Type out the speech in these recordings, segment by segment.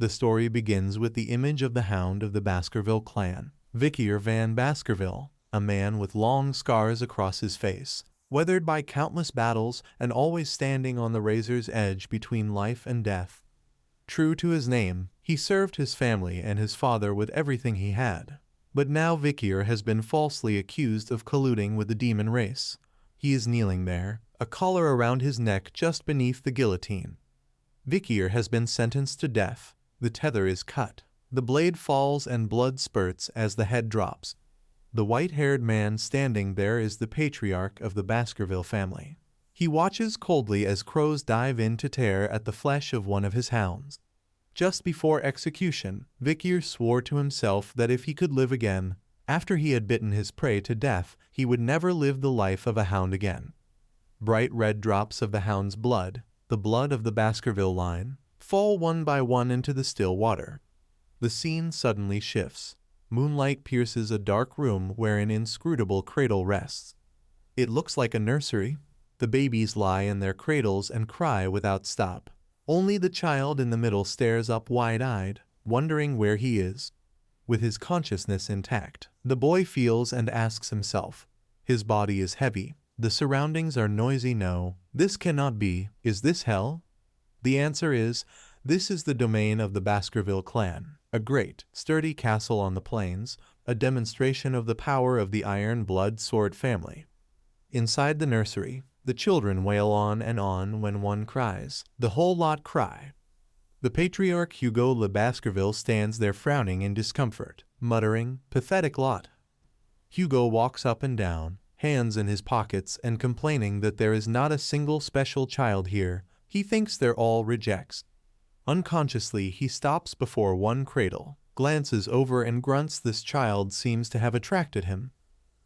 The story begins with the image of the Hound of the Baskerville clan, Vikier van Baskerville, a man with long scars across his face, weathered by countless battles and always standing on the razor's edge between life and death. True to his name, he served his family and his father with everything he had. But now Vikier has been falsely accused of colluding with the demon race. He is kneeling there, a collar around his neck just beneath the guillotine. Vikier has been sentenced to death. The tether is cut. The blade falls and blood spurts as the head drops. The white-haired man standing there is the patriarch of the Baskerville family. He watches coldly as crows dive in to tear at the flesh of one of his hounds. Just before execution, Vikier swore to himself that if he could live again, after he had bitten his prey to death, he would never live the life of a hound again. Bright red drops of the hound's blood, the blood of the Baskerville line, fall one by one into the still water. The scene suddenly shifts. Moonlight pierces a dark room where an inscrutable cradle rests. It looks like a nursery. The babies lie in their cradles and cry without stop. Only the child in the middle stares up wide-eyed, wondering where he is. With his consciousness intact, the boy feels and asks himself. His body is heavy. The surroundings are noisy. No, this cannot be. Is this hell? The answer is, this is the domain of the Baskerville clan, a great, sturdy castle on the plains, a demonstration of the power of the Iron Blood Sword family. Inside the nursery, the children wail on and on when one cries. The whole lot cry. The patriarch Hugo Le Baskerville stands there frowning in discomfort, muttering, "Pathetic lot." Hugo walks up and down, hands in his pockets and complaining that there is not a single special child here. He thinks they're all rejects. Unconsciously, he stops before one cradle, glances over and grunts. This child seems to have attracted him.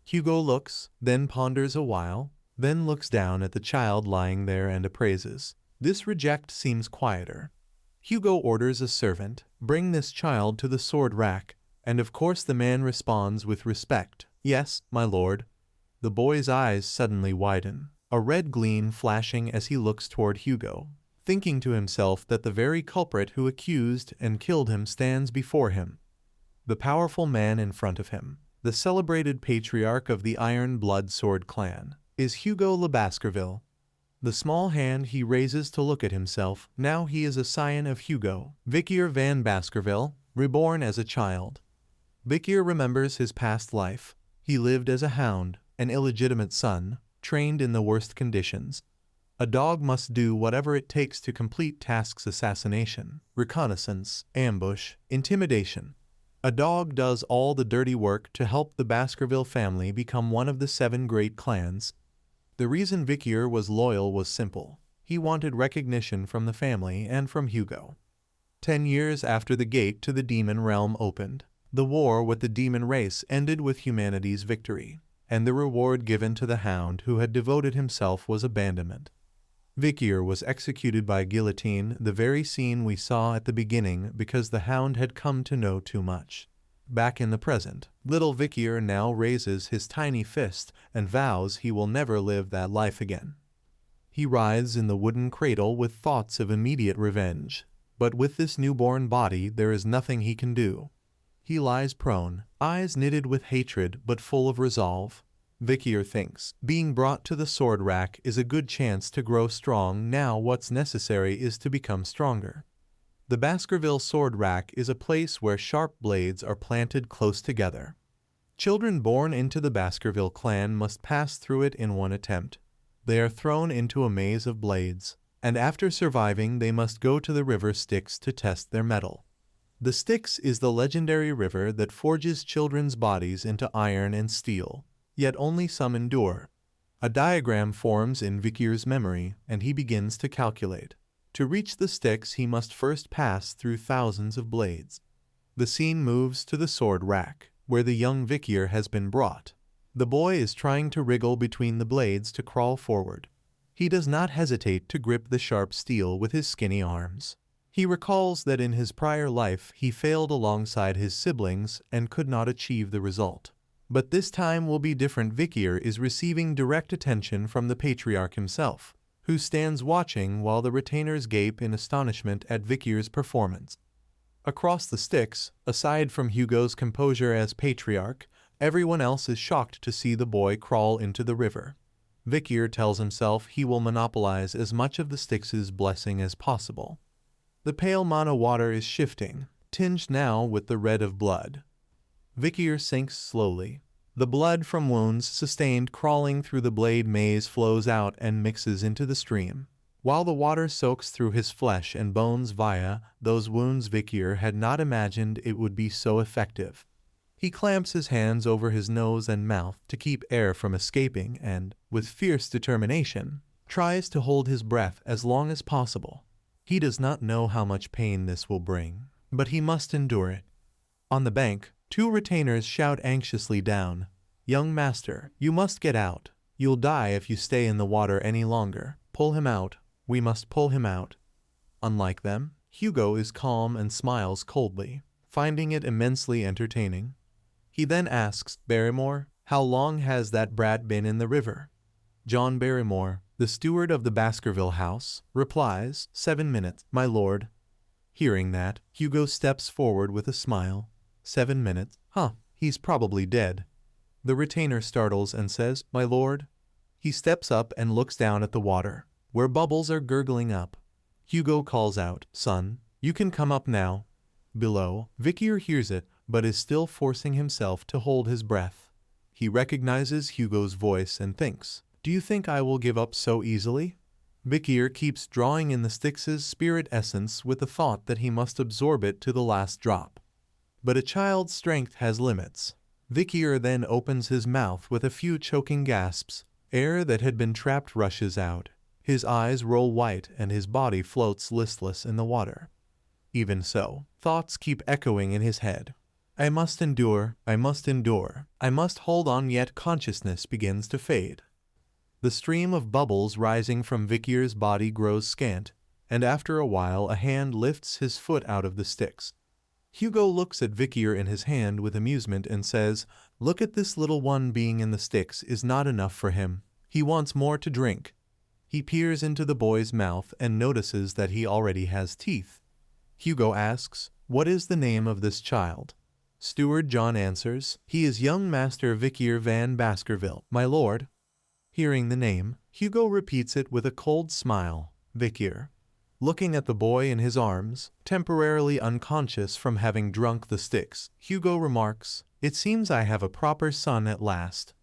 Hugo looks, then ponders a while, then looks down at the child lying there and appraises. This reject seems quieter. Hugo orders a servant, "Bring this child to the sword rack," and of course the man responds with respect, "Yes, my lord." The boy's eyes suddenly widen, a red gleam flashing as he looks toward Hugo, thinking to himself that the very culprit who accused and killed him stands before him. The powerful man in front of him, the celebrated patriarch of the Iron Blood Sword clan, is Hugo Le Baskerville. The small hand he raises to look at himself, now he is a scion of Hugo, Vikier van Baskerville, reborn as a child. Vikier remembers his past life. He lived as a hound, an illegitimate son, trained in the worst conditions. A dog must do whatever it takes to complete tasks: assassination, reconnaissance, ambush, intimidation. A dog does all the dirty work to help the Baskerville family become one of the 7 great clans. The reason Vikier was loyal was simple. He wanted recognition from the family and from Hugo. 10 years after the gate to the demon realm opened, the war with the demon race ended with humanity's victory, and the reward given to the hound who had devoted himself was abandonment. Vikier was executed by guillotine, the very scene we saw at the beginning, because the hound had come to know too much. Back in the present, little Vikier now raises his tiny fist and vows he will never live that life again. He writhes in the wooden cradle with thoughts of immediate revenge, but with this newborn body there is nothing he can do. He lies prone, eyes knitted with hatred but full of resolve. Vikier thinks, being brought to the sword rack is a good chance to grow strong. Now what's necessary is to become stronger. The Baskerville sword rack is a place where sharp blades are planted close together. Children born into the Baskerville clan must pass through it in one attempt. They are thrown into a maze of blades, and after surviving they must go to the river Styx to test their mettle. The Styx is the legendary river that forges children's bodies into iron and steel, yet only some endure. A diagram forms in Vikier's memory, and he begins to calculate. To reach the Styx he must first pass through thousands of blades. The scene moves to the sword rack, where the young Vikier has been brought. The boy is trying to wriggle between the blades to crawl forward. He does not hesitate to grip the sharp steel with his skinny arms. He recalls that in his prior life he failed alongside his siblings and could not achieve the result. But this time will be different. Vikier is receiving direct attention from the patriarch himself, who stands watching while the retainers gape in astonishment at Vikier's performance. Across the sticks, aside from Hugo's composure as patriarch, everyone else is shocked to see the boy crawl into the river. Vikir tells himself he will monopolize as much of the Styx' blessing as possible. The pale mana water is shifting, tinged now with the red of blood. Vikir sinks slowly. The blood from wounds sustained crawling through the blade maze flows out and mixes into the stream. While the water soaks through his flesh and bones via those wounds, Vikir had not imagined it would be so effective. He clamps his hands over his nose and mouth to keep air from escaping and, with fierce determination, tries to hold his breath as long as possible. He does not know how much pain this will bring, but he must endure it. On the bank, 2 retainers shout anxiously down, "Young master, you must get out. You'll die if you stay in the water any longer. Pull him out. We must pull him out." Unlike them, Hugo is calm and smiles coldly, finding it immensely entertaining. He then asks Barrymore, "How long has that brat been in the river?" John Barrymore, the steward of the Baskerville house, replies, 7 minutes, my lord." Hearing that, Hugo steps forward with a smile. 7 minutes? Huh, he's probably dead. The retainer startles and says, "My lord?" He steps up and looks down at the water, where bubbles are gurgling up. Hugo calls out, "Son, you can come up now." Below, Vikir hears it, but is still forcing himself to hold his breath. He recognizes Hugo's voice and thinks, "Do you think I will give up so easily?" Vikir keeps drawing in the Styx' spirit essence with the thought that he must absorb it to the last drop. But a child's strength has limits. Vikir then opens his mouth with a few choking gasps. Air that had been trapped rushes out. His eyes roll white and his body floats listless in the water. Even so, thoughts keep echoing in his head. I must endure, I must endure, I must hold on, yet consciousness begins to fade. The stream of bubbles rising from Vikir's body grows scant, and after a while a hand lifts his foot out of the Styx. Hugo looks at Vikir in his hand with amusement and says, "Look at this little one, being in the Styx is not enough for him. He wants more to drink." He peers into the boy's mouth and notices that he already has teeth. Hugo asks, "What is the name of this child?" Steward John answers, "He is young Master Vikir van Baskerville, my lord." Hearing the name, Hugo repeats it with a cold smile, Vikir. Looking at the boy in his arms, temporarily unconscious from having drunk the Styx, Hugo remarks, "It seems I have a proper son at last."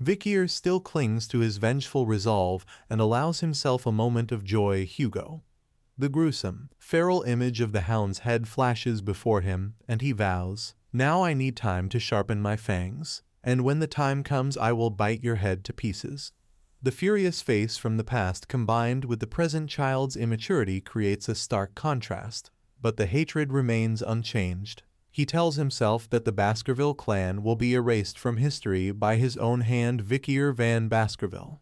Vikir still clings to his vengeful resolve and allows himself a moment of joy. Hugo. The gruesome, feral image of the hound's head flashes before him, and he vows, "Now I need time to sharpen my fangs, and when the time comes I will bite your head to pieces." The furious face from the past combined with the present child's immaturity creates a stark contrast, but the hatred remains unchanged. He tells himself that the Baskerville clan will be erased from history by his own hand. Vikir van Baskerville.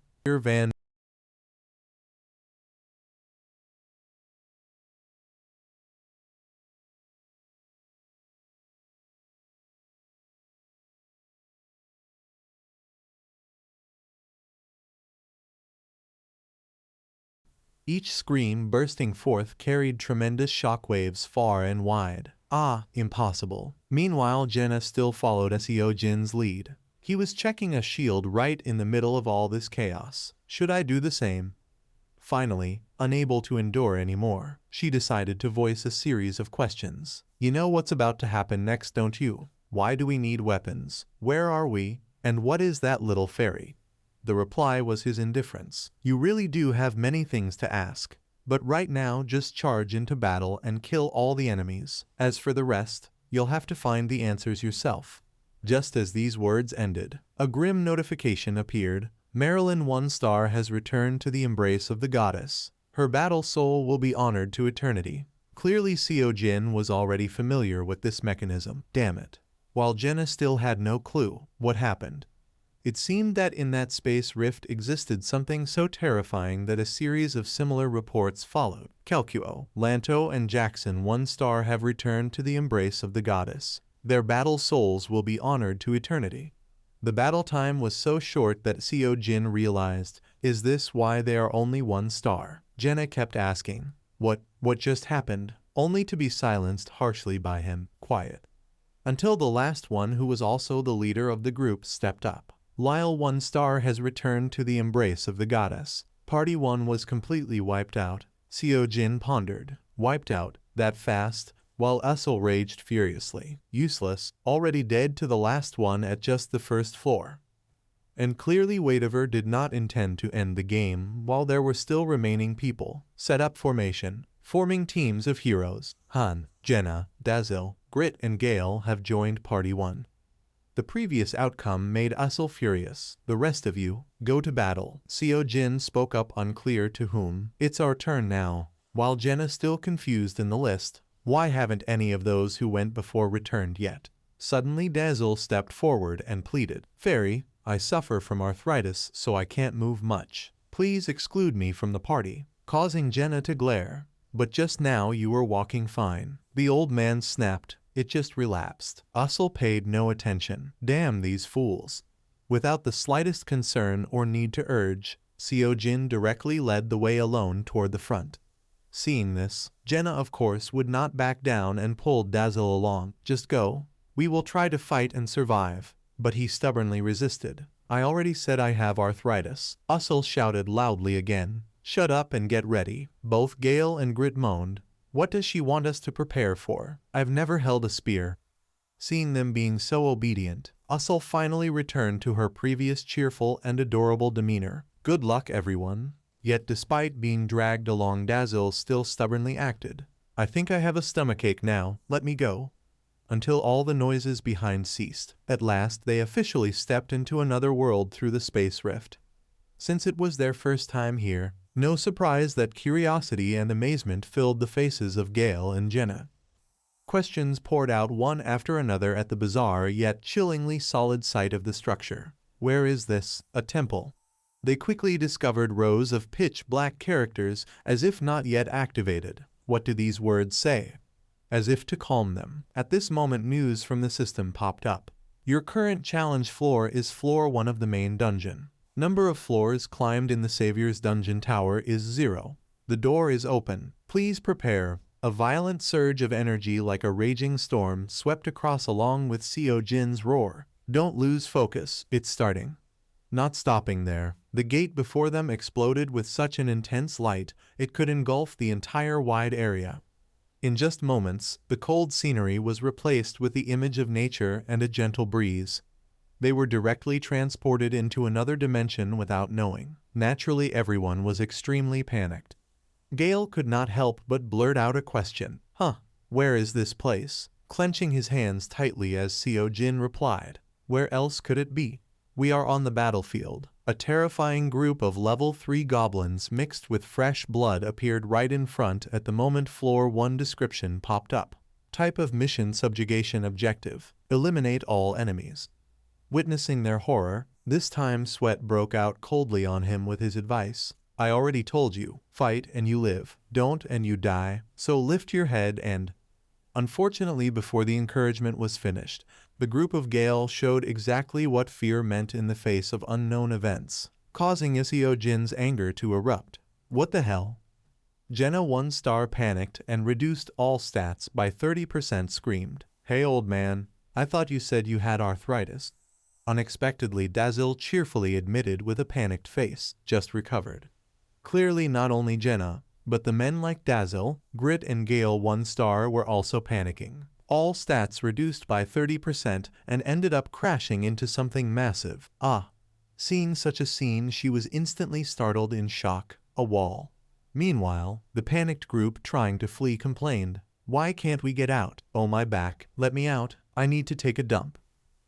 Each scream bursting forth carried tremendous shockwaves far and wide. Ah, impossible. Meanwhile, Jenna still followed Seo Jin's lead. He was checking a shield right in the middle of all this chaos. Should I do the same? Finally, unable to endure anymore, she decided to voice a series of questions. "You know what's about to happen next, don't you? Why do we need weapons? Where are we? And what is that little fairy?" The reply was his indifference. "You really do have many things to ask. But right now just charge into battle and kill all the enemies. As for the rest, you'll have to find the answers yourself." Just as these words ended, a grim notification appeared. Marilyn 1 star has returned to the embrace of the goddess. Her battle soul will be honored to eternity. Clearly Seo Jin was already familiar with this mechanism. Damn it. While Jenna still had no clue what happened. It seemed that in that space rift existed something so terrifying that a series of similar reports followed. Calcuo, Lanto and Jackson 1 star have returned to the embrace of the goddess. Their battle souls will be honored to eternity. The battle time was so short that Seo Jin realized, is this why they are only 1 star? Jenna kept asking, What just happened? only to be silenced harshly by him. Quiet. Until the last one, who was also the leader of the group, stepped up. Lyle 1 star has returned to the embrace of the goddess. Party 1 was completely wiped out. Seo Jin pondered. Wiped out? That fast? While Usul raged furiously. Useless, already dead to the last one at just the first floor. And clearly Waitiver did not intend to end the game while there were still remaining people. Set up formation. Forming teams of heroes. Han, Jenna, Dazzle, Grit and Gale have joined Party 1. The previous outcome made Usul furious. The rest of you, go to battle. Seo Jin spoke up, unclear to whom. It's our turn now. While Jenna still confused in the list, why haven't any of those who went before returned yet? Suddenly Dazzle stepped forward and pleaded. Fairy, I suffer from arthritis, so I can't move much. Please exclude me from the party, causing Jenna to glare. But just now you were walking fine. The old man snapped. It just relapsed. Usul paid no attention. Damn these fools. Without the slightest concern or need to urge, Seo Jin directly led the way alone toward the front. Seeing this, Jenna of course would not back down and pulled Dazzle along. Just go. We will try to fight and survive. But he stubbornly resisted. I already said I have arthritis. Usul shouted loudly again. Shut up and get ready. Both Gale and Grit moaned. What does she want us to prepare for? I've never held a spear. Seeing them being so obedient, Usul finally returned to her previous cheerful and adorable demeanor. Good luck, everyone. Yet despite being dragged along, Dazzle still stubbornly acted. I think I have a stomachache now. Let me go. Until all the noises behind ceased. At last they officially stepped into another world through the space rift. Since it was their first time here, no surprise that curiosity and amazement filled the faces of Gale and Jenna. Questions poured out one after another at the bizarre yet chillingly solid sight of the structure. Where is this? A temple? They quickly discovered rows of pitch-black characters as if not yet activated. What do these words say? As if to calm them. At this moment news from the system popped up. Your current challenge floor is floor 1 of the main dungeon. Number of floors climbed in the Savior's Dungeon Tower is 0. The door is open. Please prepare. A violent surge of energy like a raging storm swept across along with Seo Jin's roar. Don't lose focus. It's starting. Not stopping there. The gate before them exploded with such an intense light it could engulf the entire wide area. In just moments, the cold scenery was replaced with the image of nature and a gentle breeze. They were directly transported into another dimension without knowing. Naturally, everyone was extremely panicked. Gale could not help but blurt out a question. Where is this place? Clenching his hands tightly as Seo Jin replied. Where else could it be? We are on the battlefield. A terrifying group of level 3 goblins mixed with fresh blood appeared right in front at the moment floor 1 description popped up. Type of mission: subjugation. Objective: eliminate all enemies. Witnessing their horror, this time Sweat broke out coldly on him with his advice. I already told you, fight and you live, don't and you die, so lift your head and... Unfortunately, before the encouragement was finished, the group of Gale showed exactly what fear meant in the face of unknown events, causing Seo Jin's anger to erupt. What the hell? Jenna 1 star panicked and reduced all stats by 30%, screamed. Hey old man, I thought you said you had arthritis. Unexpectedly, Dazzle cheerfully admitted with a panicked face, just recovered. Clearly not only Jenna, but the men like Dazzle, Grit and Gale 1 star were also panicking. All stats reduced by 30% and ended up crashing into something massive. Seeing such a scene, she was instantly startled in shock. A wall. Meanwhile, the panicked group trying to flee complained. Why can't we get out? Oh my back, let me out, I need to take a dump.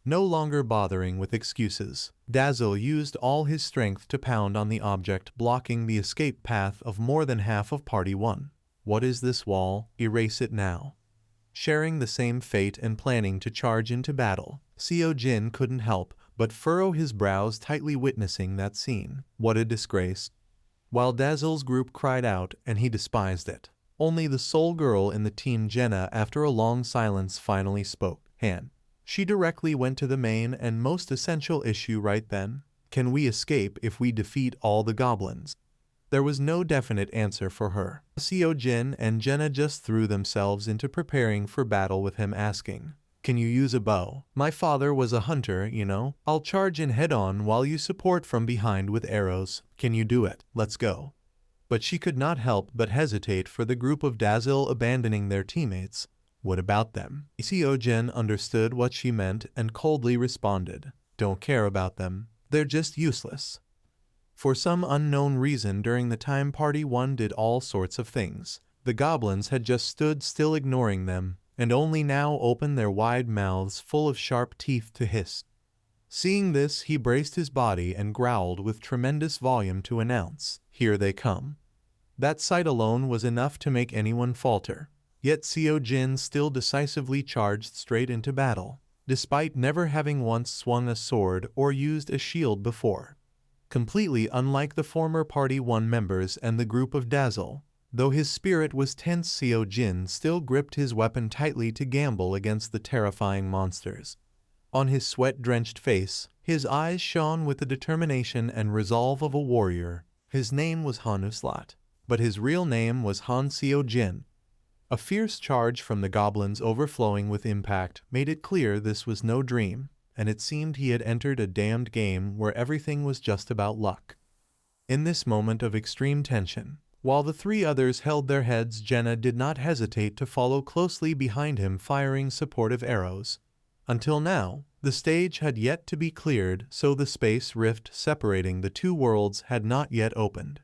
No longer bothering with excuses, Dazzle used all his strength to pound on the object blocking the escape path of more than half of Party 1. What is this wall? Erase it now. Sharing the same fate and planning to charge into battle, Seo Jin couldn't help but furrow his brows tightly witnessing that scene. What a disgrace. While Dazzle's group cried out and he despised it, only the sole girl in the team, Jenna, after a long silence finally spoke. Han. She directly went to the main and most essential issue right then. Can we escape if we defeat all the goblins? There was no definite answer for her. Seo-jin and Jenna just threw themselves into preparing for battle with him, asking, "Can you use a bow? My father was a hunter, you know. I'll charge in head-on while you support from behind with arrows. Can you do it? Let's go." But she could not help but hesitate for the group of Dazzle abandoning their teammates. What about them? Seo-jin understood what she meant and coldly responded, "Don't care about them. They're just useless." For some unknown reason during the time Party 1 did all sorts of things, the goblins had just stood still ignoring them, and only now opened their wide mouths full of sharp teeth to hiss. Seeing this, he braced his body and growled with tremendous volume to announce, "Here they come." That sight alone was enough to make anyone falter. Yet Seo-jin still decisively charged straight into battle, despite never having once swung a sword or used a shield before. Completely unlike the former Party 1 members and the group of Dazzle, though his spirit was tense, Seo-jin still gripped his weapon tightly to gamble against the terrifying monsters. On his sweat-drenched face, his eyes shone with the determination and resolve of a warrior. His name was Hanuslat, but his real name was Han Seo-jin. A fierce charge from the goblins overflowing with impact made it clear this was no dream, and it seemed he had entered a damned game where everything was just about luck. In this moment of extreme tension, while the three others held their heads, Jenna did not hesitate to follow closely behind him, firing supportive arrows. Until now, the stage had yet to be cleared, so the space rift separating the two worlds had not yet opened.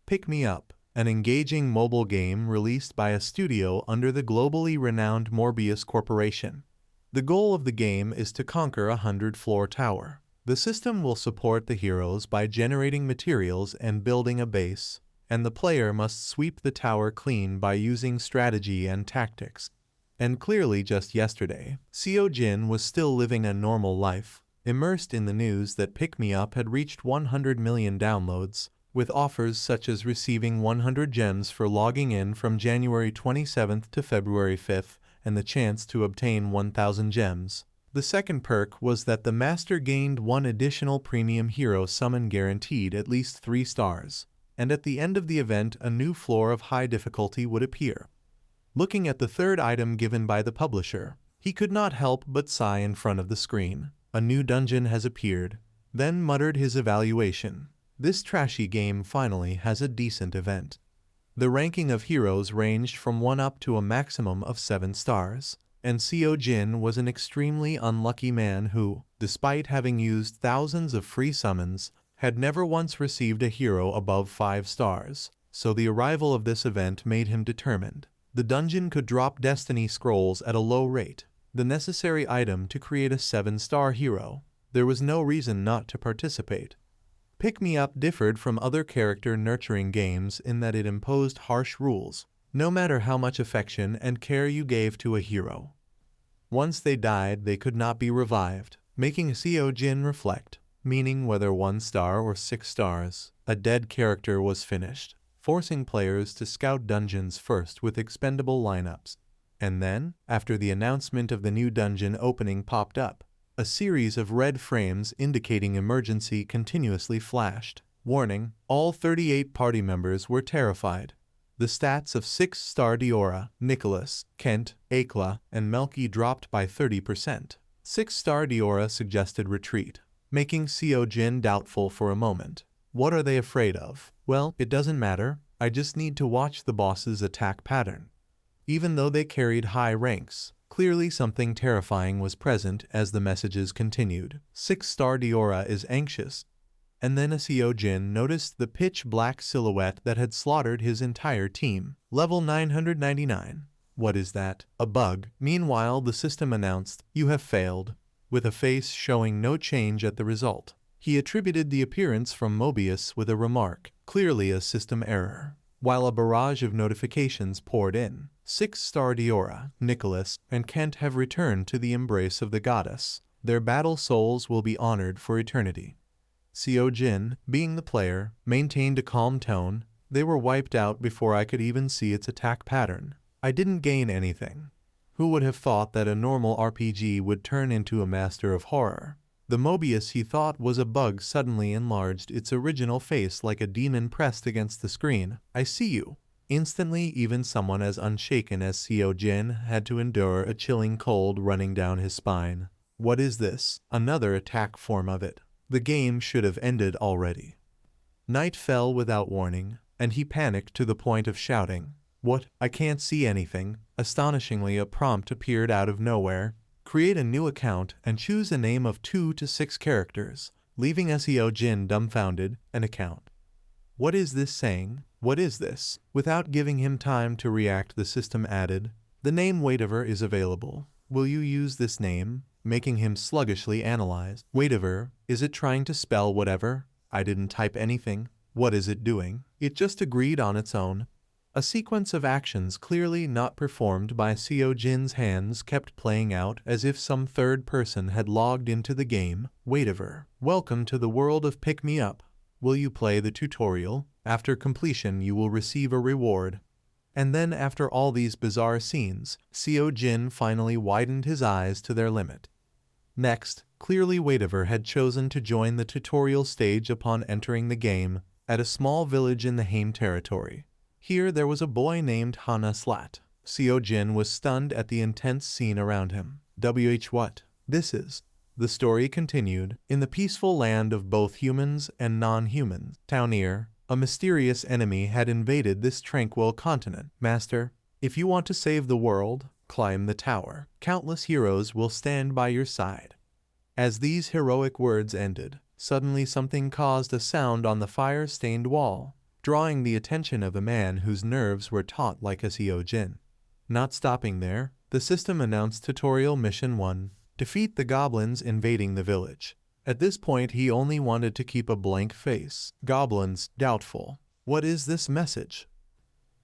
Pick Me Up, an engaging mobile game released by a studio under the globally renowned Morbius Corporation. The goal of the game is to conquer a 100-floor tower. The system will support the heroes by generating materials and building a base, and the player must sweep the tower clean by using strategy and tactics. And clearly just yesterday, Seo-jin was still living a normal life, immersed in the news that Pick Me Up had reached 100 million downloads, with offers such as receiving 100 gems for logging in from January 27th to February 5th, and the chance to obtain 1,000 gems. The second perk was that the master gained one additional premium hero summon guaranteed at least 3 stars, and at the end of the event a new floor of high difficulty would appear. Looking at the third item given by the publisher, he could not help but sigh in front of the screen. "A new dungeon has appeared," then muttered his evaluation. "This trashy game finally has a decent event." The ranking of heroes ranged from 1 up to a maximum of 7 stars, and Seo-jin was an extremely unlucky man who, despite having used thousands of free summons, had never once received a hero above 5 stars, so the arrival of this event made him determined. The dungeon could drop destiny scrolls at a low rate, the necessary item to create a 7-star hero. There was no reason not to participate. Pick Me Up differed from other character-nurturing games in that it imposed harsh rules, no matter how much affection and care you gave to a hero. Once they died, they could not be revived, making Seo-jin reflect, meaning whether 1 star or 6 stars, a dead character was finished, forcing players to scout dungeons first with expendable lineups. And then, after the announcement of the new dungeon opening popped up, a series of red frames indicating emergency continuously flashed. Warning, all 38 party members were terrified. The stats of 6-star Diora, Nicholas, Kent, Akla, and Melky dropped by 30%. 6-star Diora suggested retreat, making Seo-jin doubtful for a moment. What are they afraid of? Well, it doesn't matter, I just need to watch the boss's attack pattern. Even though they carried high ranks, clearly something terrifying was present as the messages continued. 6-star Diora is anxious. And then Seo-jin noticed the pitch-black silhouette that had slaughtered his entire team. Level 999. What is that? A bug. Meanwhile, the system announced, "You have failed," with a face showing no change at the result. He attributed the appearance from Mobius with a remark, clearly a system error. While a barrage of notifications poured in, 6-star Diora, Nicholas, and Kent have returned to the embrace of the goddess. Their battle souls will be honored for eternity. Seo-jin, being the player, maintained a calm tone. They were wiped out before I could even see its attack pattern. I didn't gain anything. Who would have thought that a normal RPG would turn into a master of horror? The Mobius he thought was a bug suddenly enlarged its original face like a demon pressed against the screen. I see you. Instantly, even someone as unshaken as Seo Jin had to endure a chilling cold running down his spine. What is this? Another attack form of it. The game should have ended already. Night fell without warning, and he panicked to the point of shouting. What? I can't see anything. Astonishingly, a prompt appeared out of nowhere. Create a new account and choose a name of 2 to 6 characters, leaving Seo Jin dumbfounded. An account. What is this saying? What is this? Without giving him time to react, the system added, the name Whatever is available. Will you use this name? Making him sluggishly analyze. Whatever, is it trying to spell whatever? I didn't type anything. What is it doing? It just agreed on its own. A sequence of actions clearly not performed by Seo Jin's hands kept playing out as if some third person had logged into the game. Whatever. Welcome to the world of Pick Me Up. Will you play the tutorial? After completion you will receive a reward. And then after all these bizarre scenes, Seo Jin finally widened his eyes to their limit. Next, clearly Whatever had chosen to join the tutorial stage upon entering the game, at a small village in the Haim territory. Here there was a boy named Hana Slat. Seo Jin was stunned at the intense scene around him. What? This is. The story continued. In the peaceful land of both humans and non-humans, Taunir, a mysterious enemy had invaded this tranquil continent. Master, if you want to save the world, climb the tower. Countless heroes will stand by your side. As these heroic words ended, suddenly something caused a sound on the fire-stained wall, drawing the attention of a man whose nerves were taut like Seo Jin. Not stopping there, the system announced Tutorial Mission 1, defeat the goblins invading the village. At this point he only wanted to keep a blank face. Goblins, doubtful. What is this message?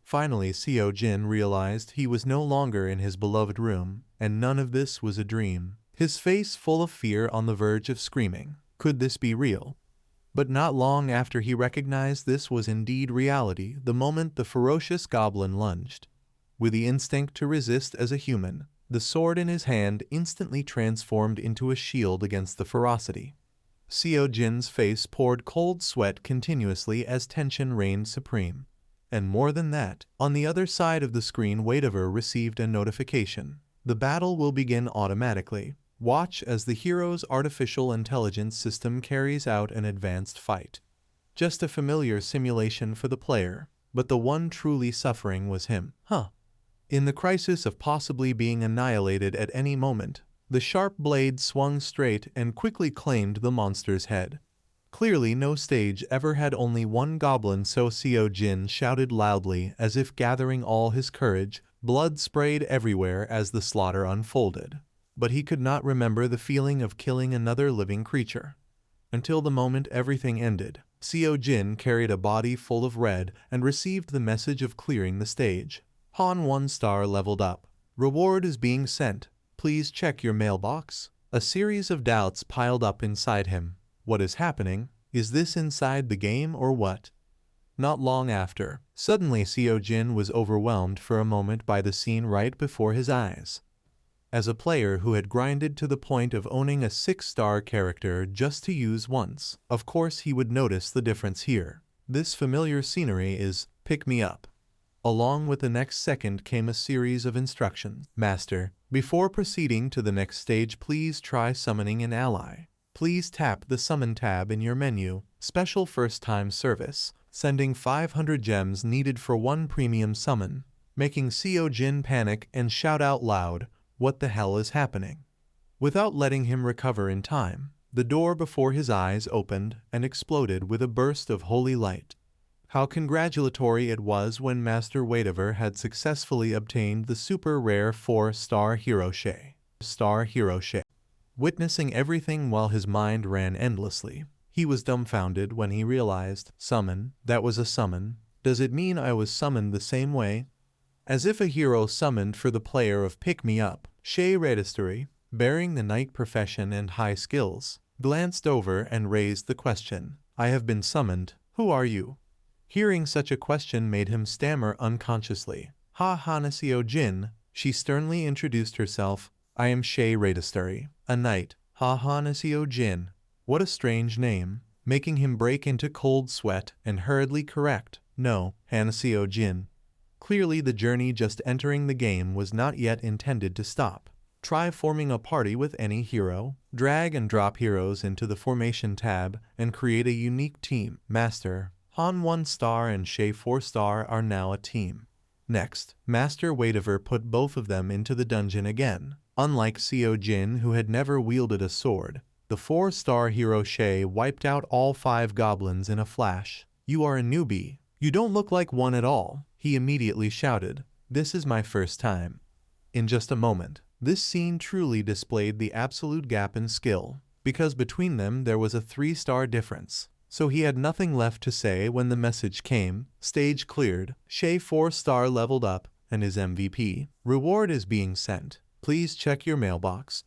Finally Seo Jin realized he was no longer in his beloved room, and none of this was a dream. His face full of fear on the verge of screaming. Could this be real? But not long after he recognized this was indeed reality, the moment the ferocious goblin lunged. With the instinct to resist as a human, the sword in his hand instantly transformed into a shield against the ferocity. Seo Jin's face poured cold sweat continuously as tension reigned supreme. And more than that, on the other side of the screen Whatever received a notification. The battle will begin automatically. Watch as the hero's artificial intelligence system carries out an advanced fight. Just a familiar simulation for the player, but the one truly suffering was him. In the crisis of possibly being annihilated at any moment, the sharp blade swung straight and quickly claimed the monster's head. Clearly no stage ever had only one goblin, so Seo Jin shouted loudly as if gathering all his courage. Blood sprayed everywhere as the slaughter unfolded. But he could not remember the feeling of killing another living creature. Until the moment everything ended, Seo Jin carried a body full of red and received the message of clearing the stage. Han 1 star leveled up. Reward is being sent. Please check your mailbox. A series of doubts piled up inside him. What is happening? Is this inside the game or what? Not long after, suddenly Seo Jin was overwhelmed for a moment by the scene right before his eyes. As a player who had grinded to the point of owning a 6-star character just to use once, of course he would notice the difference here. This familiar scenery is Pick Me Up. Along with the next second came a series of instructions. Master, before proceeding to the next stage, please try summoning an ally. Please tap the Summon tab in your menu. Special first-time service. Sending 500 gems needed for 1 premium summon. Making Seo Jin panic and shout out loud, what the hell is happening? Without letting him recover in time, the door before his eyes opened and exploded with a burst of holy light. How congratulatory it was when Master Whatever had successfully obtained the super rare 4-star hero Shay. Witnessing everything while his mind ran endlessly, he was dumbfounded when he realized, summon, that was a summon. Does it mean I was summoned the same way? As if a hero summoned for the player of Pick Me Up, Shay Registry, bearing the knight profession and high skills, glanced over and raised the question, I have been summoned, who are you? Hearing such a question made him stammer unconsciously. Hana Seo Jin, she sternly introduced herself, I am Shay Registry, a knight, Ha Hanaseo Jin. What a strange name, making him break into cold sweat and hurriedly correct. No, Hanaseo Jin. Clearly the journey just entering the game was not yet intended to stop. Try forming a party with any hero, drag and drop heroes into the formation tab, and create a unique team. Master, Han 1-star and Shay 4-star are now a team. Next, Master Webtoon put both of them into the dungeon again. Unlike Seo Jin, who had never wielded a sword, the 4-star hero Shay wiped out all 5 goblins in a flash. You are a newbie. You don't look like one at all, he immediately shouted. This is my first time. In just a moment, this scene truly displayed the absolute gap in skill, because between them there was a 3-star difference. So he had nothing left to say when the message came. Stage cleared. Shay 4-star leveled up and is MVP. Reward is being sent. Please check your mailbox.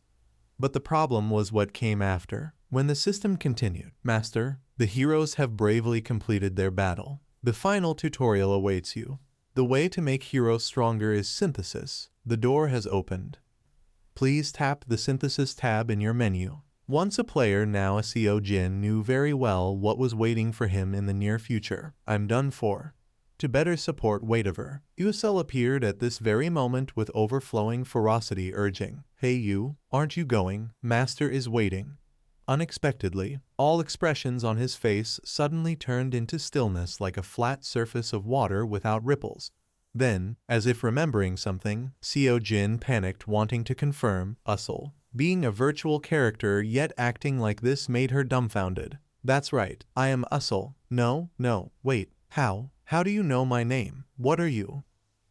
But the problem was what came after. When the system continued, Master, the heroes have bravely completed their battle. The final tutorial awaits you. The way to make heroes stronger is synthesis. The door has opened. Please tap the synthesis tab in your menu. Once a player, now a Seo Jin, knew very well what was waiting for him in the near future. I'm done for. To better support Webtoon, Usel appeared at this very moment with overflowing ferocity, urging, "Hey you, aren't you going? Master is waiting." Unexpectedly, all expressions on his face suddenly turned into stillness like a flat surface of water without ripples. Then, as if remembering something, Seo Jin panicked, wanting to confirm, Usel. Being a virtual character yet acting like this made her dumbfounded. That's right, I am Usel. No, wait, how? How do you know my name? What are you?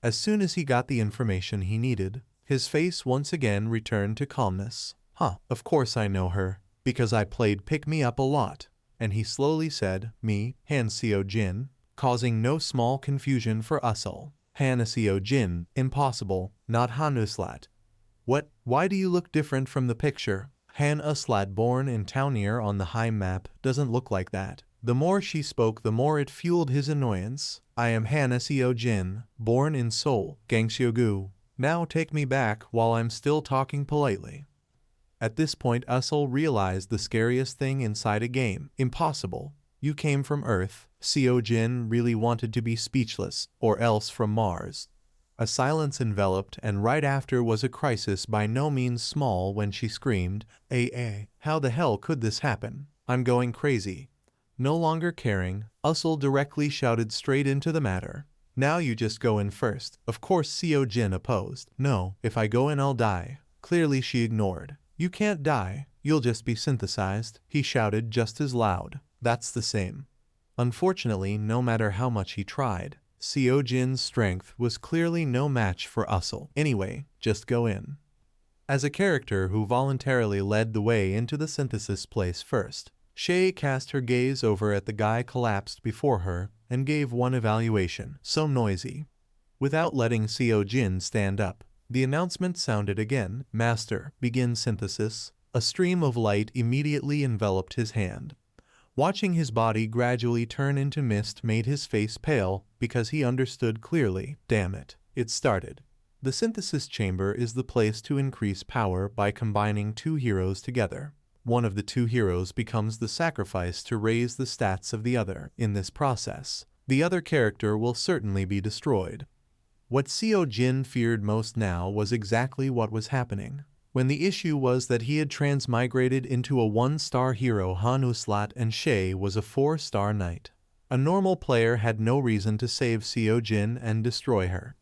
As soon as he got the information he needed, his face once again returned to calmness. Of course I know her, because I played Pick Me Up a lot. And he slowly said, me, Han Seo Jin, causing no small confusion for Usel. Han Seo Jin, impossible, not Hanuslat. What? Why do you look different from the picture? Han Uslat, born in Taunir on the high map, doesn't look like that. The more she spoke, the more it fueled his annoyance. I am Han Seo Jin, born in Seoul, Gangseogu. Now take me back while I'm still talking politely. At this point Usel realized the scariest thing inside a game. Impossible. You came from Earth. Seo Jin really wanted to be speechless, or else from Mars. A silence enveloped, and right after was a crisis by no means small when she screamed, how the hell could this happen? I'm going crazy. No longer caring, Usel directly shouted straight into the matter. Now you just go in first. Of course Seo Jin opposed. No, if I go in I'll die. Clearly she ignored. You can't die, you'll just be synthesized, he shouted just as loud. That's the same. Unfortunately, no matter how much he tried, Seo Jin's strength was clearly no match for Usel. Anyway, just go in. As a character who voluntarily led the way into the synthesis place first, Shay cast her gaze over at the guy collapsed before her and gave one evaluation. So noisy. Without letting Seo Jin stand up, the announcement sounded again. Master, begin synthesis. A stream of light immediately enveloped his hand. Watching his body gradually turn into mist made his face pale because he understood clearly. Damn it. It started. The synthesis chamber is the place to increase power by combining 2 heroes together. One of the 2 heroes becomes the sacrifice to raise the stats of the other. In this process, the other character will certainly be destroyed. What Seo Jin feared most now was exactly what was happening. When the issue was that he had transmigrated into a 1-star hero, Han Uslat, and Shay was a 4-star knight. A normal player had no reason to save Seo Jin and destroy her.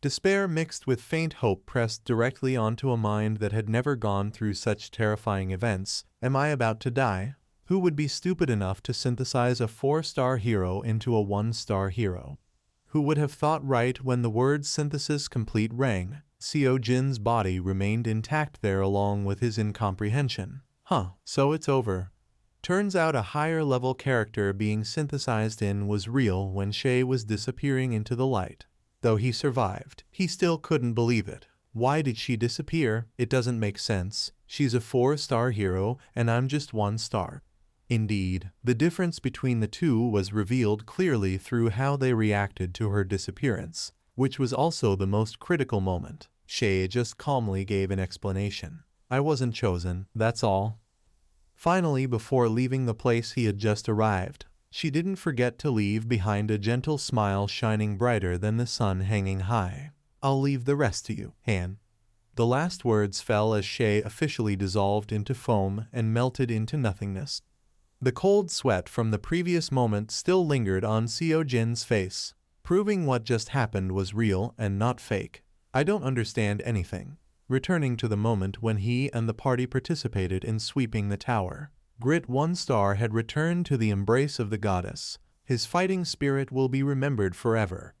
Despair mixed with faint hope pressed directly onto a mind that had never gone through such terrifying events. Am I about to die? Who would be stupid enough to synthesize a 4-star hero into a 1-star hero? Who would have thought right when the word synthesis complete rang? Seo Jin's body remained intact there along with his incomprehension. So it's over. Turns out a higher level character being synthesized in was real when Shay was disappearing into the light. Though he survived, he still couldn't believe it. Why did she disappear? It doesn't make sense. She's a 4-star hero and I'm just 1 star. Indeed, the difference between the two was revealed clearly through how they reacted to her disappearance, which was also the most critical moment. Shay just calmly gave an explanation. I wasn't chosen, that's all. Finally, before leaving the place he had just arrived, she didn't forget to leave behind a gentle smile shining brighter than the sun hanging high. I'll leave the rest to you, Han. The last words fell as Shay officially dissolved into foam and melted into nothingness. The cold sweat from the previous moment still lingered on Seo Jin's face, proving what just happened was real and not fake. I don't understand anything. Returning to the moment when he and the party participated in sweeping the tower. Grit 1 star had returned to the embrace of the goddess. His fighting spirit will be remembered forever.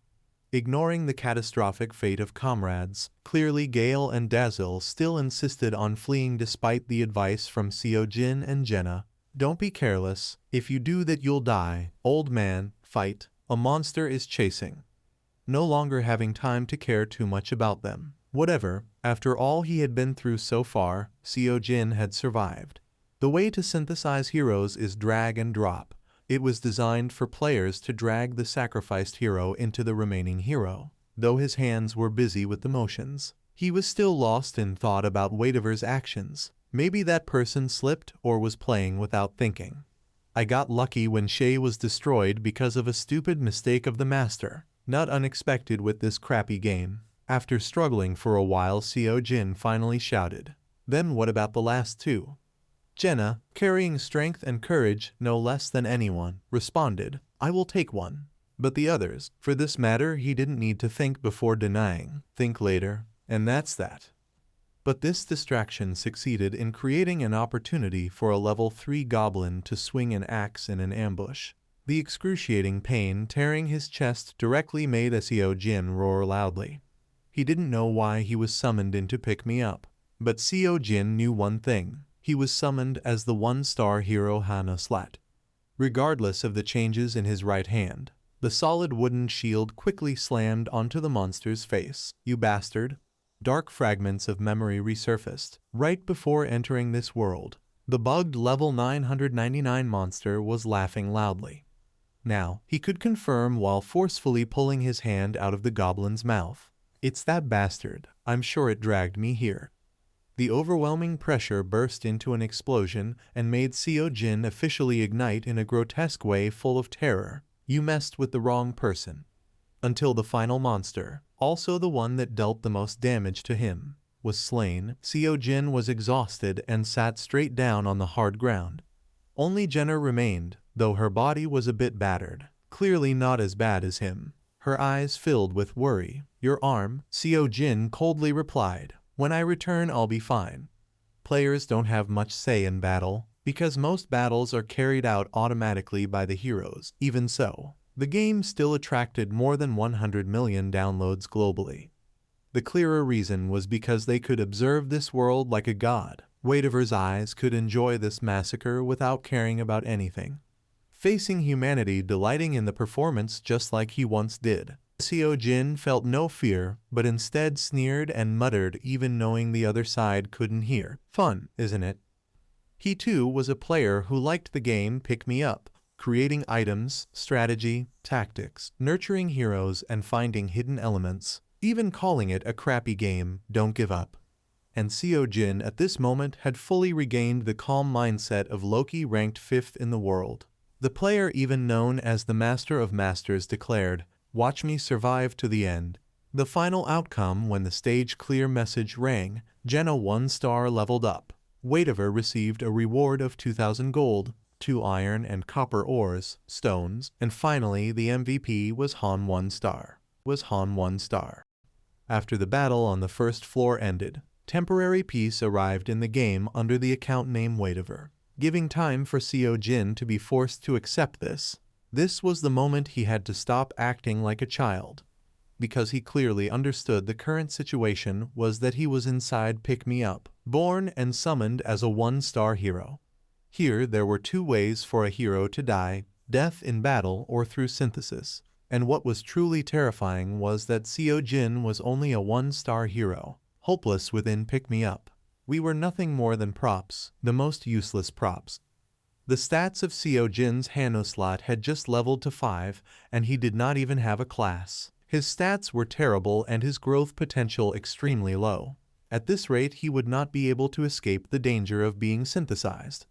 Ignoring the catastrophic fate of comrades, clearly Gale and Dazzle still insisted on fleeing despite the advice from Seo Jin and Jenna. Don't be careless, if you do that you'll die. Old man, fight, a monster is chasing. No longer having time to care too much about them. Whatever, after all he had been through so far, Seo Jin had survived. The way to synthesize heroes is drag and drop. It was designed for players to drag the sacrificed hero into the remaining hero. Though his hands were busy with the motions, he was still lost in thought about Waitiver's actions. Maybe that person slipped or was playing without thinking. I got lucky when Shay was destroyed because of a stupid mistake of the master. Not unexpected with this crappy game. After struggling for a while, Seo Jin finally shouted. Then what about the last two? Jenna, carrying strength and courage no less than anyone, responded, I will take one. But the others, for this matter he didn't need to think before denying. Think later, and that's that. But this distraction succeeded in creating an opportunity for a level 3 goblin to swing an axe in an ambush. The excruciating pain tearing his chest directly made Seo Jin roar loudly. He didn't know why he was summoned in to pick me up. But Seo Jin knew one thing. He was summoned as the 1-star hero Hana Slat. Regardless of the changes in his right hand, the solid wooden shield quickly slammed onto the monster's face. You bastard! Dark fragments of memory resurfaced. Right before entering this world, the bugged level 999 monster was laughing loudly. Now, he could confirm while forcefully pulling his hand out of the goblin's mouth. It's that bastard. I'm sure it dragged me here. The overwhelming pressure burst into an explosion and made Seo Jin officially ignite in a grotesque way full of terror. You messed with the wrong person. Until the final monster, also the one that dealt the most damage to him, was slain, Seo Jin was exhausted and sat straight down on the hard ground. Only Jenna remained, though her body was a bit battered, clearly not as bad as him. Her eyes filled with worry. Your arm, Seo Jin coldly replied. When I return, I'll be fine. Players don't have much say in battle, because most battles are carried out automatically by the heroes. Even so, the game still attracted more than 100 million downloads globally. The clearer reason was because they could observe this world like a god. Waitiver's eyes could enjoy this massacre without caring about anything. Facing humanity, delighting in the performance just like he once did. Seo Jin felt no fear, but instead sneered and muttered even knowing the other side couldn't hear. Fun, isn't it? He too was a player who liked the game Pick Me Up, creating items, strategy, tactics, nurturing heroes and finding hidden elements, even calling it a crappy game. Don't give up. And Seo Jin at this moment had fully regained the calm mindset of Loki, ranked 5th in the world. The player even known as the Master of Masters declared, watch me survive to the end. The final outcome when the stage clear message rang, Jenna 1-star leveled up. Waitiver received a reward of 2,000 gold, 2 iron and copper ores, stones, and finally the MVP was Han 1-star. After the battle on the first floor ended, temporary peace arrived in the game under the account name Waitiver, giving time for Seo Jin to be forced to accept this. This was the moment he had to stop acting like a child, because he clearly understood the current situation was that he was inside Pick Me Up, born and summoned as a 1-star hero. Here there were 2 ways for a hero to die, death in battle or through synthesis, and what was truly terrifying was that Seo Jin was only a 1-star hero, hopeless within Pick Me Up. We were nothing more than props, the most useless props. The stats of Seo Jin's Hano slot had just leveled to 5, and he did not even have a class. His stats were terrible and his growth potential extremely low. At this rate he would not be able to escape the danger of being synthesized.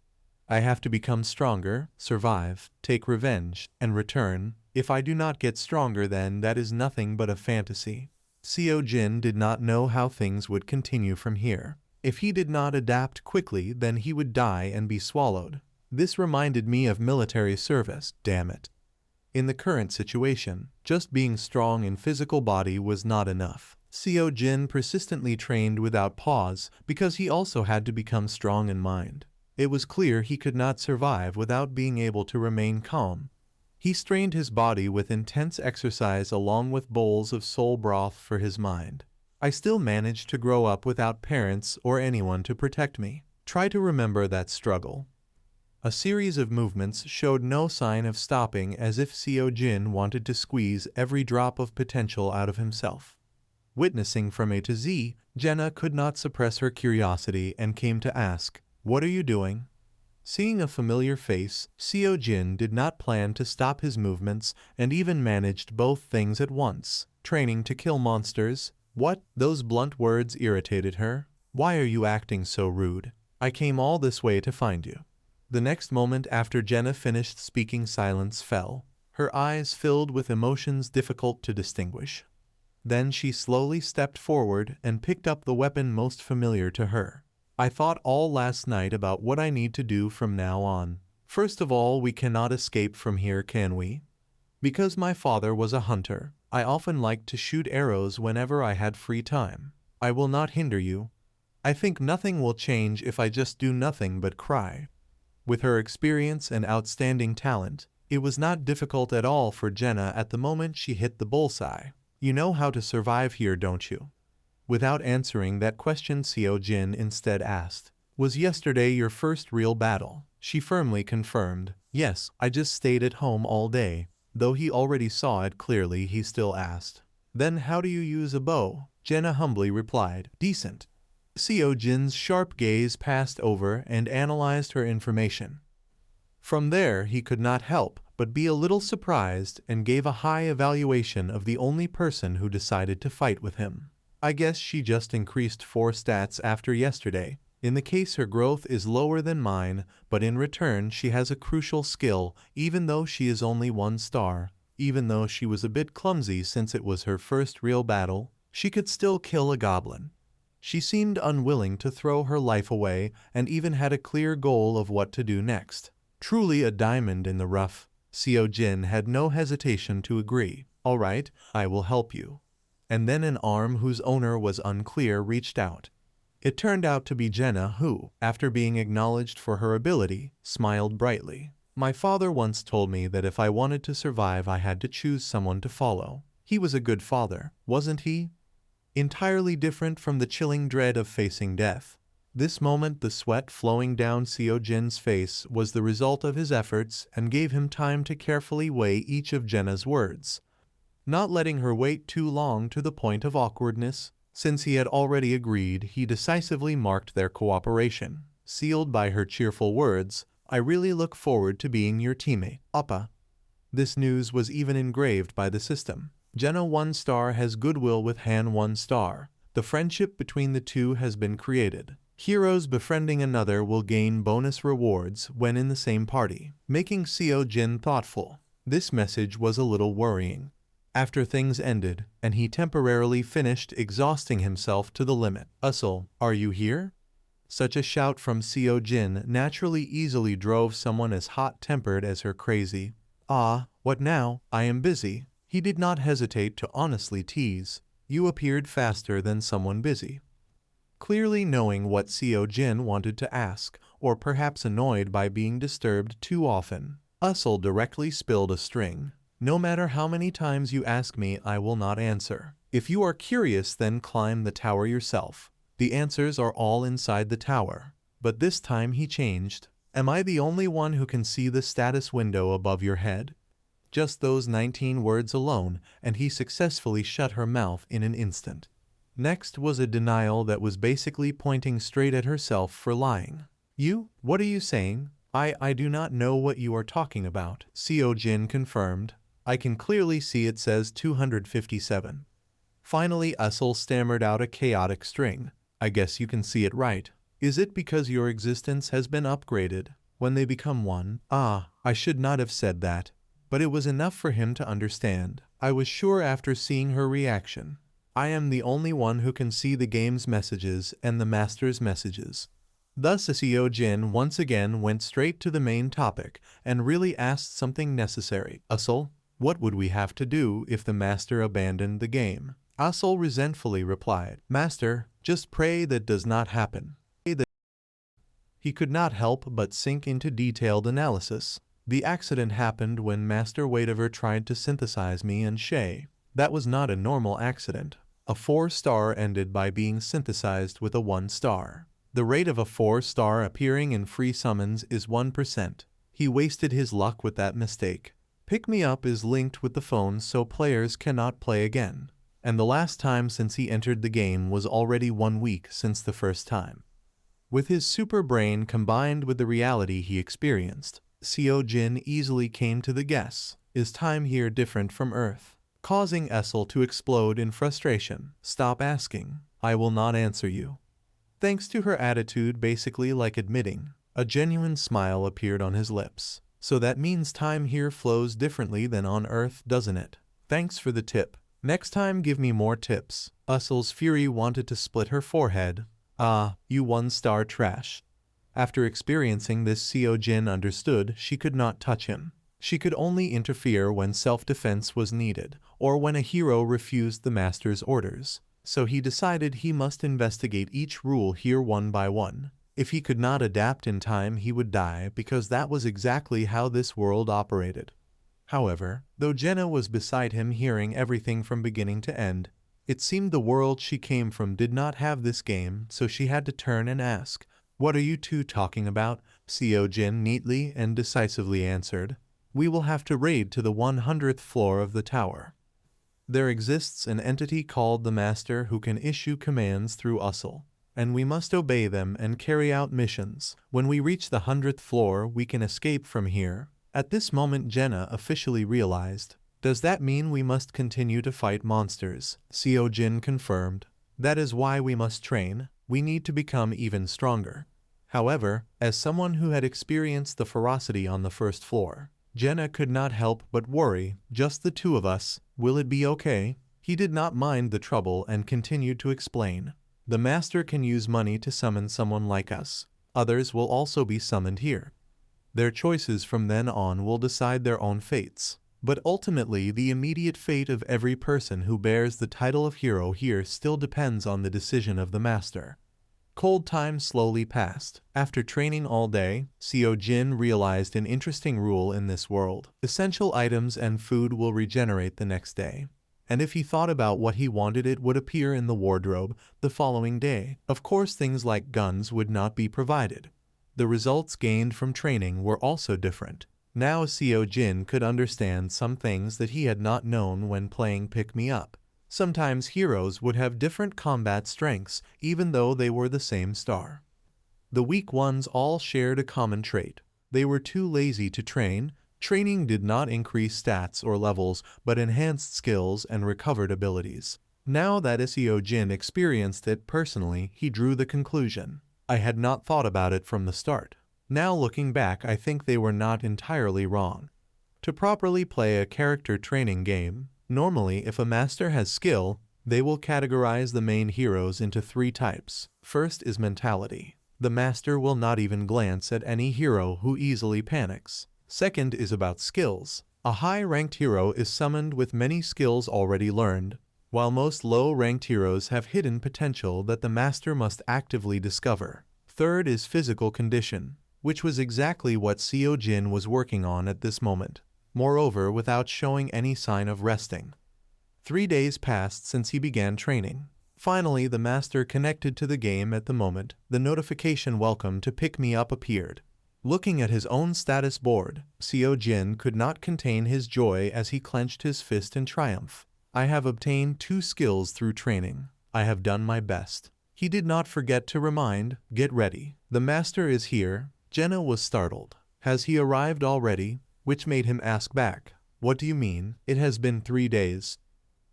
I have to become stronger, survive, take revenge, and return. If I do not get stronger, then that is nothing but a fantasy. Seo Jin did not know how things would continue from here. If he did not adapt quickly, then he would die and be swallowed. This reminded me of military service, damn it. In the current situation, just being strong in physical body was not enough. Seo Jin persistently trained without pause because he also had to become strong in mind. It was clear he could not survive without being able to remain calm. He strained his body with intense exercise along with bowls of soul broth for his mind. I still managed to grow up without parents or anyone to protect me. Try to remember that struggle. A series of movements showed no sign of stopping, as if Seo Jin wanted to squeeze every drop of potential out of himself. Witnessing from A to Z, Jenna could not suppress her curiosity and came to ask, "What are you doing?" Seeing a familiar face, Seo Jin did not plan to stop his movements and even managed both things at once. Training to kill monsters? What? Those blunt words irritated her. Why are you acting so rude? I came all this way to find you. The next moment after Jenna finished speaking, silence fell. Her eyes filled with emotions difficult to distinguish. Then she slowly stepped forward and picked up the weapon most familiar to her. I thought all last night about what I need to do from now on. First of all, we cannot escape from here, can we? Because my father was a hunter, I often liked to shoot arrows whenever I had free time. I will not hinder you. I think nothing will change if I just do nothing but cry. With her experience and outstanding talent, it was not difficult at all for Jenna at the moment she hit the bullseye. You know how to survive here, don't you? Without answering that question, Seo Jin instead asked, "Was yesterday your first real battle?" She firmly confirmed, "Yes, I just stayed at home all day." Though he already saw it clearly, he still asked, "Then how do you use a bow?" Jenna humbly replied, "Decent." Seo Jin's sharp gaze passed over and analyzed her information. From there he could not help but be a little surprised and gave a high evaluation of the only person who decided to fight with him. I guess she just increased 4 stats after yesterday. In the case her growth is lower than mine, but in return she has a crucial skill, even though she is only 1 star. Even though she was a bit clumsy since it was her first real battle, she could still kill a goblin. She seemed unwilling to throw her life away and even had a clear goal of what to do next. Truly a diamond in the rough. Seo Jin had no hesitation to agree. "All right, I will help you." And then an arm whose owner was unclear reached out. It turned out to be Jenna who, after being acknowledged for her ability, smiled brightly. "My father once told me that if I wanted to survive I had to choose someone to follow. He was a good father, wasn't he? Entirely different from the chilling dread of facing death." This moment the sweat flowing down Seo Jin's face was the result of his efforts and gave him time to carefully weigh each of Jenna's words. Not letting her wait too long to the point of awkwardness, since he had already agreed, he decisively marked their cooperation. Sealed by her cheerful words, "I really look forward to being your teammate, Appa." This news was even engraved by the system. Jenna 1 star has goodwill with Han 1 star. The friendship between the two has been created. Heroes befriending another will gain bonus rewards when in the same party, making Seo Jin thoughtful. This message was a little worrying. After things ended, and he temporarily finished exhausting himself to the limit. "Usul, are you here?" Such a shout from Seo Jin naturally easily drove someone as hot-tempered as her crazy. "Ah, what now? I am busy." He did not hesitate to honestly tease. "You appeared faster than someone busy." Clearly knowing what Seo Jin wanted to ask, or perhaps annoyed by being disturbed too often, Usul directly spilled a string. "No matter how many times you ask me, I will not answer. If you are curious, then climb the tower yourself. The answers are all inside the tower." But this time he changed. "Am I the only one who can see the status window above your head?" Just those 19 words alone, and he successfully shut her mouth in an instant. Next was a denial that was basically pointing straight at herself for lying. "You? What are you saying?" I do not know what you are talking about," Seo Jin confirmed. "I can clearly see it says 257. Finally Usul stammered out a chaotic string. I guess you can see it right. Is it because your existence has been upgraded? When they become one? Ah, I should not have said that. But it was enough for him to understand. I was sure after seeing her reaction. I am the only one who can see the game's messages and the master's messages. Thus Seo Jin once again went straight to the main topic and really asked something necessary. Usul, what would we have to do if the master abandoned the game? Usul resentfully replied, Master, just pray that does not happen. He could not help but sink into detailed analysis. The accident happened when Master Waitover tried to synthesize me and Shay. That was not a normal accident. A 4-star ended by being synthesized with a 1-star. The rate of a 4-star appearing in free summons is 1%. He wasted his luck with that mistake. Pick Me Up is linked with the phone so players cannot play again. And the last time since he entered the game was already 1 week since the first time. With his super brain combined with the reality he experienced, Seo Jin easily came to the guess, is time here different from Earth? Causing Essel to explode in frustration. Stop asking, I will not answer you. Thanks to her attitude basically like admitting, a genuine smile appeared on his lips. So that means time here flows differently than on Earth, doesn't it? Thanks for the tip. Next time give me more tips. Essel's fury wanted to split her forehead. Ah, you 1-star trash. After experiencing this, Seo Jin understood she could not touch him. She could only interfere when self-defense was needed, or when a hero refused the master's orders. So he decided he must investigate each rule here one by one. If he could not adapt in time, he would die, because that was exactly how this world operated. However, though Jenna was beside him hearing everything from beginning to end, it seemed the world she came from did not have this game, so she had to turn and ask, What are you two talking about? Seo Jin neatly and decisively answered, We will have to raid to the 100th floor of the tower. There exists an entity called the Master who can issue commands through Usul, and we must obey them and carry out missions. When we reach the 100th floor, we can escape from here. At this moment Jenna officially realized, Does that mean we must continue to fight monsters? Seo Jin confirmed, That is why we must train. We need to become even stronger. However, as someone who had experienced the ferocity on the first floor, Jenna could not help but worry, just the two of us, will it be okay? He did not mind the trouble and continued to explain. The master can use money to summon someone like us. Others will also be summoned here. Their choices from then on will decide their own fates. But ultimately, the immediate fate of every person who bears the title of hero here still depends on the decision of the master. Cold time slowly passed. After training all day, Seo Jin realized an interesting rule in this world. Essential items and food will regenerate the next day. And if he thought about what he wanted, it would appear in the wardrobe the following day. Of course, things like guns would not be provided. The results gained from training were also different. Now Seo Jin could understand some things that he had not known when playing Pick Me Up. Sometimes heroes would have different combat strengths, even though they were the same star. The weak ones all shared a common trait. They were too lazy to train. Training did not increase stats or levels, but enhanced skills and recovered abilities. Now that Seo Jin experienced it personally, he drew the conclusion. I had not thought about it from the start. Now looking back, I think they were not entirely wrong. To properly play a character training game, normally if a master has skill, they will categorize the main heroes into 3 types. First is mentality. The master will not even glance at any hero who easily panics. Second is about skills. A high-ranked hero is summoned with many skills already learned, while most low-ranked heroes have hidden potential that the master must actively discover. Third is physical condition, which was exactly what Seo Jin was working on at this moment. Moreover, without showing any sign of resting. 3 days passed since he began training. Finally, the master connected to the game at the moment. The notification welcome to Pick Me Up appeared. Looking at his own status board, Seo Jin could not contain his joy as he clenched his fist in triumph. I have obtained 2 skills through training. I have done my best. He did not forget to remind, get ready. The master is here. Jenna was startled. Has he arrived already? Which made him ask back, what do you mean? It has been 3 days.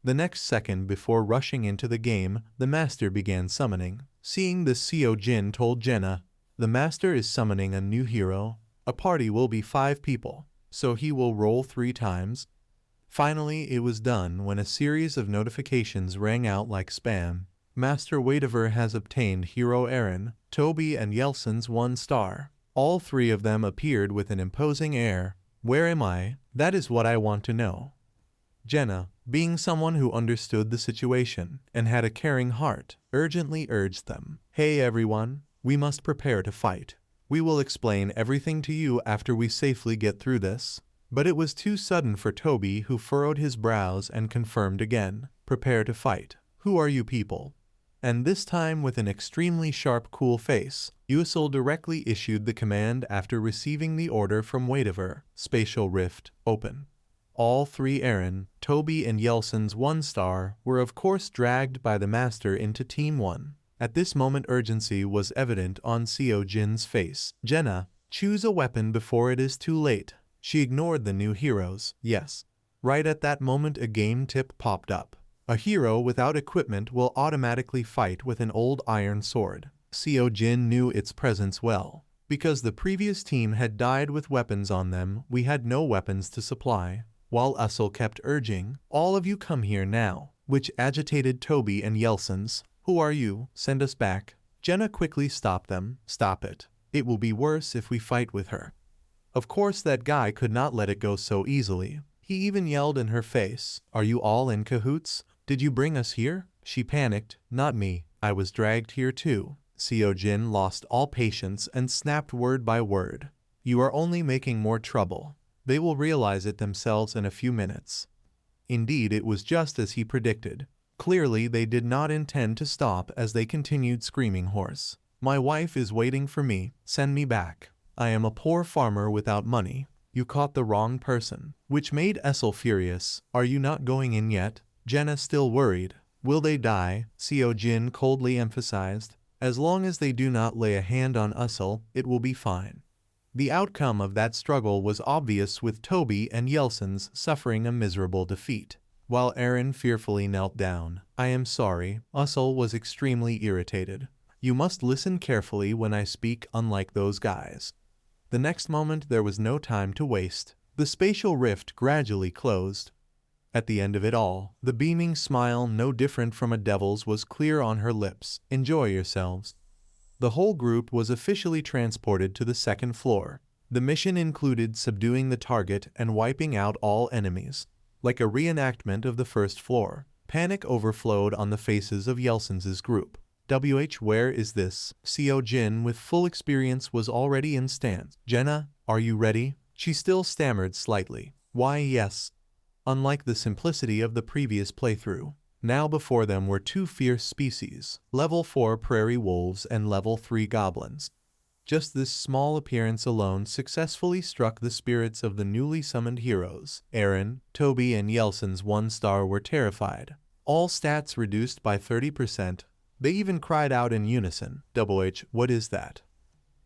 The next second before rushing into the game, the master began summoning. Seeing this, Seo Jin told Jenna, "The master is summoning a new hero. A party will be 5 people, so he will roll 3 times." Finally, it was done when a series of notifications rang out like spam. Master Waitiver has obtained Hero Eren, Toby and Yelson's 1 star. All 3 of them appeared with an imposing air. "Where am I? That is what I want to know." Jenna, being someone who understood the situation and had a caring heart, urgently urged them, "Hey everyone, we must prepare to fight. We will explain everything to you after we safely get through this." But it was too sudden for Toby, who furrowed his brows and confirmed again, "Prepare to fight. Who are you people?" And this time with an extremely sharp, cool face, Usul directly issued the command after receiving the order from Waitiver, "Spatial Rift, open." All 3 Eren, Toby and Yelson's 1 star were of course dragged by the master into Team 1. At this moment urgency was evident on Seo Jin's face. "Jenna, choose a weapon before it is too late." She ignored the new heroes. Yes. Right at that moment a game tip popped up. A hero without equipment will automatically fight with an old iron sword. Seo Jin knew its presence well. Because the previous team had died with weapons on them, we had no weapons to supply. While Usul kept urging, "All of you come here now," which agitated Toby and Yelson's. "Who are you? Send us back." Jenna quickly stopped them. "Stop it. It will be worse if we fight with her." Of course that guy could not let it go so easily. He even yelled in her face, "Are you all in cahoots? Did you bring us here?" She panicked, "Not me. I was dragged here too." Seo Jin lost all patience and snapped word by word, "You are only making more trouble. They will realize it themselves in a few minutes." Indeed, it was just as he predicted. Clearly they did not intend to stop as they continued screaming hoarse. "My wife is waiting for me. Send me back. I am a poor farmer without money." "You caught the wrong person," which made Usul furious. "Are you not going in yet?" Jenna still worried. "Will they die?" Seo Jin coldly emphasized. "As long as they do not lay a hand on Usul, it will be fine." The outcome of that struggle was obvious, with Toby and Yelson's suffering a miserable defeat, while Eren fearfully knelt down. "I am sorry." Usul was extremely irritated. "You must listen carefully when I speak, unlike those guys." The next moment there was no time to waste. The spatial rift gradually closed. At the end of it all, the beaming smile, no different from a devil's, was clear on her lips. "Enjoy yourselves." The whole group was officially transported to the 2nd floor. The mission included subduing the target and wiping out all enemies. Like a reenactment of the 1st floor, panic overflowed on the faces of Yelson's group. Where is this?" Seo Jin, with full experience, was already in stance. "Jenna, are you ready?" She still stammered slightly. "Why, yes." Unlike the simplicity of the previous playthrough, now before them were 2 fierce species, level 4 prairie wolves and level 3 goblins. Just this small appearance alone successfully struck the spirits of the newly summoned heroes. Eren, Toby and Yelson's 1 star were terrified. All stats reduced by 30%. They even cried out in unison, "What is that?"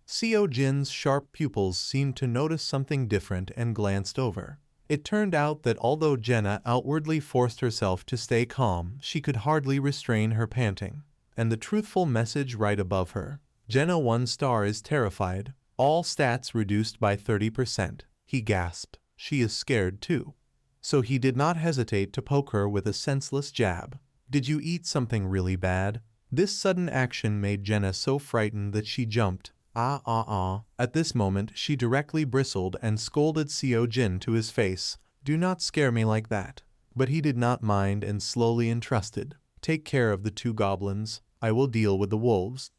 Seo Jin's sharp pupils seemed to notice something different and glanced over. It turned out that although Jenna outwardly forced herself to stay calm, she could hardly restrain her panting. And the truthful message right above her, "Jenna 1 star is terrified. All stats reduced by 30%. He gasped. "She is scared too." So he did not hesitate to poke her with a senseless jab. "Did you eat something really bad?" This sudden action made Jenna so frightened that she jumped. At this moment she directly bristled and scolded Seo Jin to his face, "Do not scare me like that." But he did not mind and slowly entrusted, "Take care of the 2 goblins. I will deal with the wolves."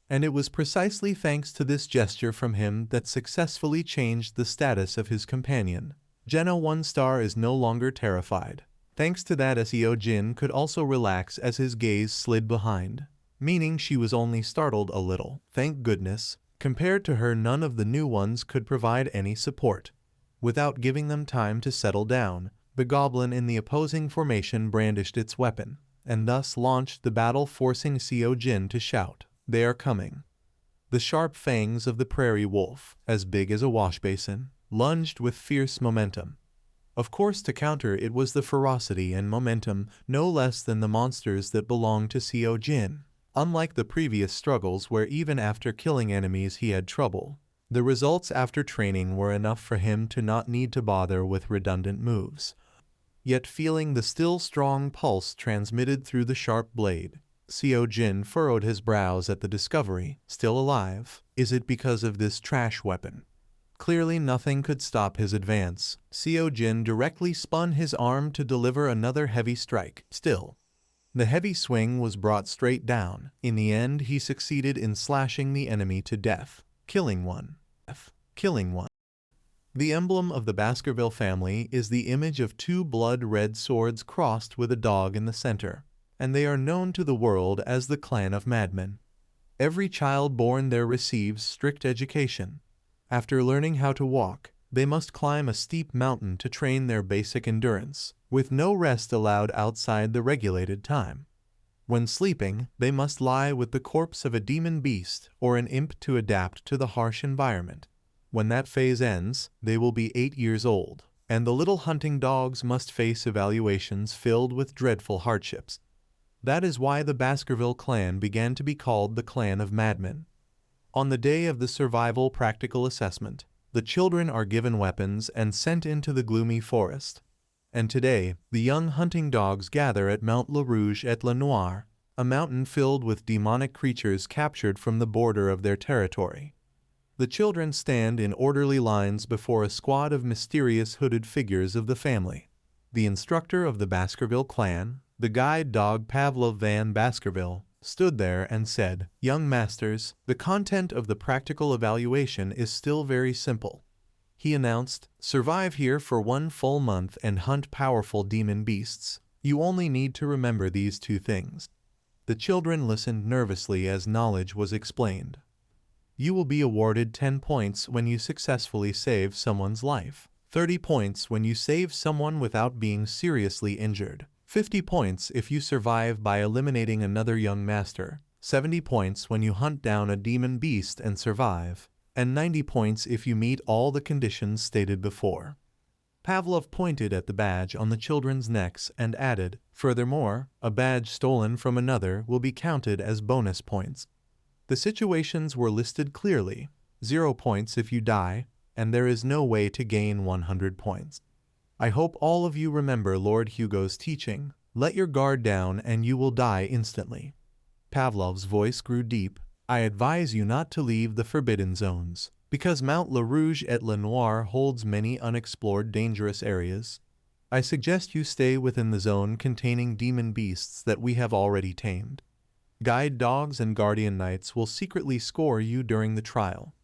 And it was precisely thanks to this gesture from him that successfully changed the status of his companion. Jenna 1 star is no longer terrified. Thanks to that, Seo Jin could also relax as his gaze slid behind, meaning she was only startled a little. Thank goodness. Compared to her, none of the new ones could provide any support. Without giving them time to settle down, the goblin in the opposing formation brandished its weapon, and thus launched the battle, forcing Seo Jin to shout, "They are coming." The sharp fangs of the prairie wolf, as big as a washbasin, lunged with fierce momentum. Of course, to counter it was the ferocity and momentum no less than the monsters that belonged to Seo Jin. Unlike the previous struggles where even after killing enemies he had trouble, the results after training were enough for him to not need to bother with redundant moves. Yet feeling the still strong pulse transmitted through the sharp blade, Seo Jin furrowed his brows at the discovery. Still alive? Is it because of this trash weapon? Clearly nothing could stop his advance. Seo Jin directly spun his arm to deliver another heavy strike. Still, the heavy swing was brought straight down. In the end, he succeeded in slashing the enemy to death, killing one. The emblem of the Baskerville family is the image of two blood-red swords crossed with a dog in the center, and they are known to the world as the Clan of Madmen. Every child born there receives strict education. After learning how to walk, they must climb a steep mountain to train their basic endurance, with no rest allowed outside the regulated time. When sleeping, they must lie with the corpse of a demon beast or an imp to adapt to the harsh environment. When that phase ends, they will be 8 years old, and the little hunting dogs must face evaluations filled with dreadful hardships. That is why the Baskerville clan began to be called the Clan of Madmen. On the day of the survival practical assessment, the children are given weapons and sent into the gloomy forest. And today, the young hunting dogs gather at Mount Le Rouge et Le Noir, a mountain filled with demonic creatures captured from the border of their territory. The children stand in orderly lines before a squad of mysterious hooded figures of the family. The instructor of the Baskerville clan, the guide dog Pavlov van Baskerville, stood there and said, "Young masters, the content of the practical evaluation is still very simple." He announced, "Survive here for 1 full month and hunt powerful demon beasts. You only need to remember these 2 things." The children listened nervously as knowledge was explained. You will be awarded 10 points when you successfully save someone's life, 30 points when you save someone without being seriously injured, 50 points if you survive by eliminating another young master, 70 points when you hunt down a demon beast and survive, and 90 points if you meet all the conditions stated before. Pavlov pointed at the badge on the children's necks and added, "Furthermore, a badge stolen from another will be counted as bonus points." The situations were listed clearly: 0 points if you die, and there is no way to gain 100 points. I hope all of you remember Lord Hugo's teaching, "Let your guard down and you will die instantly." Pavlov's voice grew deep. "I advise you not to leave the forbidden zones, because Mount Le Rouge et Le Noir holds many unexplored dangerous areas. I suggest you stay within the zone containing demon beasts that we have already tamed. Guide dogs and guardian knights will secretly score you during the trial."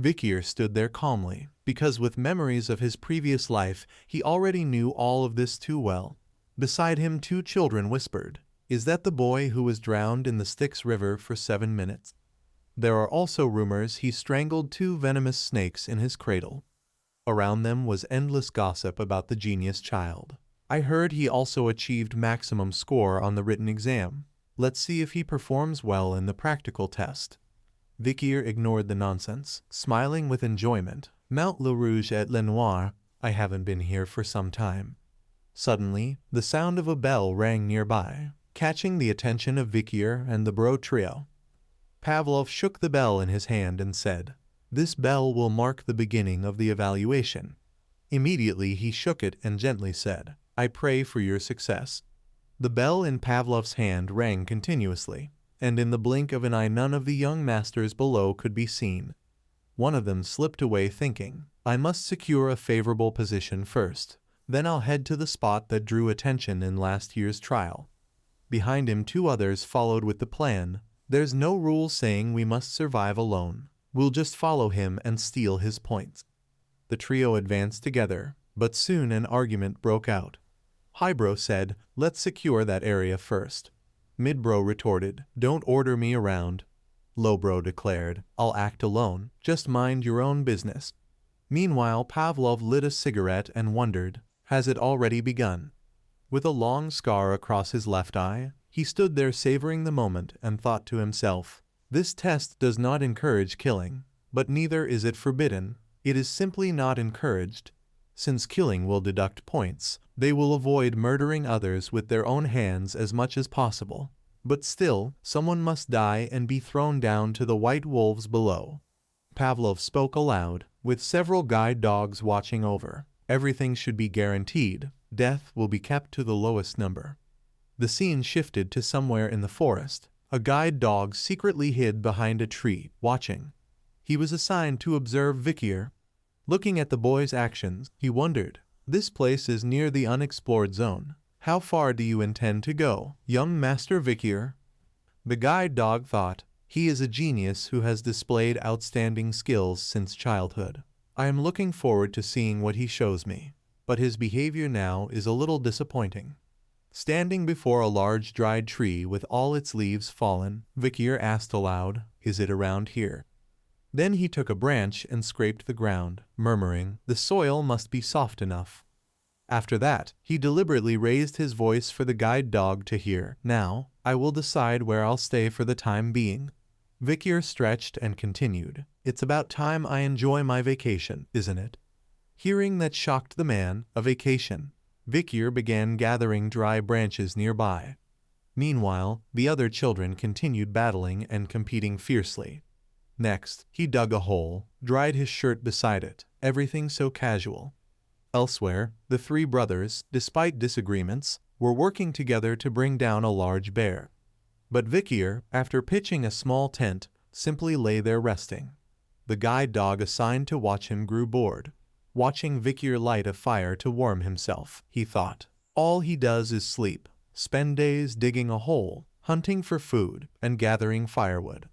Vikir stood there calmly, because with memories of his previous life, he already knew all of this too well. Beside him 2 children whispered, "Is that the boy who was drowned in the Styx River for 7 minutes? There are also rumors he strangled 2 venomous snakes in his cradle." Around them was endless gossip about the genius child. "I heard he also achieved maximum score on the written exam. Let's see if he performs well in the practical test." Vikir ignored the nonsense, smiling with enjoyment. "Mount Le Rouge et Le Noir, I haven't been here for some time." Suddenly, the sound of a bell rang nearby, catching the attention of Vikir and the bro trio. Pavlov shook the bell in his hand and said, "This bell will mark the beginning of the evaluation." Immediately he shook it and gently said, "I pray for your success." The bell in Pavlov's hand rang continuously, and in the blink of an eye none of the young masters below could be seen. One of them slipped away thinking, "I must secure a favorable position first, then I'll head to the spot that drew attention in last year's trial." Behind him 2 others followed with the plan, "There's no rule saying we must survive alone. We'll just follow him and steal his points." The trio advanced together, but soon an argument broke out. Highbrow said, "Let's secure that area first." Midbrow retorted, "Don't order me around." Lowbrow declared, "I'll act alone, just mind your own business." Meanwhile Pavlov lit a cigarette and wondered, has it already begun? With a long scar across his left eye, he stood there savoring the moment and thought to himself, "This test does not encourage killing, but neither is it forbidden, it is simply not encouraged. Since killing will deduct points, they will avoid murdering others with their own hands as much as possible. But still, someone must die and be thrown down to the white wolves below. Pavlov spoke aloud, with several guide dogs watching over. Everything should be guaranteed. Death will be kept to the lowest number. The scene shifted to somewhere in the forest. A guide dog secretly hid behind a tree, watching. He was assigned to observe Vikir. Looking at the boy's actions, he wondered, "This place is near the unexplored zone. How far do you intend to go, young Master Vikir?" The guide dog thought, "He is a genius who has displayed outstanding skills since childhood. I am looking forward to seeing what he shows me. But his behavior now is a little disappointing." Standing before a large dried tree with all its leaves fallen, Vikir asked aloud, "Is it around here?" Then he took a branch and scraped the ground, murmuring, "The soil must be soft enough." After that, he deliberately raised his voice for the guide dog to hear. "Now, I will decide where I'll stay for the time being." Vikir stretched and continued, "It's about time I enjoy my vacation, isn't it?" Hearing that shocked the man. A vacation. Vikir began gathering dry branches nearby. Meanwhile, the other children continued battling and competing fiercely. Next, he dug a hole, dried his shirt beside it, everything so casual. Elsewhere, the three brothers, despite disagreements, were working together to bring down a large bear. But Vikir, after pitching a small tent, simply lay there resting. The guide dog assigned to watch him grew bored. Watching Vikir light a fire to warm himself, he thought, "All he does is sleep, spend days digging a hole, hunting for food, and gathering firewood.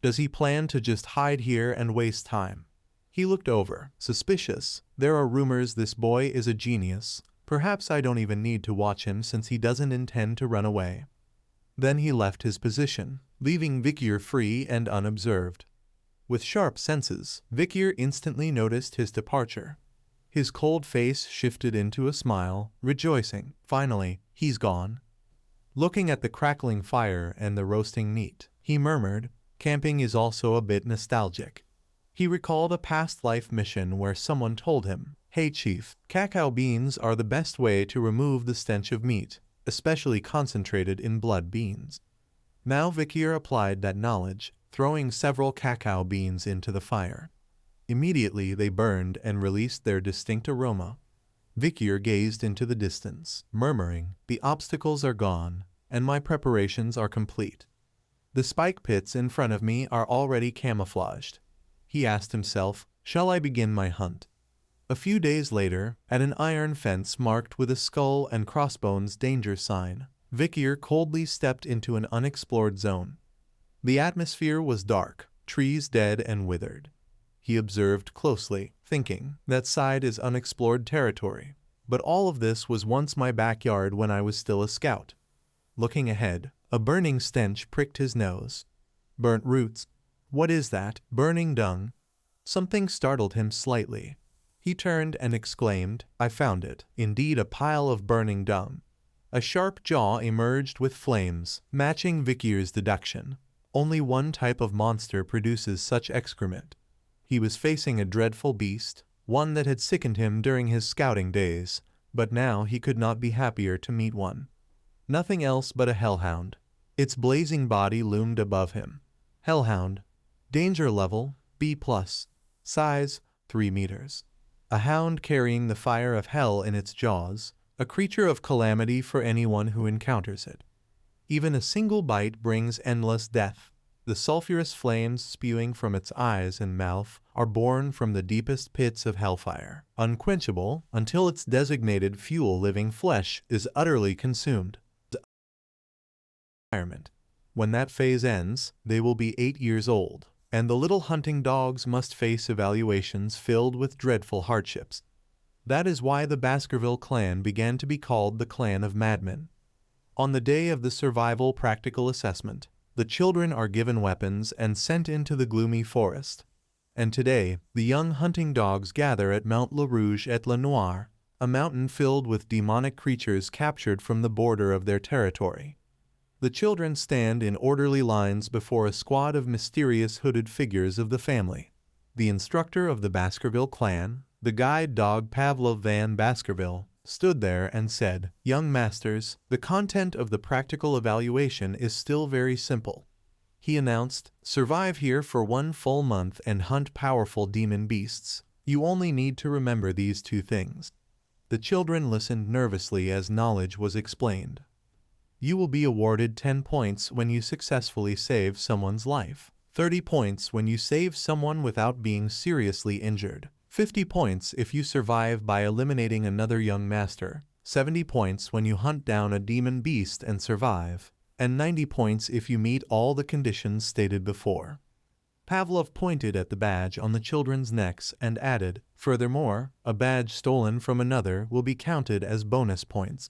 Does he plan to just hide here and waste time?" He looked over, suspicious. "There are rumors this boy is a genius. Perhaps I don't even need to watch him since he doesn't intend to run away." Then he left his position, leaving Vikir free and unobserved. With sharp senses, Vikir instantly noticed his departure. His cold face shifted into a smile, rejoicing. Finally, he's gone. Looking at the crackling fire and the roasting meat, he murmured, "Camping is also a bit nostalgic." He recalled a past life mission where someone told him, "Hey chief, cacao beans are the best way to remove the stench of meat, especially concentrated in blood beans." Now Vikir applied that knowledge, throwing several cacao beans into the fire. Immediately they burned and released their distinct aroma. Vikir gazed into the distance, murmuring, "The obstacles are gone, and my preparations are complete. The spike pits in front of me are already camouflaged." He asked himself, "Shall I begin my hunt?" A few days later, at an iron fence marked with a skull and crossbones danger sign, Vikir coldly stepped into an unexplored zone. The atmosphere was dark, trees dead and withered. He observed closely, thinking, "That side is unexplored territory. But all of this was once my backyard when I was still a scout." Looking ahead, a burning stench pricked his nose. Burnt roots. What is that? Burning dung? Something startled him slightly. He turned and exclaimed, "I found it. Indeed, a pile of burning dung." A sharp jaw emerged with flames, matching Vikir's deduction. Only one type of monster produces such excrement. He was facing a dreadful beast, one that had sickened him during his scouting days, but now he could not be happier to meet one. Nothing else but a hellhound. Its blazing body loomed above him. Hellhound. Danger level, B+. Size, 3 meters. A hound carrying the fire of hell in its jaws, a creature of calamity for anyone who encounters it. Even a single bite brings endless death. The sulphurous flames spewing from its eyes and mouth are born from the deepest pits of hellfire, unquenchable until its designated fuel-living flesh is utterly consumed. When that phase ends, they will be 8 years old, and the little hunting dogs must face evaluations filled with dreadful hardships. That is why the Baskerville clan began to be called the Clan of Madmen. On the day of the survival practical assessment, the children are given weapons and sent into the gloomy forest. And today, the young hunting dogs gather at Mount Le Rouge et Le Noir, a mountain filled with demonic creatures captured from the border of their territory. The children stand in orderly lines before a squad of mysterious hooded figures of the family. The instructor of the Baskerville clan, the guide dog Pavlov van Baskerville, stood there and said, "Young masters, the content of the practical evaluation is still very simple." He announced, "Survive here for 1 full month and hunt powerful demon beasts. You only need to remember these 2 things." The children listened nervously as knowledge was explained. You will be awarded 10 points when you successfully save someone's life, 30 points when you save someone without being seriously injured, 50 points if you survive by eliminating another young master, 70 points when you hunt down a demon beast and survive, and 90 points if you meet all the conditions stated before. Pavlov pointed at the badge on the children's necks and added, "Furthermore, a badge stolen from another will be counted as bonus points."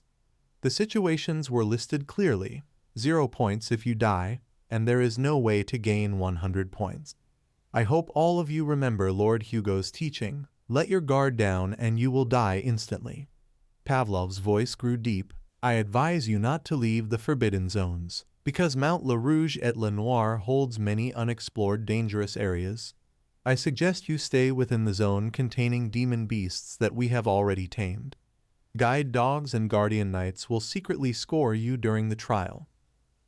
The situations were listed clearly: 0 points if you die, and there is no way to gain 100 points. I hope all of you remember Lord Hugo's teaching, "Let your guard down and you will die instantly." Pavlov's voice grew deep. "I advise you not to leave the forbidden zones, because Mount Le Rouge et Le Noir holds many unexplored dangerous areas. I suggest you stay within the zone containing demon beasts that we have already tamed. Guide dogs and guardian knights will secretly score you during the trial."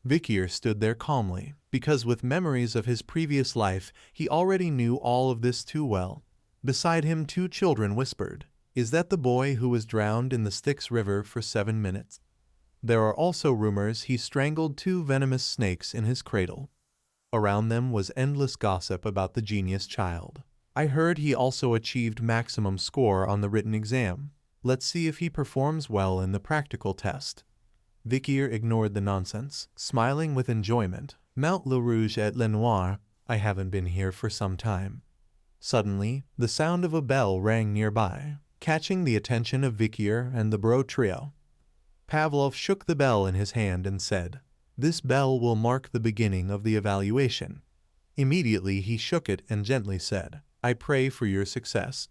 Vikir stood there calmly, because with memories of his previous life, he already knew all of this too well. Beside him 2 children whispered, "Is that the boy who was drowned in the Styx River for 7 minutes? There are also rumors he strangled 2 venomous snakes in his cradle." Around them was endless gossip about the genius child. "I heard he also achieved maximum score on the written exam. Let's see if he performs well in the practical test." Vikir ignored the nonsense, smiling with enjoyment. "Mount Le Rouge et Le Noir, I haven't been here for some time." Suddenly, the sound of a bell rang nearby, catching the attention of Vikir and the bro trio. Pavlov shook the bell in his hand and said, "This bell will mark the beginning of the evaluation." Immediately he shook it and gently said, "I pray for your success."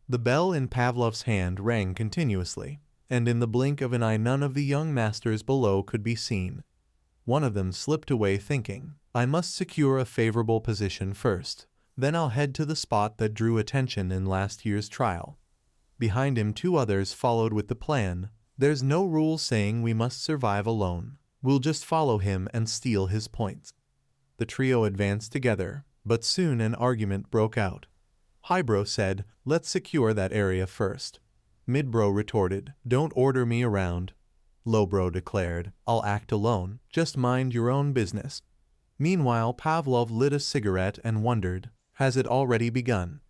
The bell in Pavlov's hand rang continuously, and in the blink of an eye none of the young masters below could be seen. One of them slipped away thinking, "I must secure a favorable position first, then I'll head to the spot that drew attention in last year's trial." Behind him 2 others followed with the plan, "There's no rule saying we must survive alone. We'll just follow him and steal his points." The trio advanced together, but soon an argument broke out. Highbrow said, "Let's secure that area first." Midbrow retorted, "Don't order me around." Lowbrow declared, "I'll act alone, just mind your own business." Meanwhile Pavlov lit a cigarette and wondered, has it already begun?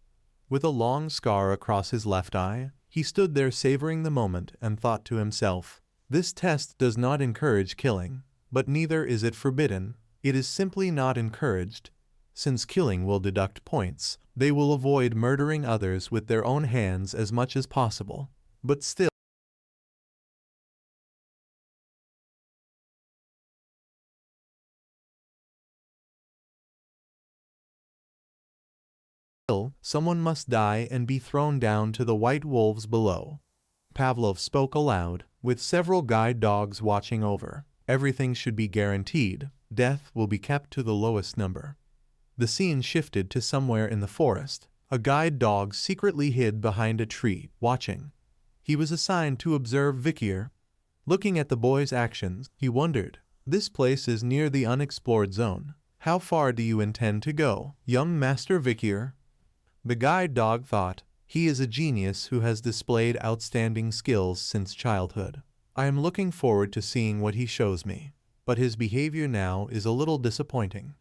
With a long scar across his left eye, he stood there savoring the moment and thought to himself, "This test does not encourage killing, but neither is it forbidden, it is simply not encouraged. Since killing will deduct points, they will avoid murdering others with their own hands as much as possible. But still, someone must die and be thrown down to the white wolves below." Pavlov spoke aloud, with several guide dogs watching over. "Everything should be guaranteed. Death will be kept to the lowest number." The scene shifted to somewhere in the forest. A guide dog secretly hid behind a tree, watching. He was assigned to observe Vikir. Looking at the boy's actions, he wondered, "This place is near the unexplored zone. How far do you intend to go, young Master Vikir?" The guide dog thought, "He is a genius who has displayed outstanding skills since childhood. I am looking forward to seeing what he shows me. But his behavior now is a little disappointing."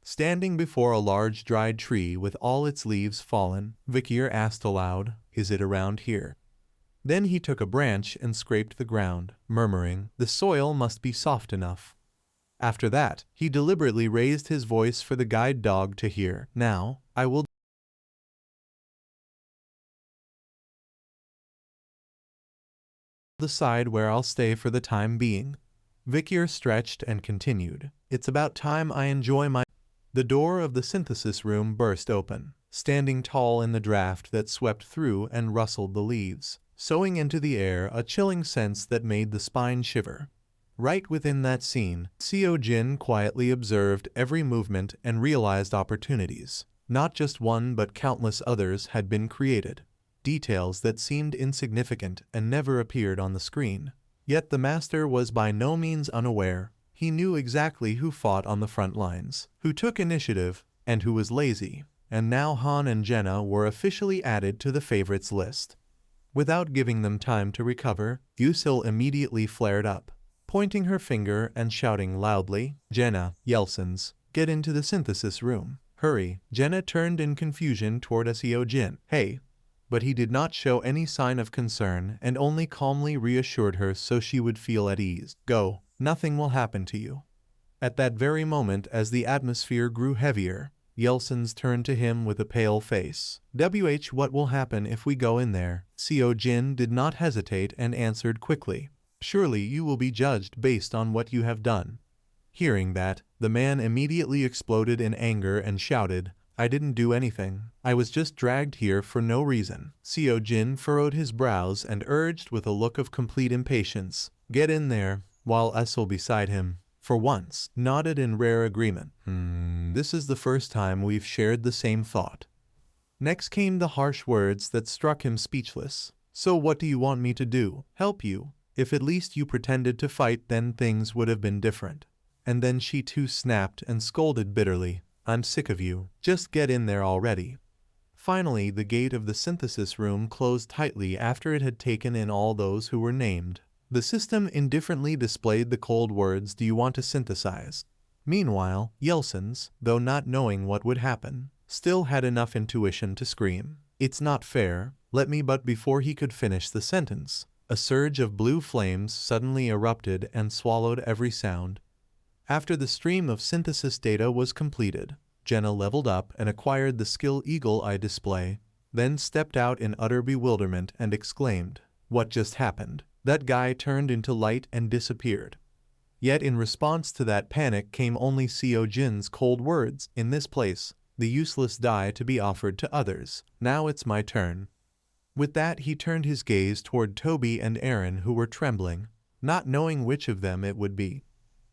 Standing before a large dried tree with all its leaves fallen, Vikir asked aloud, "Is it around here?" Then he took a branch and scraped the ground, murmuring, "The soil must be soft enough." After that, he deliberately raised his voice for the guide dog to hear. "Now, I will decide where I'll stay for the time being." Vikir stretched and continued, "It's about time I enjoy my—" The door of the synthesis room burst open, standing tall in the draft that swept through and rustled the leaves, sowing into the air a chilling sense that made the spine shiver. Right within that scene, Seo Jin quietly observed every movement and realized opportunities. Not just one but countless others had been created. details that seemed insignificant and never appeared on the screen. Yet the master was by no means unaware. He knew exactly who fought on the front lines, who took initiative, and who was lazy. And now Han and Jenna were officially added to the favorites list. Without giving them time to recover, Yusil immediately flared up, pointing her finger and shouting loudly, "Jenna, Yelsons, get into the synthesis room. Hurry." Jenna turned in confusion toward Seo Jin. "Hey." But he did not show any sign of concern and only calmly reassured her so she would feel at ease. "Go, nothing will happen to you." At that very moment, as the atmosphere grew heavier, Yelsons turned to him with a pale face. What will happen if we go in there?" Seo Jin did not hesitate and answered quickly. "Surely you will be judged based on what you have done." Hearing that, the man immediately exploded in anger and shouted, "I didn't do anything. I was just dragged here for no reason." Seo Jin furrowed his brows and urged with a look of complete impatience, "Get in there," while Essel beside him, for once, nodded in rare agreement. This is the first time we've shared the same thought." Next came the harsh words that struck him speechless. "So what do you want me to do? Help you? If at least you pretended to fight, then things would have been different." And then she too snapped and scolded bitterly, "I'm sick of you. Just get in there already." Finally, the gate of the synthesis room closed tightly after it had taken in all those who were named. The system indifferently displayed the cold words, "Do you want to synthesize?" Meanwhile, Yelsons, though not knowing what would happen, still had enough intuition to scream, "It's not fair, let me." But before he could finish the sentence, a surge of blue flames suddenly erupted and swallowed every sound. After the stream of synthesis data was completed, Jenna leveled up and acquired the skill Eagle Eye display, then stepped out in utter bewilderment and exclaimed, "What just happened?" That guy turned into light and disappeared. Yet in response to that panic came only Seo Jin's cold words, "In this place, the useless die to be offered to others. Now it's my turn." With that he turned his gaze toward Toby and Aaron, who were trembling, not knowing which of them it would be.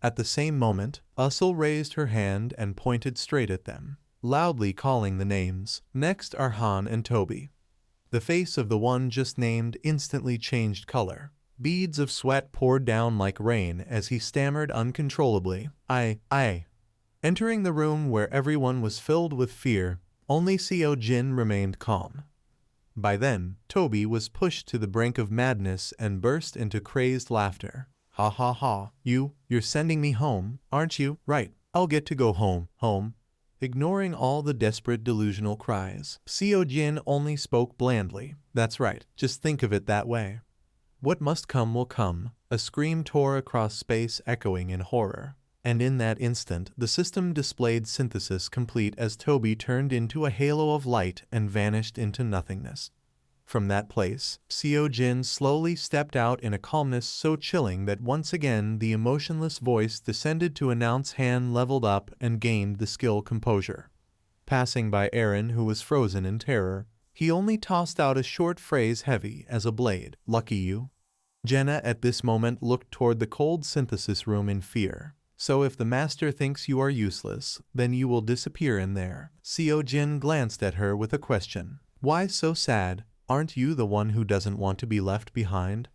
At the same moment, Usul raised her hand and pointed straight at them, loudly calling the names. "Next are Han and Toby." The face of the one just named instantly changed color. Beads of sweat poured down like rain as he stammered uncontrollably, I. Entering the room where everyone was filled with fear, only Seo Jin remained calm. By then, Toby was pushed to the brink of madness and burst into crazed laughter. "Ha ha ha, you're sending me home, aren't you? Right, I'll get to go home." Ignoring all the desperate delusional cries, Seo Jin only spoke blandly, "That's right, just think of it that way." "What must come will come." A scream tore across space, echoing in horror. And in that instant, the system displayed synthesis complete as Toby turned into a halo of light and vanished into nothingness. From that place, Seo Jin slowly stepped out in a calmness so chilling that once again the emotionless voice descended to announce Han leveled up and gained the skill Composure. Passing by Aaron, who was frozen in terror, he only tossed out a short phrase heavy as a blade, "Lucky you." Jenna at this moment looked toward the cold synthesis room in fear. "So if the master thinks you are useless, then you will disappear in there." Seo Jin glanced at her with a question. "Why so sad? Aren't you the one who doesn't want to be left behind?"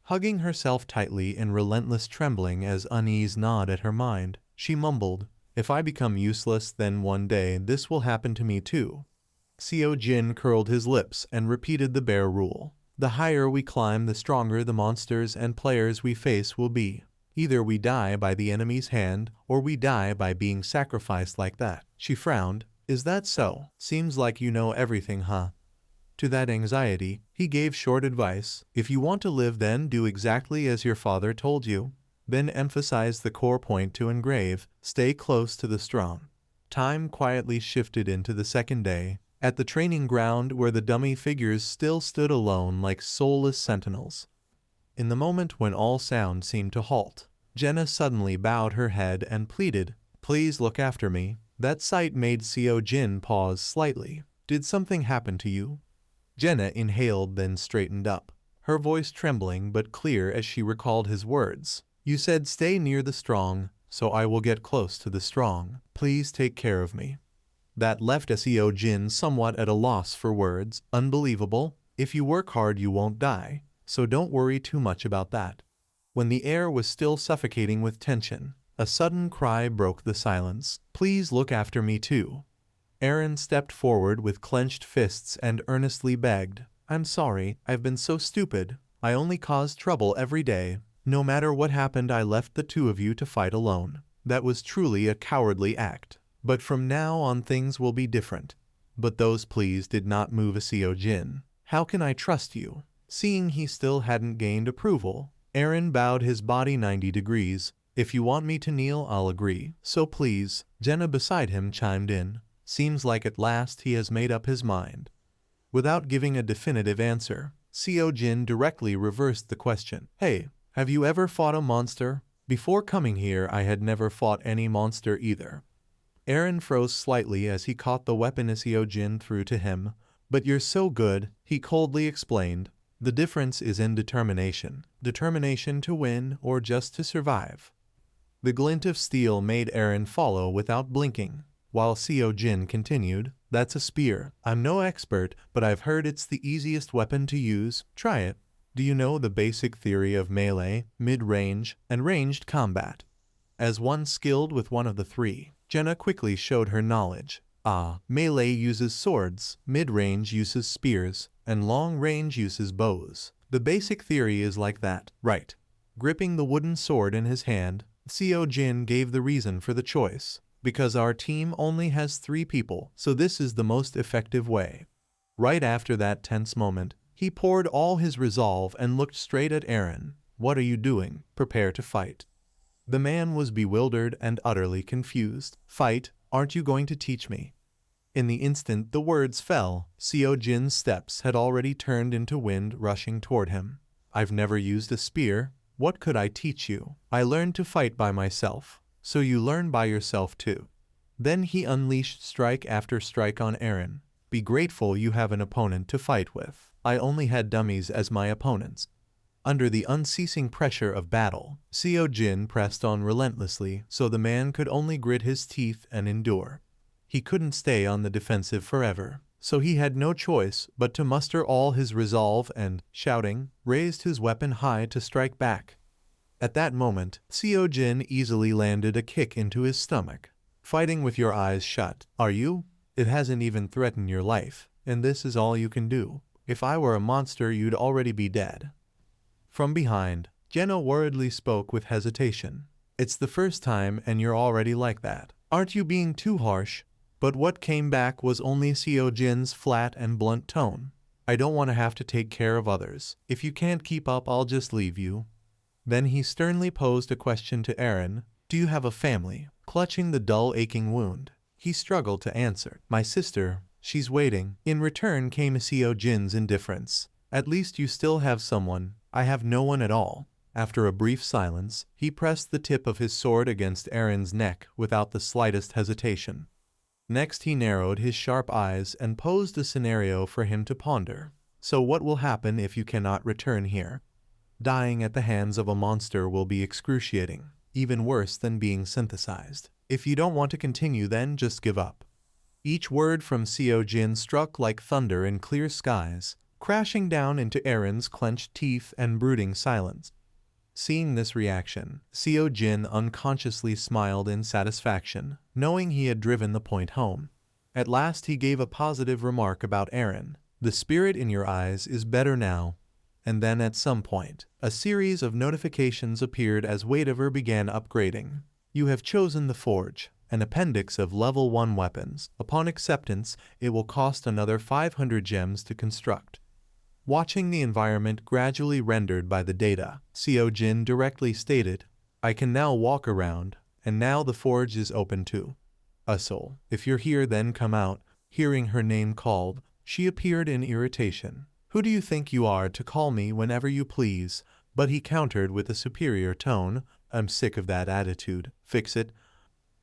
Hugging herself tightly in relentless trembling as unease gnawed at her mind, she mumbled, "If I become useless, then one day this will happen to me too." Seo Jin curled his lips and repeated the bare rule. "The higher we climb, the stronger the monsters and players we face will be. Either we die by the enemy's hand, or we die by being sacrificed like that." She frowned. "Is that so? Seems like you know everything, huh?" To that anxiety, he gave short advice. "If you want to live, then do exactly as your father told you." Then emphasized the core point to engrave, "Stay close to the strong." Time quietly shifted into the second day, at the training ground where the dummy figures still stood alone like soulless sentinels. In the moment when all sound seemed to halt, Jenna suddenly bowed her head and pleaded, "Please look after me." That sight made Seo Jin pause slightly. "Did something happen to you?" Jenna inhaled, then straightened up, her voice trembling but clear as she recalled his words. "You said stay near the strong, so I will get close to the strong. Please take care of me." That left Seo Jin somewhat at a loss for words. Unbelievable. If you work hard you won't die, so don't worry too much about that. When the air was still suffocating with tension, a sudden cry broke the silence. Please look after me too. Eren stepped forward with clenched fists and earnestly begged, I'm sorry, I've been so stupid. I only caused trouble every day. No matter what happened I left the two of you to fight alone. That was truly a cowardly act. But from now on things will be different. But those pleas did not move Seojin. How can I trust you? Seeing he still hadn't gained approval, Eren bowed his body 90 degrees. If you want me to kneel, I'll agree. So please, Jenna beside him chimed in. Seems like at last he has made up his mind. Without giving a definitive answer, Seojin directly reversed the question. Hey, have you ever fought a monster? Before coming here I had never fought any monster either. Eren froze slightly as he caught the weapon Seojin threw to him. But you're so good, he coldly explained. The difference is in determination. Determination to win or just to survive. The glint of steel made Eren follow without blinking, while Seojin continued, That's a spear. I'm no expert, but I've heard it's the easiest weapon to use. Try it. Do you know the basic theory of melee, mid-range, and ranged combat? As one skilled with one of the three, Jenna quickly showed her knowledge. Melee uses swords, mid-range uses spears, and long-range uses bows. The basic theory is like that, right? Gripping the wooden sword in his hand, Seojin gave the reason for the choice. Because our team only has 3 people, so this is the most effective way. Right after that tense moment, he poured all his resolve and looked straight at Eren. What are you doing? Prepare to fight. The man was bewildered and utterly confused. Fight? Aren't you going to teach me? In the instant the words fell, Seojin's steps had already turned into wind rushing toward him. I've never used a spear. What could I teach you? I learned to fight by myself. So you learn by yourself too. Then he unleashed strike after strike on Eren. Be grateful you have an opponent to fight with. I only had dummies as my opponents. Under the unceasing pressure of battle, Seojin pressed on relentlessly so the man could only grit his teeth and endure. He couldn't stay on the defensive forever, so he had no choice but to muster all his resolve and, shouting, raised his weapon high to strike back. At that moment, Seojin easily landed a kick into his stomach. Fighting with your eyes shut, are you? It hasn't even threatened your life, and this is all you can do. If I were a monster you'd already be dead. From behind, Jenna worriedly spoke with hesitation. It's the first time and you're already like that. Aren't you being too harsh? But what came back was only Seojin's flat and blunt tone. I don't want to have to take care of others. If you can't keep up I'll just leave you. Then he sternly posed a question to Eren. Do you have a family? Clutching the dull aching wound, he struggled to answer. My sister, she's waiting. In return came Seojin's indifference. At least you still have someone. I have no one at all. After a brief silence, he pressed the tip of his sword against Eren's neck without the slightest hesitation. Next he narrowed his sharp eyes and posed a scenario for him to ponder. So what will happen if you cannot return here? Dying at the hands of a monster will be excruciating, even worse than being synthesized. If you don't want to continue then just give up. Each word from Seojin struck like thunder in clear skies, crashing down into Eren's clenched teeth and brooding silence. Seeing this reaction, Seojin unconsciously smiled in satisfaction, knowing he had driven the point home. At last he gave a positive remark about Eren. The spirit in your eyes is better now. And then at some point, a series of notifications appeared as Webtoon began upgrading. You have chosen the Forge, an appendix of level 1 weapons. Upon acceptance, it will cost another 500 gems to construct. Watching the environment gradually rendered by the data, Seojin directly stated, I can now walk around, and now the forge is open too. Soul, if you're here then come out. Hearing her name called, she appeared in irritation. Who do you think you are to call me whenever you please? But he countered with a superior tone, I'm sick of that attitude. Fix it.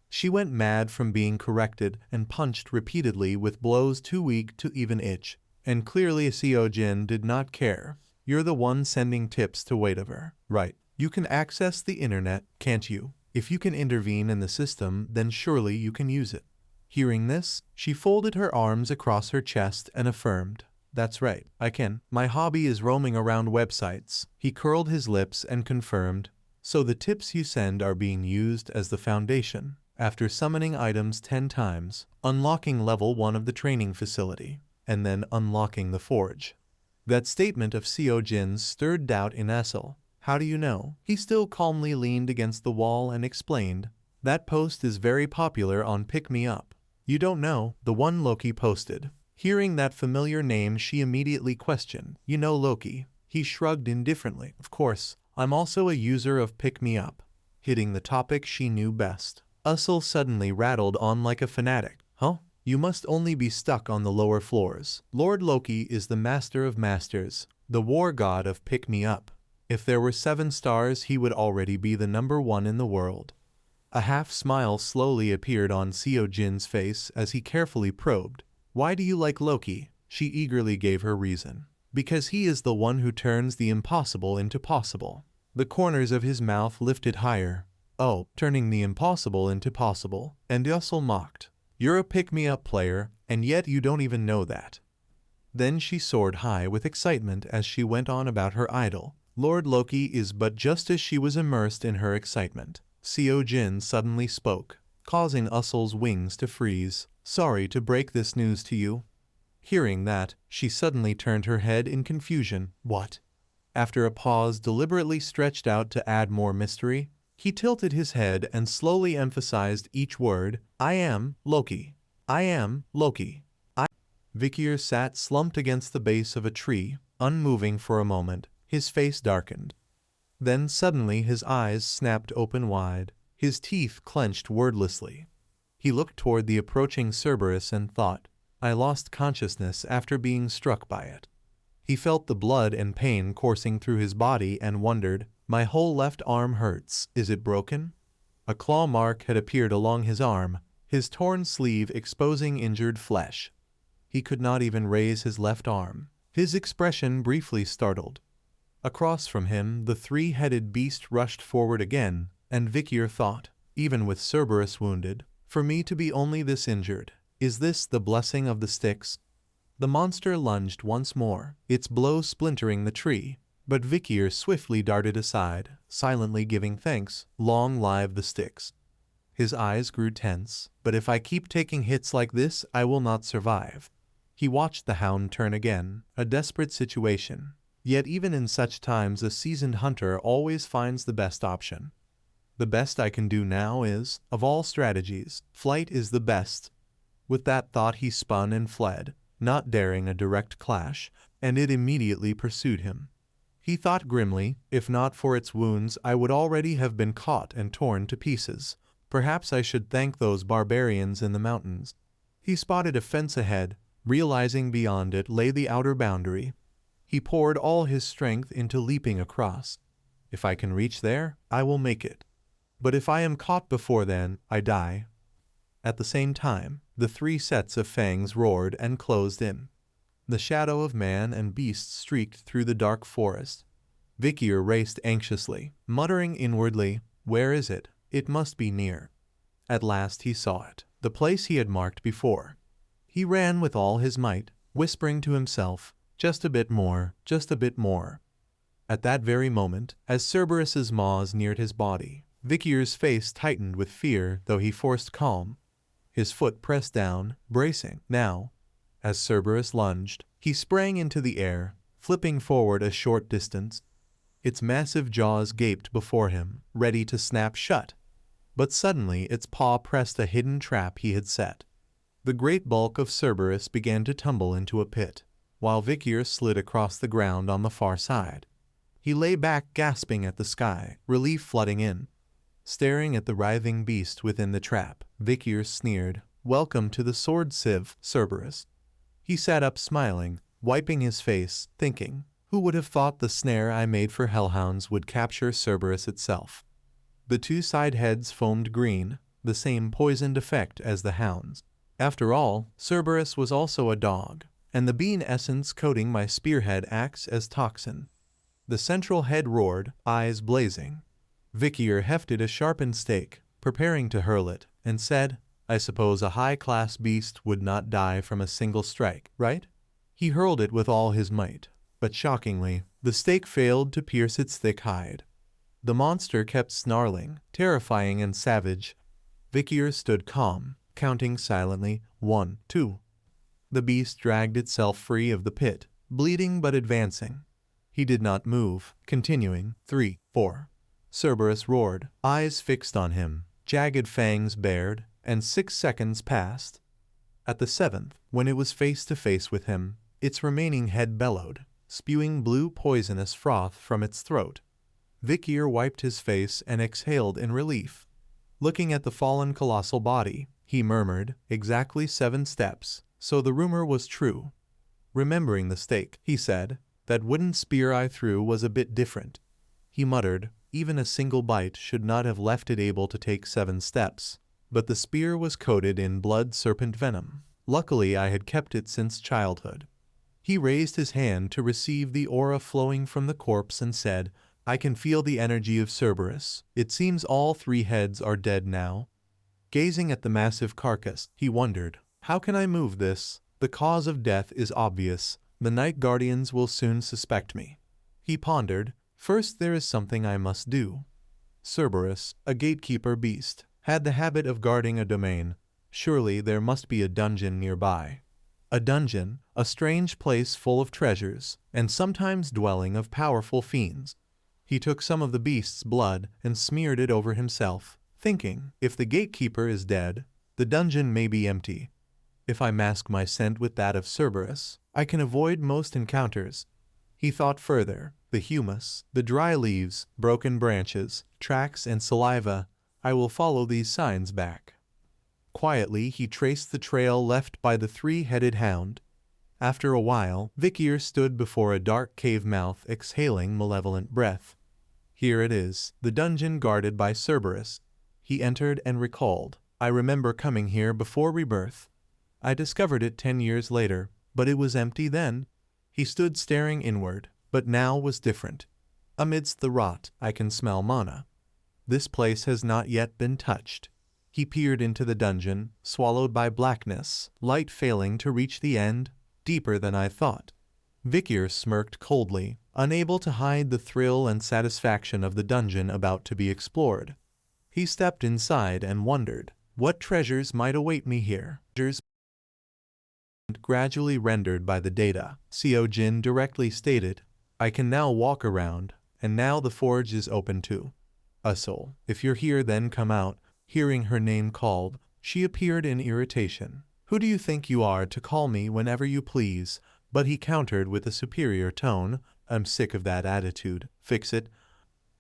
She went mad from being corrected and punched repeatedly with blows too weak to even itch. And clearly Seojin did not care. You're the one sending tips to Webtoon, right? You can access the internet, can't you? If you can intervene in the system, then surely you can use it. Hearing this, she folded her arms across her chest and affirmed, That's right, I can. My hobby is roaming around websites. He curled his lips and confirmed. So the tips you send are being used as the foundation. After summoning items 10 times, unlocking level 1 of the training facility, and then unlocking the forge. That statement of Seo Jin's stirred doubt in Essel. How do you know? He still calmly leaned against the wall and explained. That post is very popular on Pick Me Up. You don't know, the one Loki posted. Hearing that familiar name, she immediately questioned. You know Loki? He shrugged indifferently. Of course, I'm also a user of Pick Me Up. Hitting the topic she knew best. Essel suddenly rattled on like a fanatic. Huh? You must only be stuck on the lower floors. Lord Loki is the master of masters, the war god of Pick Me Up. If there were 7 stars, he would already be the #1 in the world. A half-smile slowly appeared on Seo Jin's face as he carefully probed. Why do you like Loki? She eagerly gave her reason. Because he is the one who turns the impossible into possible. The corners of his mouth lifted higher. Oh, turning the impossible into possible. And Essel mocked. You're a pick-me-up player, and yet you don't even know that. Then she soared high with excitement as she went on about her idol. Lord Loki is but just as she was immersed in her excitement. Seo Jin suddenly spoke, causing Essel's wings to freeze. Sorry to break this news to you. Hearing that, she suddenly turned her head in confusion. What? After a pause deliberately stretched out to add more mystery, he tilted his head and slowly emphasized each word. I am Loki. I am Loki. Vikir sat slumped against the base of a tree, unmoving for a moment. His face darkened. Then suddenly his eyes snapped open wide. His teeth clenched wordlessly. He looked toward the approaching Cerberus and thought, I lost consciousness after being struck by it. He felt the blood and pain coursing through his body and wondered, my whole left arm hurts. Is it broken? A claw mark had appeared along his arm, his torn sleeve exposing injured flesh. He could not even raise his left arm. His expression briefly startled. Across from him, the 3-headed beast rushed forward again, and Vikir thought, even with Cerberus wounded, for me to be only this injured, is this the blessing of the sticks? The monster lunged once more, its blow splintering the tree, but Vikir swiftly darted aside, silently giving thanks. Long live the sticks. His eyes grew tense. But if I keep taking hits like this, I will not survive. He watched the hound turn again, a desperate situation. Yet even in such times a seasoned hunter always finds the best option. The best I can do now is, of all strategies, flight is the best. With that thought he spun and fled, not daring a direct clash, and it immediately pursued him. He thought grimly, if not for its wounds I would already have been caught and torn to pieces. Perhaps I should thank those barbarians in the mountains. He spotted a fence ahead, realizing beyond it lay the outer boundary. He poured all his strength into leaping across. If I can reach there, I will make it. But if I am caught before then, I die. At the same time, the 3 sets of fangs roared and closed in. The shadow of man and beast streaked through the dark forest. Vikir raced anxiously, muttering inwardly, where is it? It must be near. At last he saw it, the place he had marked before. He ran with all his might, whispering to himself, just a bit more, just a bit more. At that very moment, as Cerberus's maws neared his body, Vikir's face tightened with fear though he forced calm. His foot pressed down, bracing. Now, as Cerberus lunged, he sprang into the air, flipping forward a short distance. Its massive jaws gaped before him, ready to snap shut. But suddenly its paw pressed a hidden trap he had set. The great bulk of Cerberus began to tumble into a pit, while Vikir slid across the ground on the far side. He lay back gasping at the sky, relief flooding in. Staring at the writhing beast within the trap, Vikir sneered, welcome to the sword sieve, Cerberus. He sat up smiling, wiping his face, thinking, who would have thought the snare I made for hellhounds would capture Cerberus itself? The 2 side heads foamed green, the same poisoned effect as the hounds. After all, Cerberus was also a dog, and the bean essence coating my spearhead acts as toxin. The central head roared, eyes blazing. Vikir hefted a sharpened stake, preparing to hurl it, and said, I suppose a high-class beast would not die from a single strike, right? He hurled it with all his might, but shockingly, the stake failed to pierce its thick hide. The monster kept snarling, terrifying and savage. Vikier stood calm, counting silently, 1, 2. The beast dragged itself free of the pit, bleeding but advancing. He did not move, continuing, 3, 4. Cerberus roared, eyes fixed on him, jagged fangs bared, and 6 seconds passed. At the 7th, when it was face to face with him, its remaining head bellowed, spewing blue poisonous froth from its throat. Vikier wiped his face and exhaled in relief. Looking at the fallen colossal body, he murmured, exactly 7 steps, so the rumor was true. Remembering the stake, he said, that wooden spear I threw was a bit different. He muttered, even a single bite should not have left it able to take 7 steps, but the spear was coated in blood serpent venom. Luckily I had kept it since childhood. He raised his hand to receive the aura flowing from the corpse and said, I can feel the energy of Cerberus. It seems all 3 heads are dead now. Gazing at the massive carcass, he wondered, how can I move this? The cause of death is obvious. The Night Guardians will soon suspect me. He pondered, first there is something I must do. Cerberus, a gatekeeper beast, had the habit of guarding a domain. Surely there must be a dungeon nearby. A dungeon, a strange place full of treasures, and sometimes dwelling of powerful fiends. He took some of the beast's blood and smeared it over himself, thinking, if the gatekeeper is dead, the dungeon may be empty. If I mask my scent with that of Cerberus, I can avoid most encounters. He thought further, the humus, the dry leaves, broken branches, tracks and saliva, I will follow these signs back. Quietly he traced the trail left by the 3-headed hound. After a while, Vikier stood before a dark cave mouth exhaling malevolent breath. Here it is, the dungeon guarded by Cerberus. He entered and recalled, I remember coming here before rebirth. I discovered it 10 years later, but it was empty then. He stood staring inward, but now was different. Amidst the rot, I can smell mana. This place has not yet been touched. He peered into the dungeon, swallowed by blackness, light failing to reach the end, deeper than I thought. Vikier smirked coldly, unable to hide the thrill and satisfaction of the dungeon about to be explored. He stepped inside and wondered, what treasures might await me here? Treasures gradually rendered by the data. Seojin directly stated, I can now walk around, and now the forge is open too. Usul, if you're here then come out. Hearing her name called, she appeared in irritation. Who do you think you are to call me whenever you please? But he countered with a superior tone, I'm sick of that attitude, fix it.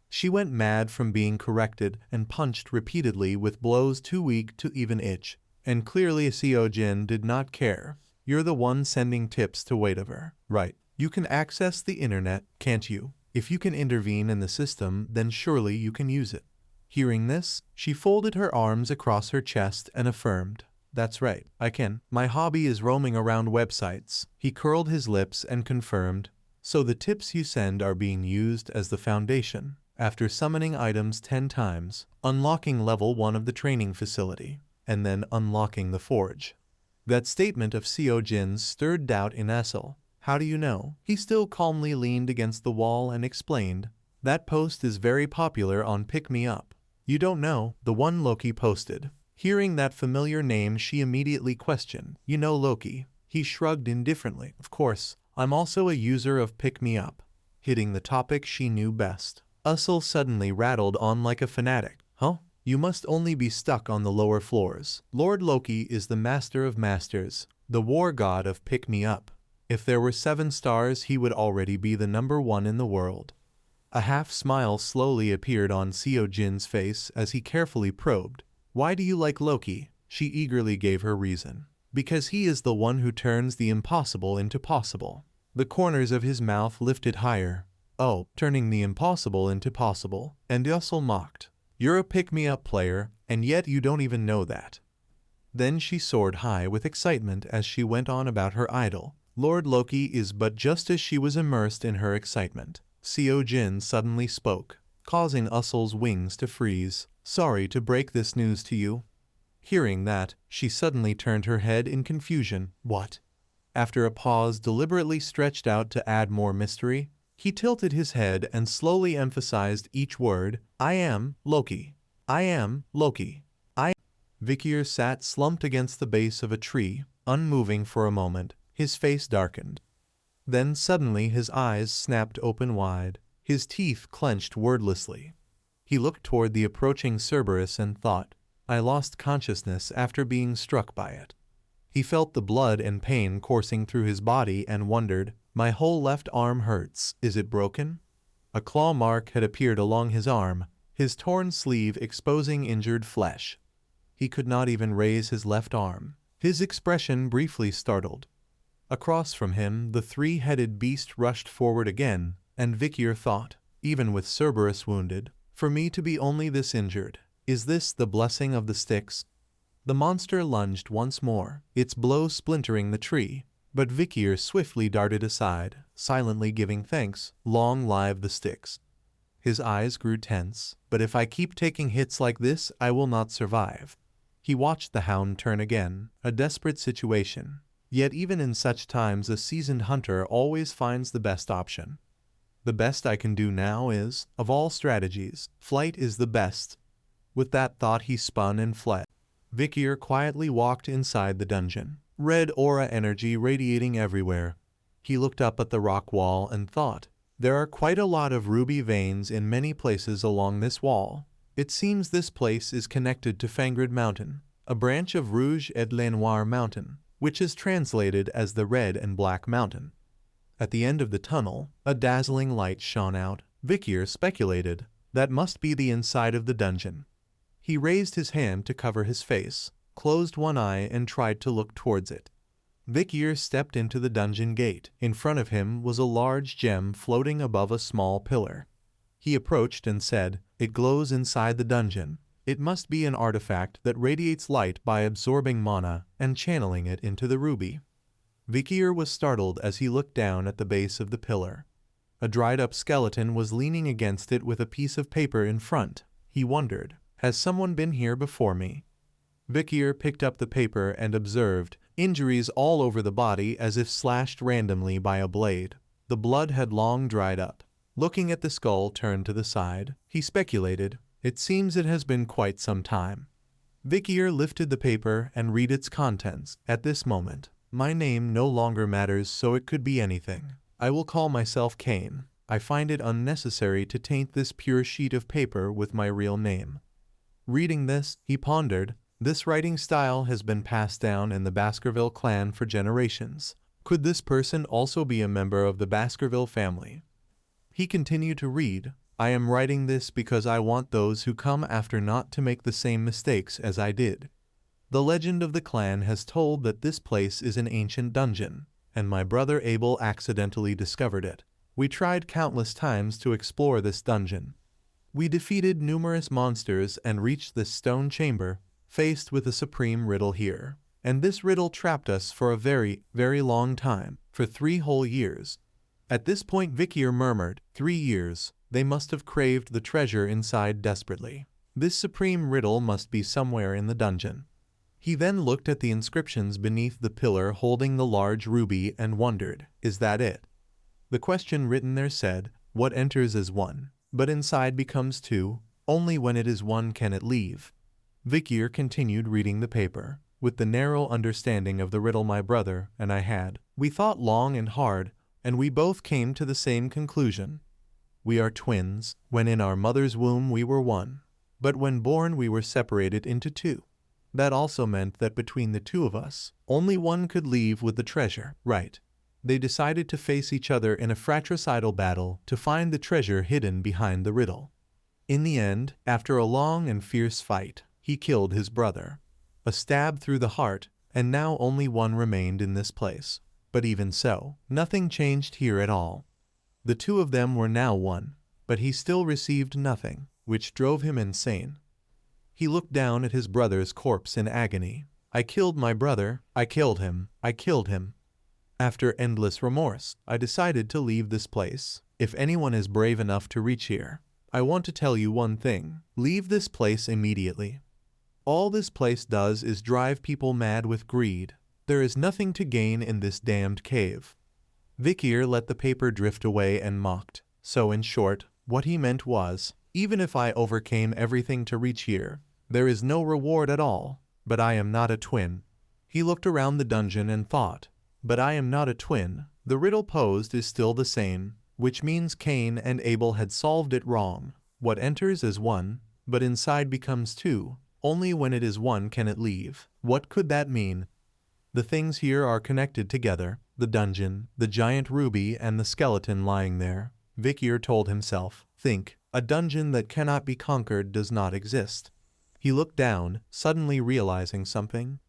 She went mad from being corrected and punched repeatedly with blows too weak to even itch, and clearly Seojin did not care. You're the one sending tips to Waitover, right? You can access the internet, can't you? If you can intervene in the system, then surely you can use it. Hearing this, she folded her arms across her chest and affirmed, that's right, I can. My hobby is roaming around websites. He curled his lips and confirmed, so the tips you send are being used as the foundation. After summoning items 10 times, unlocking level 1 of the training facility, and then unlocking the forge. That statement of Seojin's stirred doubt in Usul. How do you know? He still calmly leaned against the wall and explained, that post is very popular on Pick Me Up. You don't know, the one Loki posted. Hearing that familiar name, she immediately questioned, you know Loki? He shrugged indifferently. Of course, I'm also a user of Pick Me Up. Hitting the topic she knew best. Usul suddenly rattled on like a fanatic. Huh? You must only be stuck on the lower floors. Lord Loki is the master of masters, the war god of Pick Me Up. If there were 7 stars, he would already be the #1 in the world. A half-smile slowly appeared on Seojin's face as he carefully probed. Why do you like Loki? She eagerly gave her reason. Because he is the one who turns the impossible into possible. The corners of his mouth lifted higher. Oh, turning the impossible into possible. And Usul mocked. You're a pick-me-up player, and yet you don't even know that. Then she soared high with excitement as she went on about her idol. Lord Loki is but just as she was immersed in her excitement. Seojin suddenly spoke, causing Usul's wings to freeze. Sorry to break this news to you. Hearing that, she suddenly turned her head in confusion. What? After a pause deliberately stretched out to add more mystery, he tilted his head and slowly emphasized each word. I am Loki. I am Loki. Vikir sat slumped against the base of a tree, unmoving for a moment. His face darkened. Then suddenly his eyes snapped open wide, his teeth clenched wordlessly. He looked toward the approaching Cerberus and thought, I lost consciousness after being struck by it. He felt the blood and pain coursing through his body and wondered, my whole left arm hurts, is it broken? A claw mark had appeared along his arm, his torn sleeve exposing injured flesh. He could not even raise his left arm, his expression briefly startled. Across from him, the three-headed beast rushed forward again, and Vikir thought, even with Cerberus wounded, for me to be only this injured, is this the blessing of the sticks? The monster lunged once more, its blow splintering the tree, but Vikir swiftly darted aside, silently giving thanks. Long live the sticks. His eyes grew tense, but if I keep taking hits like this, I will not survive. He watched the hound turn again, a desperate situation. Yet even in such times a seasoned hunter always finds the best option. The best I can do now is, of all strategies, flight is the best. With that thought he spun and fled. Vikir quietly walked inside the dungeon, red aura energy radiating everywhere. He looked up at the rock wall and thought, there are quite a lot of ruby veins in many places along this wall. It seems this place is connected to Fangrid Mountain, a branch of Rouge et Le Noir Mountain, which is translated as the Red and Black Mountain. At the end of the tunnel, a dazzling light shone out. Vikir speculated, that must be the inside of the dungeon. He raised his hand to cover his face, closed one eye and tried to look towards it. Vikir stepped into the dungeon gate. In front of him was a large gem floating above a small pillar. He approached and said, it glows inside the dungeon. It must be an artifact that radiates light by absorbing mana and channeling it into the ruby. Vikir was startled as he looked down at the base of the pillar. A dried-up skeleton was leaning against it with a piece of paper in front. He wondered, has someone been here before me? Vikir picked up the paper and observed injuries all over the body as if slashed randomly by a blade. The blood had long dried up. Looking at the skull turned to the side, he speculated, it seems it has been quite some time. Vikir lifted the paper and read its contents. At this moment, my name no longer matters, so it could be anything. I will call myself Cain. I find it unnecessary to taint this pure sheet of paper with my real name. Reading this, he pondered, this writing style has been passed down in the Baskerville clan for generations. Could this person also be a member of the Baskerville family? He continued to read, I am writing this because I want those who come after not to make the same mistakes as I did. The legend of the clan has told that this place is an ancient dungeon, and my brother Abel accidentally discovered it. We tried countless times to explore this dungeon. We defeated numerous monsters and reached this stone chamber, faced with a supreme riddle here. And this riddle trapped us for a very, very long time, for 3 whole years. At this point Vikir murmured, 3 years, they must have craved the treasure inside desperately. This supreme riddle must be somewhere in the dungeon. He then looked at the inscriptions beneath the pillar holding the large ruby and wondered, is that it? The question written there said, what enters as 1, but inside becomes 2, only when it is 1 can it leave. Vikir continued reading the paper. With the narrow understanding of the riddle my brother and I had, we thought long and hard, and we both came to the same conclusion. We are twins. When in our mother's womb we were 1, but when born we were separated into 2. That also meant that between the 2 of us, only 1 could leave with the treasure. Right. They decided to face each other in a fratricidal battle to find the treasure hidden behind the riddle. In the end, after a long and fierce fight, he killed his brother. A stab through the heart, and now only 1 remained in this place. But even so, nothing changed here at all. The 2 of them were now 1, but he still received nothing, which drove him insane. He looked down at his brother's corpse in agony. I killed my brother, I killed him, I killed him. After endless remorse, I decided to leave this place. If anyone is brave enough to reach here, I want to tell you one thing, leave this place immediately. All this place does is drive people mad with greed. There is nothing to gain in this damned cave. Vikir let the paper drift away and mocked. So in short, what he meant was, even if I overcame everything to reach here, there is no reward at all. But I am not a twin. He looked around the dungeon and thought, but I am not a twin. The riddle posed is still the same, which means Cain and Abel had solved it wrong. What enters is one, but inside becomes two. Only when it is one can it leave. What could that mean? The things here are connected together. The dungeon, the giant ruby, and the skeleton lying there. Vikir told himself, think, a dungeon that cannot be conquered does not exist. He looked down, suddenly realizing something.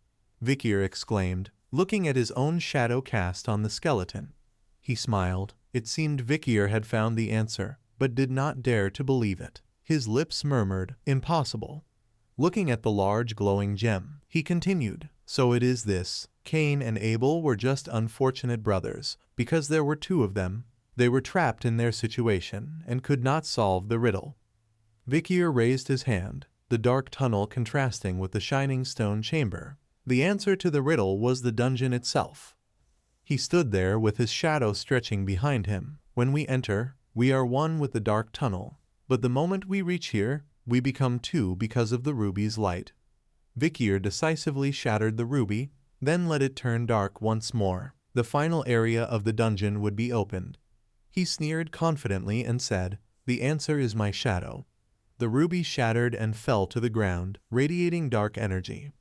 Vikir exclaimed, looking at his own shadow cast on the skeleton. He smiled. It seemed Vikir had found the answer, but did not dare to believe it. His lips murmured, impossible. Looking at the large glowing gem, he continued, so it is this. Cain and Abel were just unfortunate brothers, because there were two of them. They were trapped in their situation and could not solve the riddle. Vikir raised his hand, the dark tunnel contrasting with the shining stone chamber. The answer to the riddle was the dungeon itself. He stood there with his shadow stretching behind him. When we enter, we are one with the dark tunnel, but the moment we reach here, we become two because of the ruby's light. Vikir decisively shattered the ruby, then let it turn dark once more. The final area of the dungeon would be opened. He sneered confidently and said, the answer is my shadow. The ruby shattered and fell to the ground, radiating dark energy.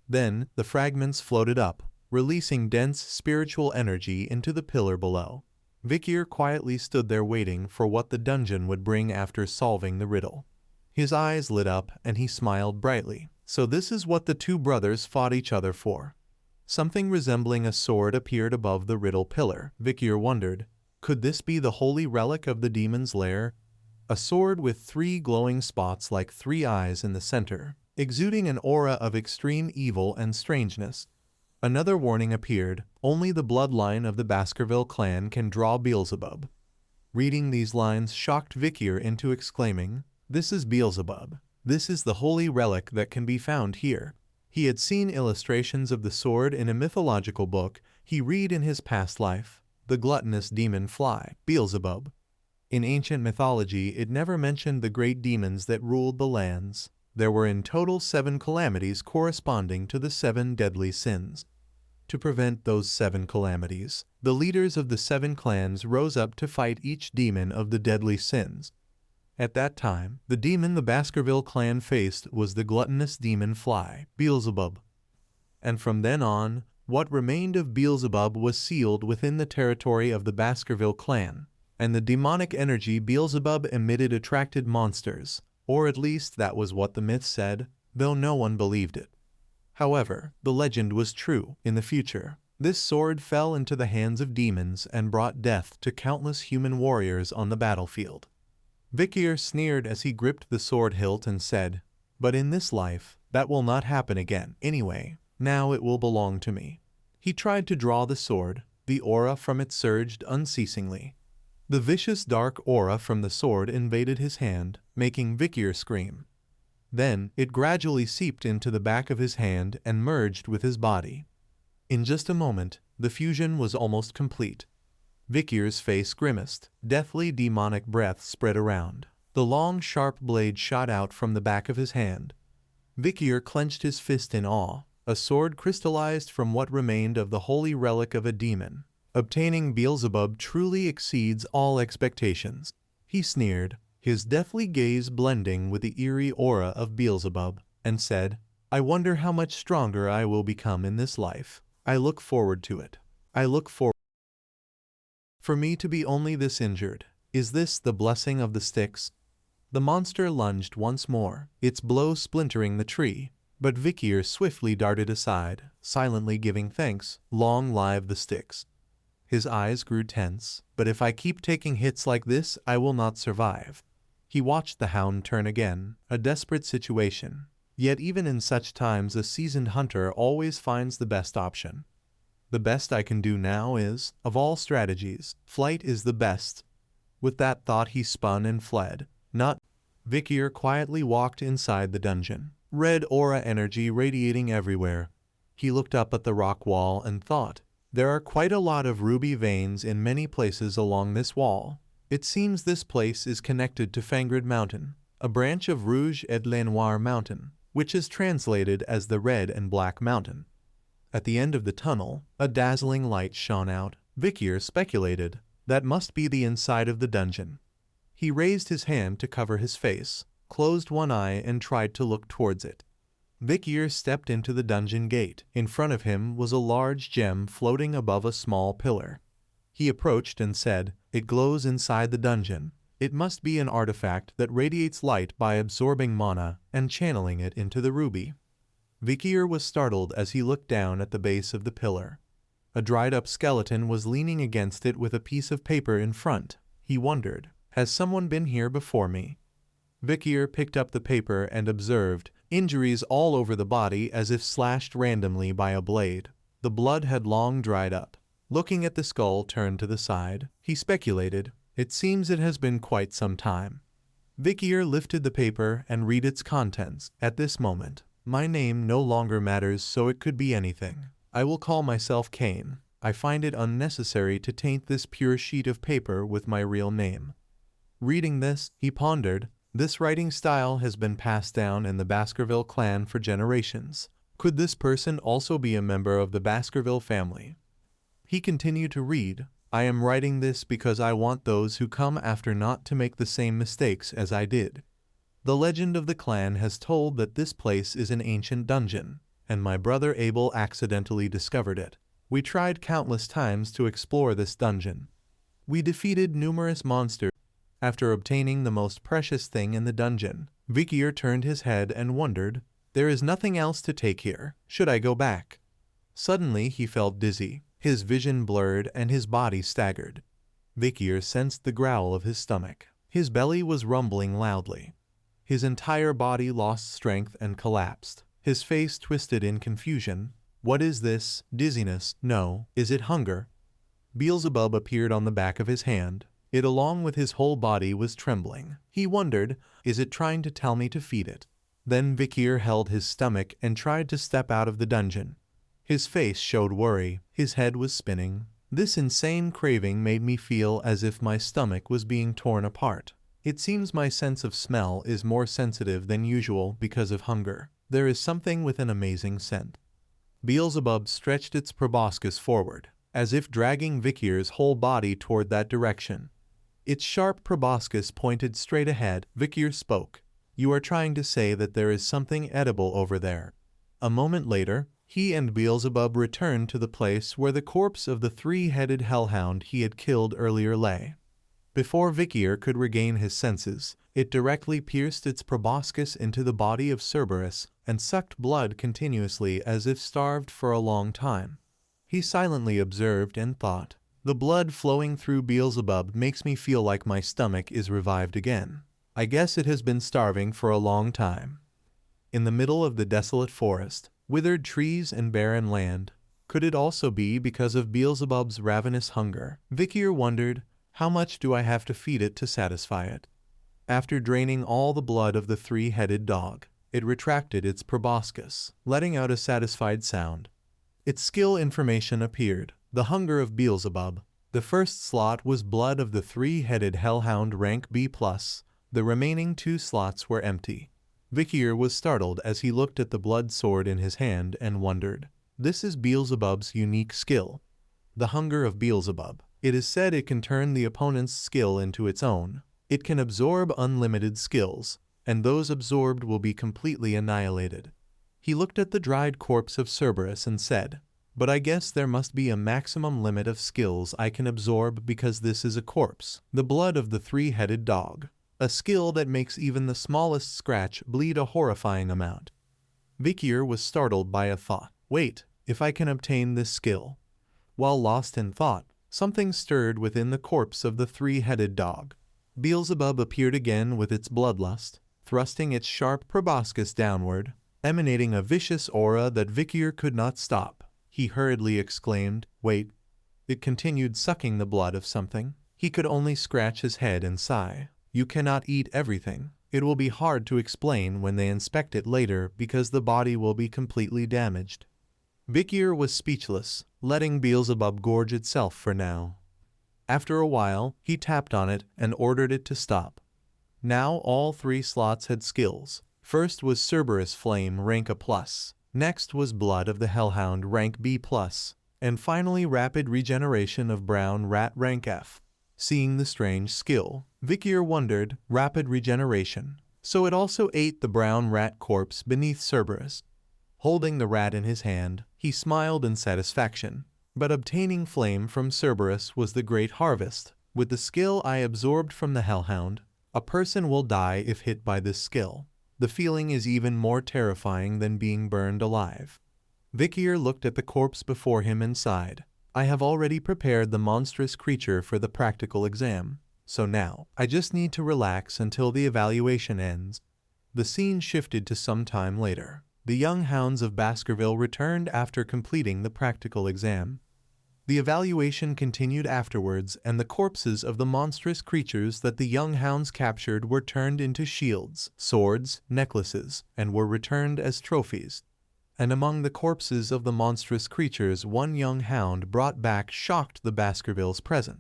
Then, the fragments floated up, releasing dense spiritual energy into the pillar below. Vikir quietly stood there waiting for what the dungeon would bring after solving the riddle. His eyes lit up and he smiled brightly. So this is what the two brothers fought each other for. Something resembling a sword appeared above the riddle pillar. Vikir wondered, could this be the holy relic of the demon's lair? A sword with three glowing spots like three eyes in the center, exuding an aura of extreme evil and strangeness. Another warning appeared, only the bloodline of the Baskerville clan can draw Beelzebub. Reading these lines shocked Vikir into exclaiming, this is Beelzebub. This is the holy relic that can be found here. He had seen illustrations of the sword in a mythological book he read in his past life, the gluttonous demon fly, Beelzebub. In ancient mythology, it never mentioned the great demons that ruled the lands. There were in total 7 calamities corresponding to the 7 deadly sins. To prevent those 7 calamities, the leaders of the 7 clans rose up to fight each demon of the deadly sins. At that time, the demon the Baskerville clan faced was the gluttonous demon fly, Beelzebub. And from then on, what remained of Beelzebub was sealed within the territory of the Baskerville clan, and the demonic energy Beelzebub emitted attracted monsters, or at least that was what the myth said, though no one believed it. However, the legend was true. In the future, this sword fell into the hands of demons and brought death to countless human warriors on the battlefield. Vikir sneered as he gripped the sword hilt and said, but in this life, that will not happen again. Anyway, now it will belong to me. He tried to draw the sword. The aura from it surged unceasingly. The vicious dark aura from the sword invaded his hand, making Vikir scream. Then, it gradually seeped into the back of his hand and merged with his body. In just a moment, the fusion was almost complete. Vikir's face grimaced. Deathly demonic breath spread around. The long, sharp blade shot out from the back of his hand. Vikir clenched his fist in awe. A sword crystallized from what remained of the holy relic of a demon. Obtaining Beelzebub truly exceeds all expectations. He sneered, his deathly gaze blending with the eerie aura of Beelzebub, and said, I wonder how much stronger I will become in this life. I look forward to it. I look forward. For me to be only this injured, is this the blessing of the sticks? The monster lunged once more, its blow splintering the tree, but Vikir swiftly darted aside, silently giving thanks. Long live the sticks. His eyes grew tense, but if I keep taking hits like this, I will not survive. He watched the hound turn again, a desperate situation. Yet even in such times a seasoned hunter always finds the best option. The best I can do now is, of all strategies, flight is the best. With that thought he spun and fled. Not. Vikir quietly walked inside the dungeon. Red aura energy radiating everywhere. He looked up at the rock wall and thought, there are quite a lot of ruby veins in many places along this wall. It seems this place is connected to Fangrid Mountain, a branch of Rouge et Le Noir Mountain, which is translated as the Red and Black Mountain. At the end of the tunnel, a dazzling light shone out. Vikier speculated, that must be the inside of the dungeon. He raised his hand to cover his face, closed one eye and tried to look towards it. Vikier stepped into the dungeon gate. In front of him was a large gem floating above a small pillar. He approached and said, it glows inside the dungeon. It must be an artifact that radiates light by absorbing mana and channeling it into the ruby. Vikier was startled as he looked down at the base of the pillar. A dried-up skeleton was leaning against it with a piece of paper in front. He wondered, has someone been here before me? Vikier picked up the paper and observed injuries all over the body as if slashed randomly by a blade. The blood had long dried up. Looking at the skull turned to the side, he speculated, it seems it has been quite some time. Vikier lifted the paper and read its contents. At this moment, my name no longer matters, so it could be anything. I will call myself Cain. I find it unnecessary to taint this pure sheet of paper with my real name. Reading this, he pondered, this writing style has been passed down in the Baskerville clan for generations. Could this person also be a member of the Baskerville family? He continued to read, I am writing this because I want those who come after not to make the same mistakes as I did. The legend of the clan has told that this place is an ancient dungeon, and my brother Abel accidentally discovered it. We tried countless times to explore this dungeon. We defeated numerous monsters. After obtaining the most precious thing in the dungeon, Vikier turned his head and wondered, there is nothing else to take here. Should I go back? Suddenly he felt dizzy. His vision blurred and his body staggered. Vikier sensed the growl of his stomach. His belly was rumbling loudly. His entire body lost strength and collapsed. His face twisted in confusion. What is this? Dizziness? No. Is it hunger? Beelzebub appeared on the back of his hand. It along with his whole body was trembling. He wondered, is it trying to tell me to feed it? Then Vikier held his stomach and tried to step out of the dungeon. His face showed worry. His head was spinning. This insane craving made me feel as if my stomach was being torn apart. It seems my sense of smell is more sensitive than usual because of hunger. There is something with an amazing scent. Beelzebub stretched its proboscis forward, as if dragging Vikir's whole body toward that direction. Its sharp proboscis pointed straight ahead. Vikir spoke. You are trying to say that there is something edible over there. A moment later, he and Beelzebub returned to the place where the corpse of the three-headed hellhound he had killed earlier lay. Before Vikir could regain his senses, it directly pierced its proboscis into the body of Cerberus and sucked blood continuously as if starved for a long time. He silently observed and thought, the blood flowing through Beelzebub makes me feel like my stomach is revived again. I guess it has been starving for a long time. In the middle of the desolate forest, withered trees and barren land, could it also be because of Beelzebub's ravenous hunger? Vikir wondered, how much do I have to feed it to satisfy it? After draining all the blood of the three-headed dog, it retracted its proboscis, letting out a satisfied sound. Its skill information appeared, the hunger of Beelzebub. The first slot was blood of the three-headed hellhound rank B+, the remaining 2 slots were empty. Vikir was startled as he looked at the blood sword in his hand and wondered, this is Beelzebub's unique skill. The hunger of Beelzebub. It is said it can turn the opponent's skill into its own. It can absorb unlimited skills, and those absorbed will be completely annihilated. He looked at the dried corpse of Cerberus and said, but I guess there must be a maximum limit of skills I can absorb because this is a corpse. The blood of the three-headed dog. A skill that makes even the smallest scratch bleed a horrifying amount. Vikir was startled by a thought. Wait, if I can obtain this skill. While lost in thought, something stirred within the corpse of the three-headed dog. Beelzebub appeared again with its bloodlust, thrusting its sharp proboscis downward, emanating a vicious aura that Vikir could not stop. He hurriedly exclaimed, wait. It continued sucking the blood of something. He could only scratch his head and sigh. You cannot eat everything. It will be hard to explain when they inspect it later because the body will be completely damaged. Vikier was speechless, letting Beelzebub gorge itself for now. After a while, he tapped on it and ordered it to stop. Now all 3 slots had skills. First was Cerberus Flame rank A+, next was Blood of the Hellhound rank B+, and finally Rapid Regeneration of Brown Rat rank F. Seeing the strange skill, Vikier wondered, rapid regeneration. So it also ate the brown rat corpse beneath Cerberus. Holding the rat in his hand, he smiled in satisfaction. But obtaining flame from Cerberus was the great harvest. With the skill I absorbed from the Hellhound, a person will die if hit by this skill. The feeling is even more terrifying than being burned alive. Vikier looked at the corpse before him and sighed. I have already prepared the monstrous creature for the practical exam, so now I just need to relax until the evaluation ends. The scene shifted to some time later. The young hounds of Baskerville returned after completing the practical exam. The evaluation continued afterwards, and the corpses of the monstrous creatures that the young hounds captured were turned into shields, swords, necklaces, and were returned as trophies. And among the corpses of the monstrous creatures, one young hound brought back shocked the Baskervilles present.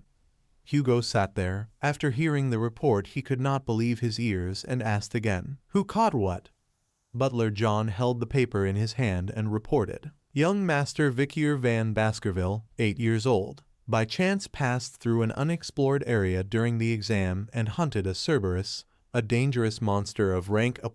Hugo sat there. After hearing the report, he could not believe his ears and asked again, "Who caught what?" Butler John held the paper in his hand and reported, "Young Master Vikier van Baskerville, 8 years old, by chance passed through an unexplored area during the exam and hunted a Cerberus, a dangerous monster of rank A+.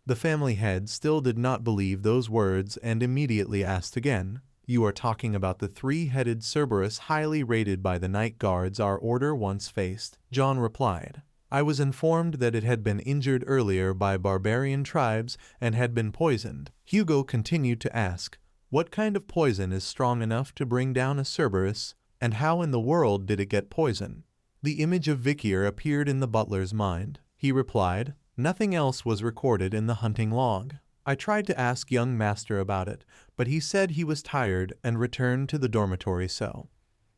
The family head still did not believe those words and immediately asked again, "You are talking about the 3-headed Cerberus highly rated by the night guards our order once faced?" John replied, "I was informed that it had been injured earlier by barbarian tribes and had been poisoned." Hugo continued to ask, "What kind of poison is strong enough to bring down a Cerberus, and how in the world did it get poisoned?" The image of Vikier appeared in the butler's mind. He replied, "Nothing else was recorded in the hunting log. I tried to ask young master about it, but he said he was tired and returned to the dormitory so."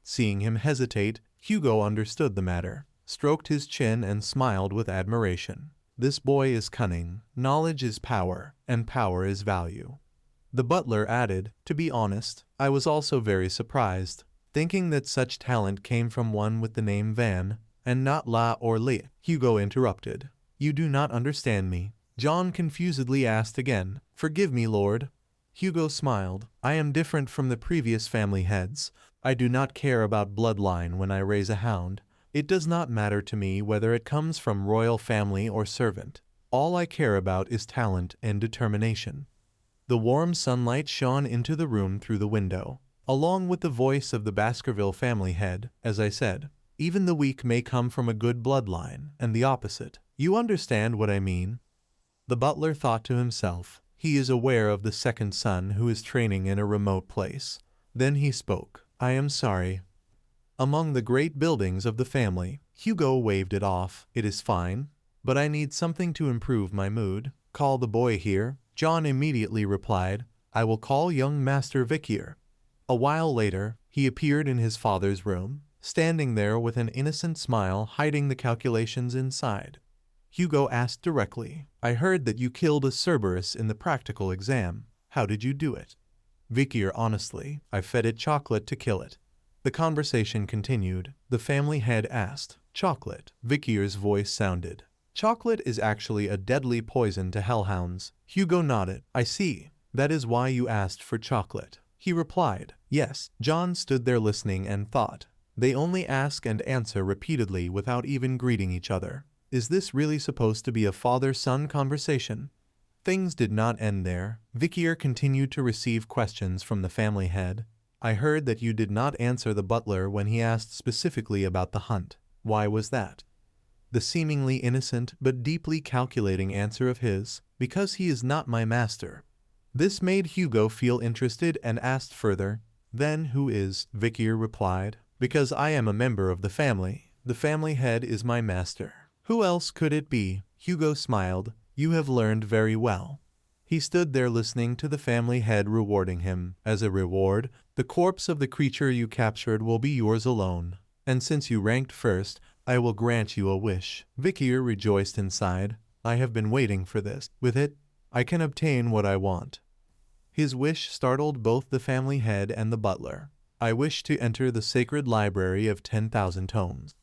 Seeing him hesitate, Hugo understood the matter, stroked his chin and smiled with admiration. This boy is cunning, knowledge is power, and power is value. The butler added, "To be honest, I was also very surprised, thinking that such talent came from one with the name Van, and not La or Li." Hugo interrupted. "You do not understand me." John confusedly asked again, "Forgive me, Lord." Hugo smiled. "I am different from the previous family heads. I do not care about bloodline when I raise a hound. It does not matter to me whether it comes from royal family or servant. All I care about is talent and determination." The warm sunlight shone into the room through the window, along with the voice of the Baskerville family head. "As I said, even the weak may come from a good bloodline, and the opposite. You understand what I mean?" The butler thought to himself, he is aware of the second son who is training in a remote place. Then he spoke, "I am sorry." Among the great buildings of the family, Hugo waved it off. "It is fine, but I need something to improve my mood. Call the boy here." John immediately replied, "I will call young Master Vikier." A while later, he appeared in his father's room, standing there with an innocent smile hiding the calculations inside. Hugo asked directly, "I heard that you killed a Cerberus in the practical exam. How did you do it?" Vikier honestly, "I fed it chocolate to kill it." The conversation continued. The family head asked, "Chocolate?" Vikier's voice sounded. "Chocolate is actually a deadly poison to hellhounds." Hugo nodded. "I see. That is why you asked for chocolate." He replied, "Yes." John stood there listening and thought. They only ask and answer repeatedly without even greeting each other. Is this really supposed to be a father-son conversation? Things did not end there. Vikier continued to receive questions from the family head. "I heard that you did not answer the butler when he asked specifically about the hunt. Why was that?" The seemingly innocent but deeply calculating answer of his, "Because he is not my master." This made Hugo feel interested and asked further. "Then who is?" Vikier replied, "Because I am a member of the family. The family head is my master." "Who else could it be?" Hugo smiled. "You have learned very well." He stood there listening to the family head rewarding him. "As a reward, the corpse of the creature you captured will be yours alone. And since you ranked first, I will grant you a wish." Vikier rejoiced inside. "I have been waiting for this. With it, I can obtain what I want." His wish startled both the family head and the butler. I wish to enter the sacred library of 10,000 tomes.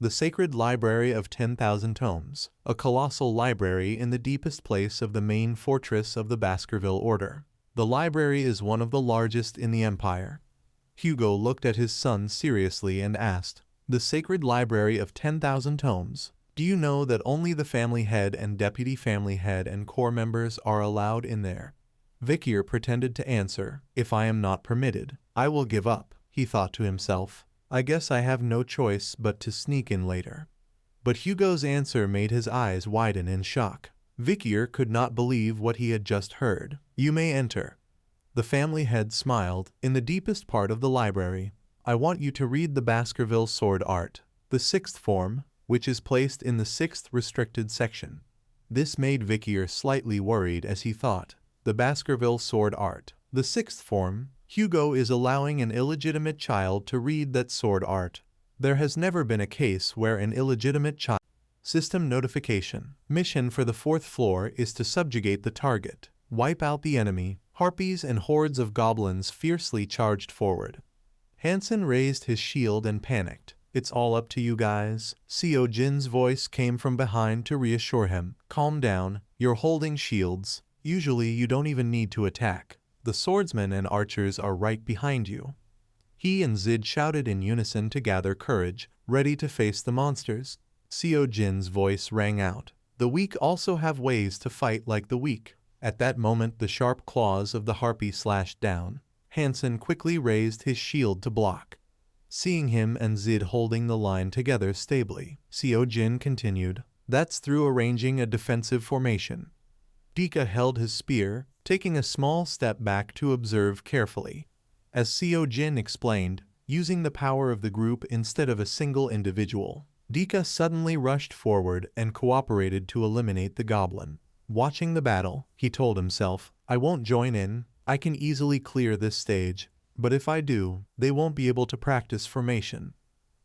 The Sacred Library of 10,000 Tomes, a colossal library in the deepest place of the main fortress of the Baskerville Order. The library is one of the largest in the empire. Hugo looked at his son seriously and asked, "The Sacred Library of 10,000 Tomes? Do you know that only the family head and deputy family head and core members are allowed in there?" Vikier pretended to answer, "If I am not permitted, I will give up," he thought to himself. "I guess I have no choice but to sneak in later." But Hugo's answer made his eyes widen in shock. Vikier could not believe what he had just heard. "You may enter." The family head smiled. "In the deepest part of the library, I want you to read the Baskerville Sword Art, the sixth form, which is placed in the sixth restricted section." This made Vikier slightly worried as he thought, "The Baskerville Sword Art, the sixth form? Hugo is allowing an illegitimate child to read that sword art. There has never been a case where an illegitimate child." System notification. Mission for the fourth floor is to subjugate the target. Wipe out the enemy. Harpies and hordes of goblins fiercely charged forward. Hansen raised his shield and panicked. "It's all up to you guys." Seo Jin's voice came from behind to reassure him. "Calm down. You're holding shields. Usually you don't even need to attack. The swordsmen and archers are right behind you." He and Zid shouted in unison to gather courage, ready to face the monsters. Seo Jin's voice rang out. "The weak also have ways to fight like the weak." At that moment the sharp claws of the harpy slashed down. Hansen quickly raised his shield to block. Seeing him and Zid holding the line together stably, Seo Jin continued, "That's through arranging a defensive formation." Dika held his spear, taking a small step back to observe carefully. As Seo Jin explained, using the power of the group instead of a single individual, Dika suddenly rushed forward and cooperated to eliminate the goblin. Watching the battle, he told himself, "I won't join in, I can easily clear this stage, but if I do, they won't be able to practice formation."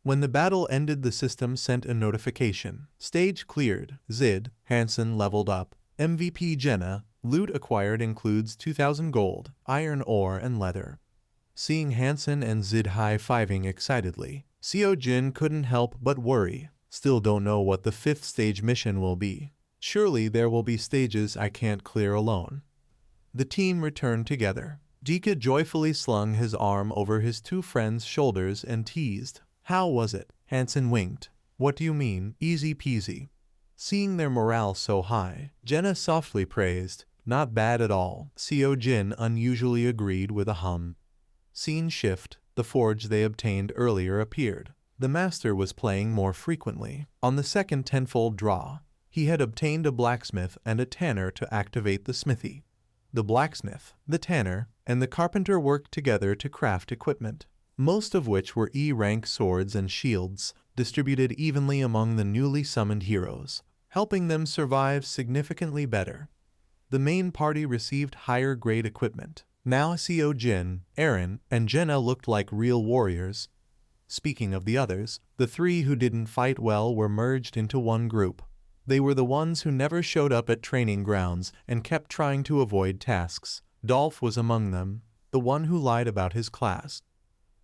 When the battle ended, the system sent a notification. "Stage cleared. Zid, Hansen leveled up. MVP Jenna, loot acquired includes 2,000 gold, iron ore and leather." Seeing Hansen and Zid high-fiving excitedly, Seo Jin couldn't help but worry. "Still don't know what the fifth stage mission will be. Surely there will be stages I can't clear alone." The team returned together. Dika joyfully slung his arm over his two friends' shoulders and teased, "How was it?" Hansen winked. "What do you mean, easy peasy?" Seeing their morale so high, Jenna softly praised, "Not bad at all." Seo Jin unusually agreed with a hum. Scene shift. The forge they obtained earlier appeared. The master was playing more frequently. On the second tenfold draw, he had obtained a blacksmith and a tanner to activate the smithy. The blacksmith, the tanner, and the carpenter worked together to craft equipment, most of which were E-rank swords and shields, distributed evenly among the newly summoned heroes, helping them survive significantly better. The main party received higher-grade equipment. Now Seo Jin, Aaron, and Jenna looked like real warriors. Speaking of the others, the three who didn't fight well were merged into one group. They were the ones who never showed up at training grounds and kept trying to avoid tasks. Dolph was among them, the one who lied about his class.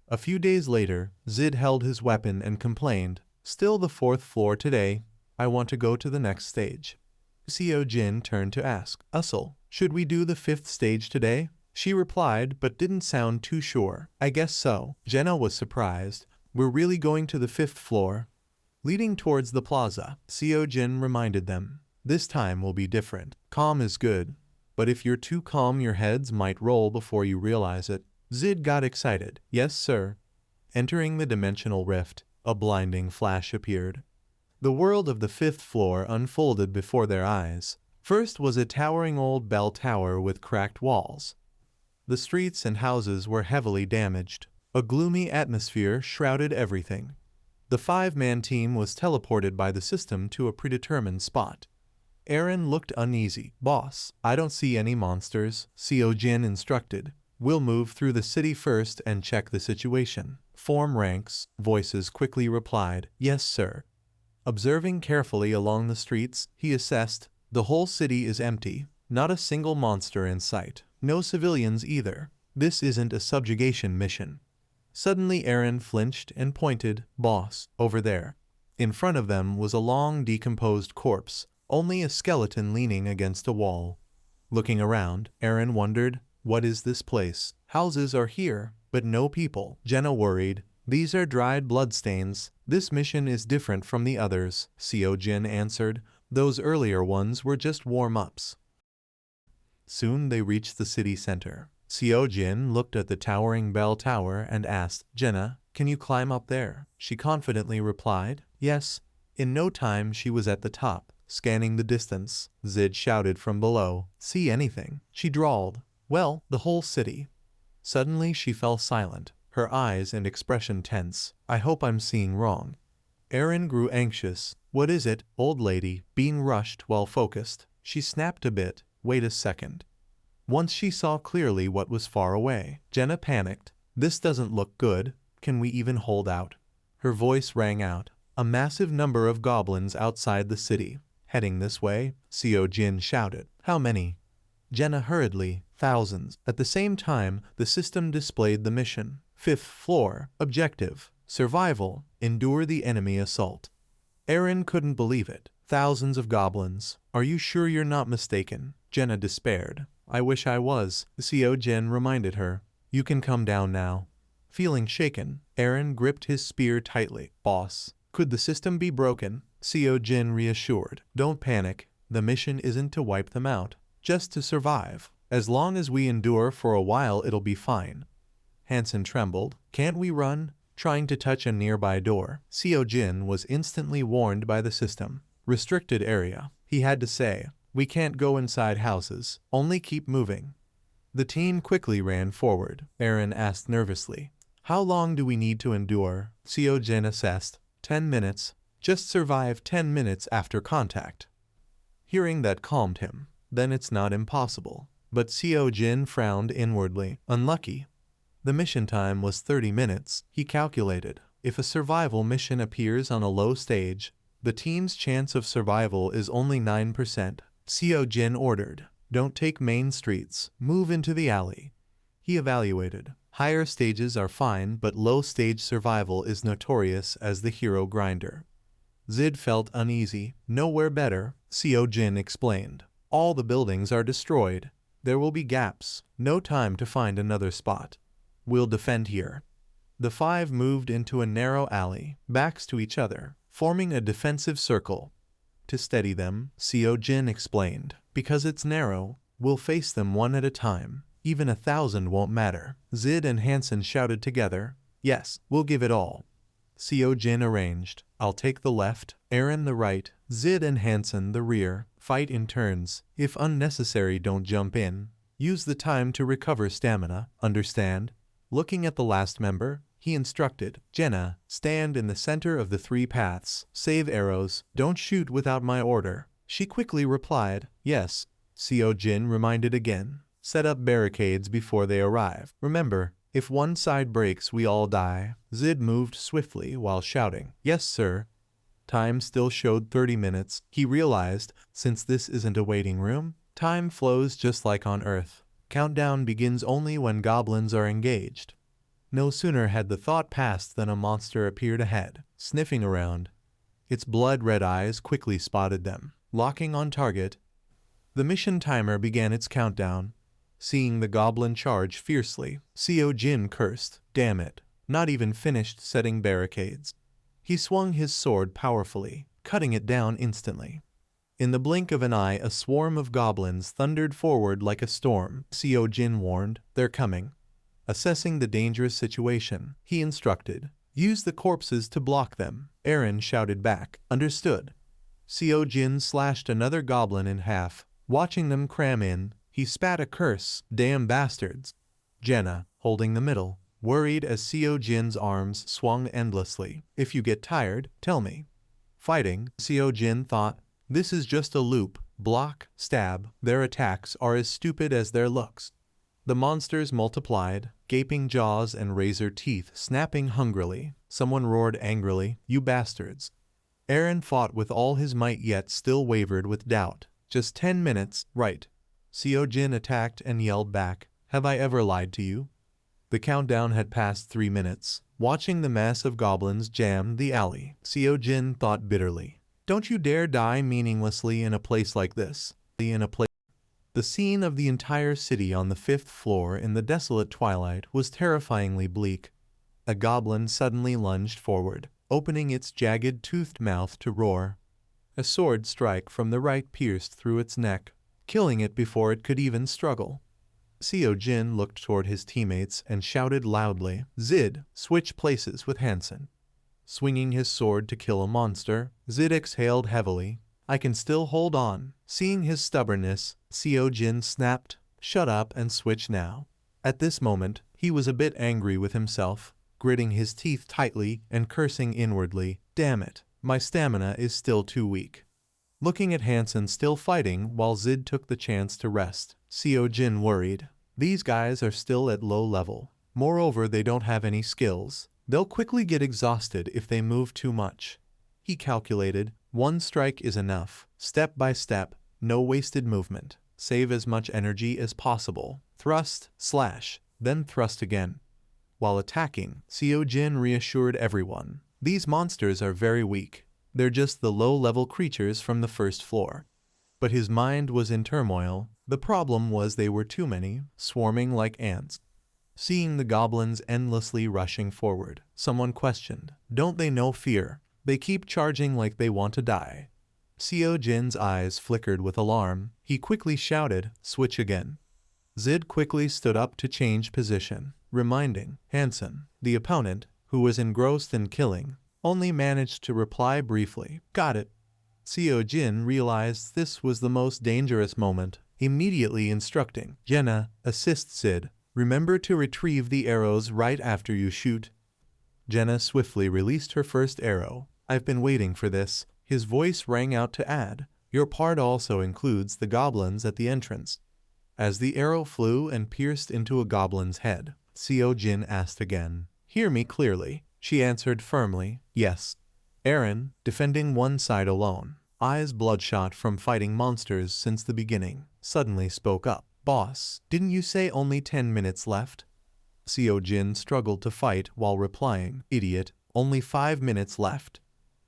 A few days later, Zid held his weapon and complained, "Still the fourth floor today. I want to go to the next stage." Seo Jin turned to ask, "Usul, should we do the fifth stage today?" She replied, but didn't sound too sure. "I guess so." Jenna was surprised. "We're really going to the fifth floor?" Leading towards the plaza, Seo Jin reminded them, "This time will be different. Calm is good, but if you're too calm your heads might roll before you realize it." Zid got excited. "Yes, sir." Entering the dimensional rift, a blinding flash appeared. The world of the fifth floor unfolded before their eyes. First was a towering old bell tower with cracked walls. The streets and houses were heavily damaged. A gloomy atmosphere shrouded everything. The five-man team was teleported by the system to a predetermined spot. Aaron looked uneasy. "Boss, I don't see any monsters," Seo Jin instructed. "We'll move through the city first and check the situation." "Form ranks," voices quickly replied. "Yes, sir." Observing carefully along the streets, he assessed, "The whole city is empty. Not a single monster in sight. No civilians either. This isn't a subjugation mission. Suddenly Eren flinched and pointed. Boss, over there. In front of them was a long decomposed corpse, only a skeleton leaning against a wall. Looking around, Eren wondered, what is this place? Houses are here, but no people. Jenna worried. These are dried bloodstains. This mission is different from the others, Seo-jin answered. Those earlier ones were just warm-ups. Soon they reached the city center. Seo-jin looked at the towering bell tower and asked, Jenna, can you climb up there? She confidently replied, yes. In no time she was at the top, scanning the distance. Zid shouted from below, see anything? She drawled, well, the whole city. Suddenly she fell silent, her eyes and expression tense. I hope I'm seeing wrong. Eren grew anxious. What is it, old lady? Being rushed while focused. She snapped a bit. Wait a second. Once she saw clearly what was far away, Jenna panicked. This doesn't look good. Can we even hold out? Her voice rang out. A massive number of goblins outside the city. Heading this way, Seo-jin shouted. How many? Jenna hurriedly. Thousands. At the same time, the system displayed the mission. 5th floor. Objective. Survival. Endure the enemy assault. Eren couldn't believe it. Thousands of goblins. Are you sure you're not mistaken? Jenna despaired. I wish I was. Seo-jin reminded her. You can come down now. Feeling shaken, Eren gripped his spear tightly. Boss, could the system be broken? Seo-jin reassured. Don't panic. The mission isn't to wipe them out, just to survive. As long as we endure for a while it'll be fine. Hansen trembled. Can't we run? Trying to touch a nearby door. Seo-jin was instantly warned by the system. Restricted area. He had to say, we can't go inside houses. Only keep moving. The team quickly ran forward. Eren asked nervously, how long do we need to endure? Seo-jin assessed. 10 minutes. Just survive 10 minutes after contact. Hearing that calmed him. Then it's not impossible. But Seo-jin frowned inwardly. Unlucky. The mission time was 30 minutes, he calculated. If a survival mission appears on a low stage, the team's chance of survival is only 9%. Seo-jin ordered, don't take main streets, move into the alley. He evaluated. Higher stages are fine, but low stage survival is notorious as the hero grinder. Zid felt uneasy. Nowhere better, Seo-jin explained. All the buildings are destroyed. There will be gaps. No time to find another spot. We'll defend here. The 5 moved into a narrow alley, backs to each other, forming a defensive circle. To steady them, Seo-jin explained, because it's narrow, we'll face them one at a time. Even 1,000 won't matter. Zid and Hansen shouted together, yes, we'll give it all. Seo-jin arranged, I'll take the left, Eren the right, Zid and Hansen the rear. Fight in turns. If unnecessary, don't jump in. Use the time to recover stamina, understand? Looking at the last member, he instructed, Jenna, stand in the center of the 3 paths. Save arrows. Don't shoot without my order. She quickly replied, yes. Seo-jin reminded again. Set up barricades before they arrive. Remember, if one side breaks, we all die. Zid moved swiftly while shouting, yes, sir. Time still showed 30 minutes. He realized, since this isn't a waiting room, time flows just like on Earth. Countdown begins only when goblins are engaged. No sooner had the thought passed than a monster appeared ahead, sniffing around. Its blood-red eyes quickly spotted them. Locking on target, the mission timer began its countdown. Seeing the goblin charge fiercely, Seo-jin cursed, damn it, not even finished setting barricades. He swung his sword powerfully, cutting it down instantly. In the blink of an eye, a swarm of goblins thundered forward like a storm. Seo-jin warned, they're coming. Assessing the dangerous situation, he instructed, use the corpses to block them. Eren shouted back, understood. Seo-jin slashed another goblin in half. Watching them cram in, he spat a curse, damn bastards. Jenna, holding the middle, worried as Seo-jin's arms swung endlessly. If you get tired, tell me. Fighting, Seo-jin thought, this is just a loop. Block, stab. Their attacks are as stupid as their looks. The monsters multiplied, gaping jaws and razor teeth snapping hungrily. Someone roared angrily, you bastards. Eren fought with all his might yet still wavered with doubt. Just 10 minutes, right. Seo-jin attacked and yelled back, "Have I ever lied to you?" The countdown had passed 3 minutes. Watching the mass of goblins jam the alley, Seo-jin thought bitterly, "Don't you dare die meaninglessly in a place like this." The scene of the entire city on the 5th floor in the desolate twilight was terrifyingly bleak. A goblin suddenly lunged forward, opening its jagged toothed mouth to roar. A sword strike from the right pierced through its neck, killing it before it could even struggle. Seo-jin looked toward his teammates and shouted loudly, "Zid, switch places with Hansen." Swinging his sword to kill a monster, Zid exhaled heavily. "I can still hold on." Seeing his stubbornness, Seo-jin snapped, "Shut up and switch now." At this moment, he was a bit angry with himself, gritting his teeth tightly and cursing inwardly, "Damn it, my stamina is still too weak." Looking at Hansen still fighting while Zid took the chance to rest, Seo-jin worried. These guys are still at low level. Moreover, they don't have any skills. They'll quickly get exhausted if they move too much. He calculated, one strike is enough. Step by step, no wasted movement. Save as much energy as possible. Thrust, slash, then thrust again. While attacking, Seo-jin reassured everyone. These monsters are very weak. They're just the low-level creatures from the 1st floor. But his mind was in turmoil. The problem was they were too many, swarming like ants. Seeing the goblins endlessly rushing forward, someone questioned, "Don't they know fear? They keep charging like they want to die." Seo-jin's eyes flickered with alarm. He quickly shouted, "Switch again." Zid quickly stood up to change position, reminding Hansen, the opponent, who was engrossed in killing, only managed to reply briefly, "Got it." Seo-jin realized this was the most dangerous moment, immediately instructing, "Jenna, assist Zid. Remember to retrieve the arrows right after you shoot." Jenna swiftly released her first arrow. "I've been waiting for this." His voice rang out to add, "Your part also includes the goblins at the entrance." As the arrow flew and pierced into a goblin's head, Seo-jin asked again, "Hear me clearly." She answered firmly, "Yes." Aaron, defending one side alone, eyes bloodshot from fighting monsters since the beginning, suddenly spoke up, "Boss, didn't you say only 10 minutes left?" Seo-jin struggled to fight while replying, "Idiot, only 5 minutes left."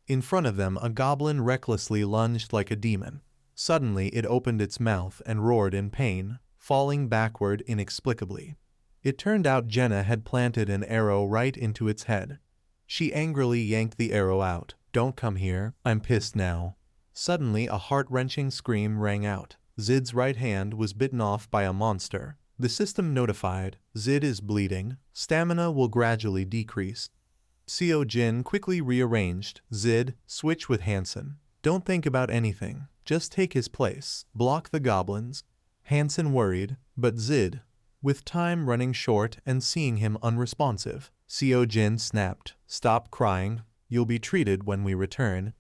In front of them, a goblin recklessly lunged like a demon. Suddenly, it opened its mouth and roared in pain, falling backward inexplicably. It turned out Jenna had planted an arrow right into its head. She angrily yanked the arrow out. "Don't come here, I'm pissed now." Suddenly, a heart-wrenching scream rang out. Zid's right hand was bitten off by a monster. The system notified, "Zid is bleeding. Stamina will gradually decrease." Seo-jin quickly rearranged, "Zid, switch with Hansen. Don't think about anything. Just take his place. Block the goblins." Hansen worried, but Zid, with time running short and seeing him unresponsive, Seo-jin snapped, "Stop crying. You'll be treated when we return."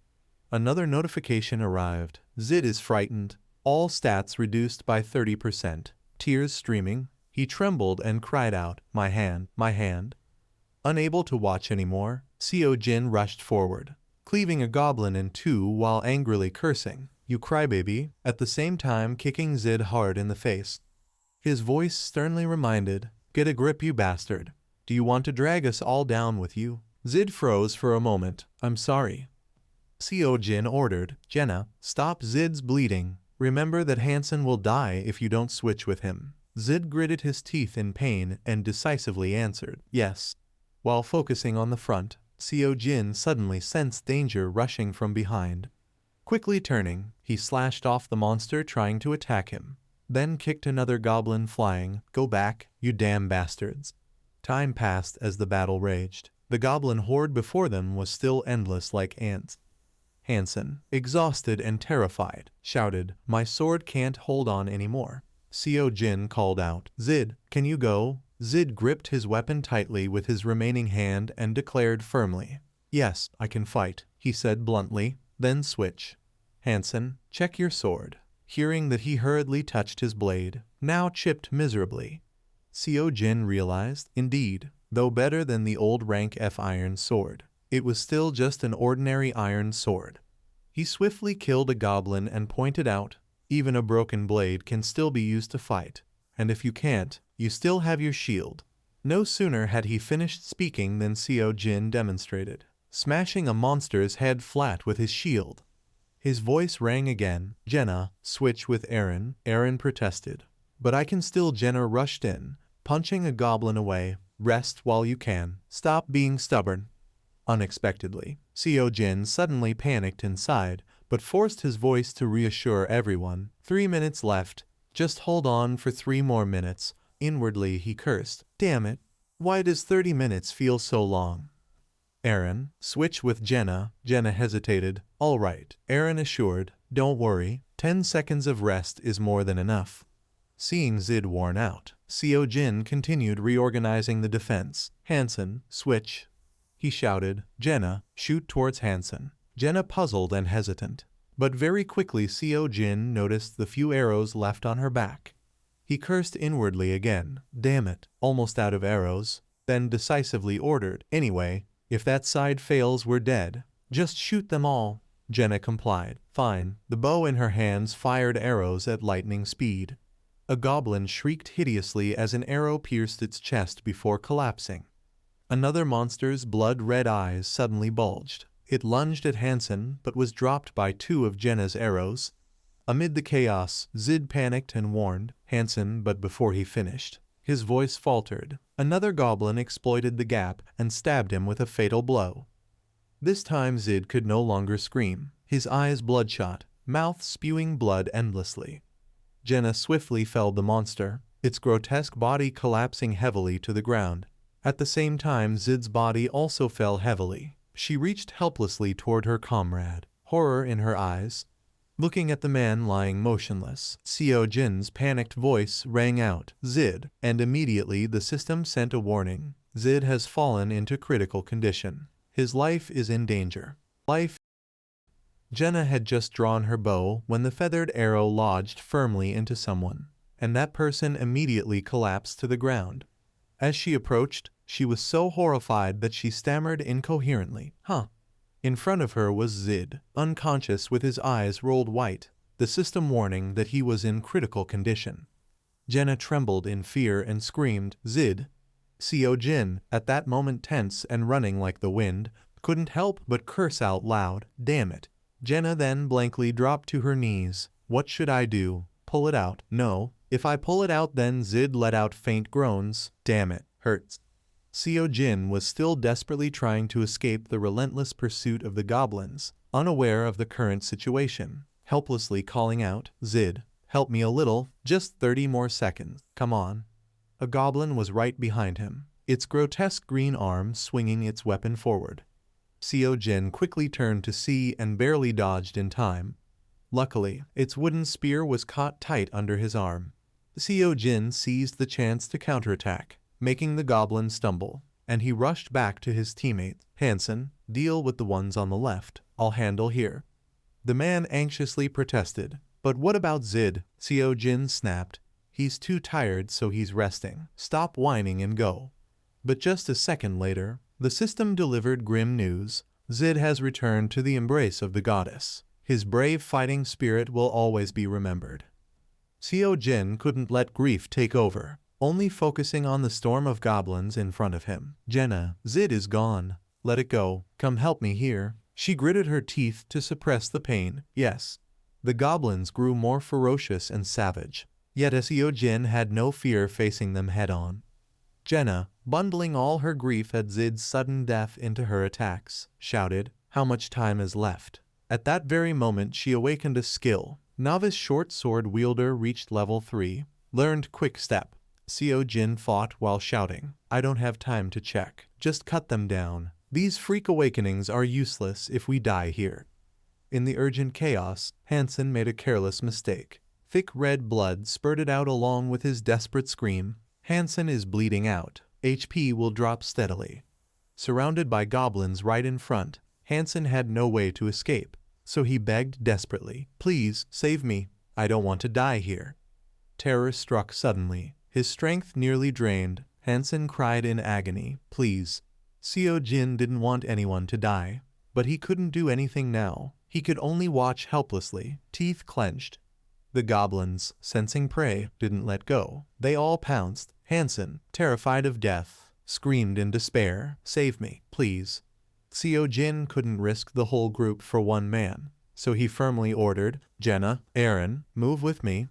Another notification arrived. "Zid is frightened. All stats reduced by 30%. Tears streaming." He trembled and cried out, "My hand, my hand." Unable to watch anymore, Seo-jin rushed forward, cleaving a goblin in two while angrily cursing, "You crybaby," at the same time kicking Zid hard in the face. His voice sternly reminded, "Get a grip, you bastard. Do you want to drag us all down with you?" Zid froze for a moment. "I'm sorry." Seo-jin ordered, "Jenna, stop Zid's bleeding. Remember that Hansen will die if you don't switch with him." Zid gritted his teeth in pain and decisively answered, "Yes." While focusing on the front, Seo-jin suddenly sensed danger rushing from behind. Quickly turning, he slashed off the monster trying to attack him, then kicked another goblin flying. "Go back, you damn bastards." Time passed as the battle raged. The goblin horde before them was still endless like ants. Hansen, exhausted and terrified, shouted, "My sword can't hold on anymore." Seo-jin called out, "Zid, can you go?" Zid gripped his weapon tightly with his remaining hand and declared firmly, "Yes, I can fight," he said bluntly, "then switch." Hansen, check your sword. Hearing that he hurriedly touched his blade, now chipped miserably. Seo-jin realized, indeed, though better than the old rank F iron sword, it was still just an ordinary iron sword. He swiftly killed a goblin and pointed out, Even a broken blade can still be used to fight. And if you can't, you still have your shield. No sooner had he finished speaking than Seo Jin demonstrated, smashing a monster's head flat with his shield. His voice rang again. Jenna, switch with Eren. Eren protested. But I can still. Jenna rushed in, punching a goblin away. Rest while you can. Stop being stubborn. Unexpectedly, Seo Jin suddenly panicked inside, but forced his voice to reassure everyone. 3 minutes left. Just hold on for 3 more minutes. Inwardly he cursed. Damn it. Why does 30 minutes feel so long? Eren, switch with Jenna. Jenna hesitated. All right, Eren assured. Don't worry, 10 seconds of rest is more than enough. Seeing Zid worn out, Seo Jin continued reorganizing the defense. Hansen, switch. He shouted. Jenna, shoot towards Hansen. Jenna puzzled and hesitant. But very quickly Seo Jin noticed the few arrows left on her back. He cursed inwardly again. Damn it, almost out of arrows. Then decisively ordered. Anyway, if that side fails, we're dead. Just shoot them all. Jenna complied. Fine. The bow in her hands fired arrows at lightning speed. A goblin shrieked hideously as an arrow pierced its chest before collapsing. Another monster's blood-red eyes suddenly bulged. It lunged at Hansen but was dropped by 2 of Jenna's arrows. Amid the chaos, Zid panicked and warned Hansen, but before he finished, his voice faltered. Another goblin exploited the gap and stabbed him with a fatal blow. This time Zid could no longer scream, his eyes bloodshot, mouth spewing blood endlessly. Jenna swiftly felled the monster, its grotesque body collapsing heavily to the ground. At the same time Zid's body also fell heavily. She reached helplessly toward her comrade, horror in her eyes. Looking at the man lying motionless, Seo Jin's panicked voice rang out, Zid, and immediately the system sent a warning. Zid has fallen into critical condition. His life is in danger. Jenna had just drawn her bow when the feathered arrow lodged firmly into someone, and that person immediately collapsed to the ground. As she approached, she was so horrified that she stammered incoherently. In front of her was Zid, unconscious with his eyes rolled white, the system warning that he was in critical condition. Jenna trembled in fear and screamed, Zid. Seo Jin, at that moment tense and running like the wind, couldn't help but curse out loud, damn it. Jenna then blankly dropped to her knees. What should I do? Pull it out? No. If I pull it out, then Zid let out faint groans. Damn it, hurts. Seo Jin was still desperately trying to escape the relentless pursuit of the goblins, unaware of the current situation, helplessly calling out, Zid, help me a little, just 30 more seconds, come on. A goblin was right behind him, its grotesque green arm swinging its weapon forward. Seo Jin quickly turned to see and barely dodged in time. Luckily, its wooden spear was caught tight under his arm. Seo Jin seized the chance to counterattack, making the goblin stumble, and he rushed back to his teammate. Hansen, deal with the ones on the left. I'll handle here. The man anxiously protested. But what about Zid? Seo Jin snapped. He's too tired, so he's resting. Stop whining and go. But just a second later, the system delivered grim news. Zid has returned to the embrace of the goddess. His brave fighting spirit will always be remembered. Seo Jin couldn't let grief take over, only focusing on the storm of goblins in front of him. Jenna, Zid is gone. Let it go. Come help me here. She gritted her teeth to suppress the pain. Yes. The goblins grew more ferocious and savage, yet Seo Jin had no fear facing them head-on. Jenna, bundling all her grief at Zid's sudden death into her attacks, shouted, How much time is left? At that very moment she awakened a skill. Novice short sword wielder reached level 3. Learned quick step. Seo Jin fought while shouting, I don't have time to check. Just cut them down. These freak awakenings are useless if we die here. In the urgent chaos, Hansen made a careless mistake. Thick red blood spurted out along with his desperate scream. Hansen is bleeding out. HP will drop steadily. Surrounded by goblins right in front, Hansen had no way to escape, so he begged desperately, Please, save me. I don't want to die here. Terror struck suddenly. His strength nearly drained. Hansen cried in agony, Please. Seo Jin didn't want anyone to die, but he couldn't do anything now. He could only watch helplessly, teeth clenched. The goblins, sensing prey, didn't let go. They all pounced. Hansen, terrified of death, screamed in despair, "Save me, please." Seo Jin couldn't risk the whole group for one man, so he firmly ordered, "Jenna, Aaron, move with me."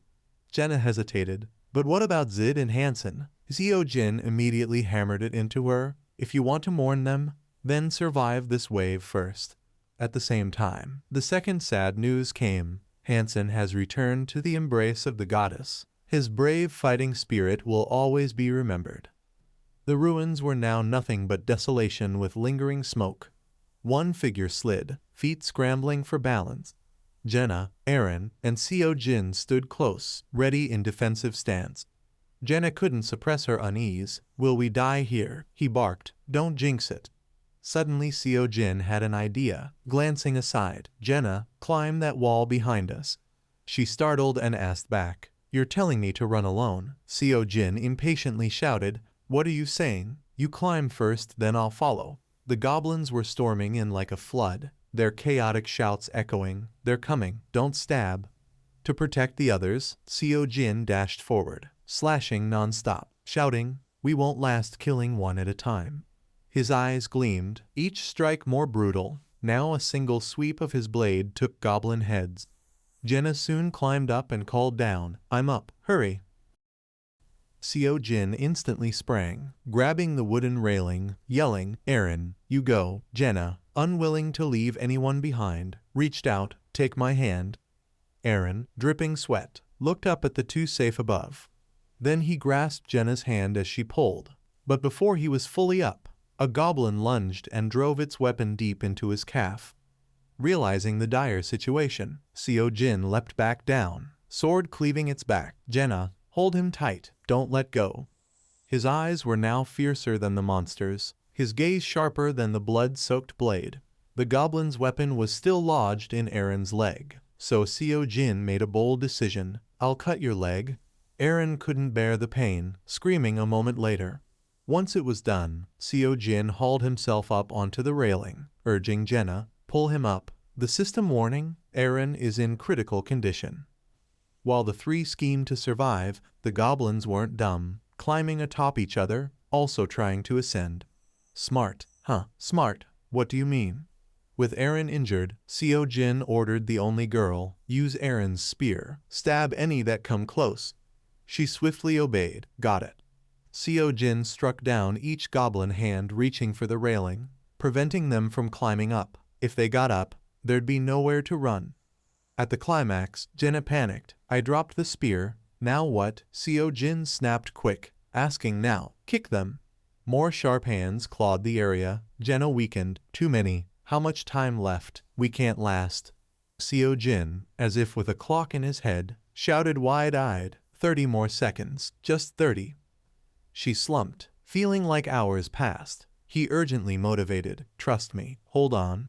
Jenna hesitated. "But what about Zid and Hansen?" Seo Jin immediately hammered it into her. "If you want to mourn them, then survive this wave first." At the same time, the second sad news came. Hansen has returned to the embrace of the goddess. His brave fighting spirit will always be remembered. The ruins were now nothing but desolation with lingering smoke. One figure slid, feet scrambling for balance. Jenna, Aaron, and Seo Jin stood close, ready in defensive stance. Jenna couldn't suppress her unease. "Will we die here?" he barked. "Don't jinx it." Suddenly Seo Jin had an idea. Glancing aside, "Jenna, climb that wall behind us." She startled and asked back, "You're telling me to run alone?" Seo Jin impatiently shouted, "What are you saying? You climb first, then I'll follow." The goblins were storming in like a flood, their chaotic shouts echoing, "They're coming, don't stab." To protect the others, Seo Jin dashed forward, slashing non-stop, shouting, "We won't last, killing one at a time." His eyes gleamed, each strike more brutal. Now a single sweep of his blade took goblin heads. Jenna soon climbed up and called down, "I'm up, hurry." Seo Jin instantly sprang, grabbing the wooden railing, yelling, "Aaron, you go." Jenna, unwilling to leave anyone behind, reached out, "Take my hand." Aaron, dripping sweat, looked up at the two safe above. Then he grasped Jenna's hand as she pulled. But before he was fully up, a goblin lunged and drove its weapon deep into his calf. Realizing the dire situation, Seo Jin leapt back down, sword cleaving its back. "Jenna, hold him tight, don't let go." His eyes were now fiercer than the monster's, his gaze sharper than the blood-soaked blade. The goblin's weapon was still lodged in Aaron's leg, so Seo Jin made a bold decision. "I'll cut your leg." Aaron couldn't bear the pain, screaming a moment later. Once it was done, Seo Jin hauled himself up onto the railing, urging Jenna, "Pull him up." The system warning, "Aaron is in critical condition." While the three schemed to survive, the goblins weren't dumb, climbing atop each other, also trying to ascend. "Smart, huh? Smart. What do you mean?" With Aaron injured, Seo Jin ordered the only girl, "Use Aaron's spear. Stab any that come close." She swiftly obeyed. "Got it." Seo Jin struck down each goblin hand reaching for the railing, preventing them from climbing up. If they got up, there'd be nowhere to run. At the climax, Jenna panicked. "I dropped the spear. Now what?" Seo Jin snapped quick, asking now, "Kick them." More sharp hands clawed the area. Jenna weakened. "Too many. How much time left? We can't last." Seo Jin, as if with a clock in his head, shouted wide-eyed, 30 more seconds, just 30. She slumped, feeling like hours passed. He urgently motivated, "Trust me, hold on."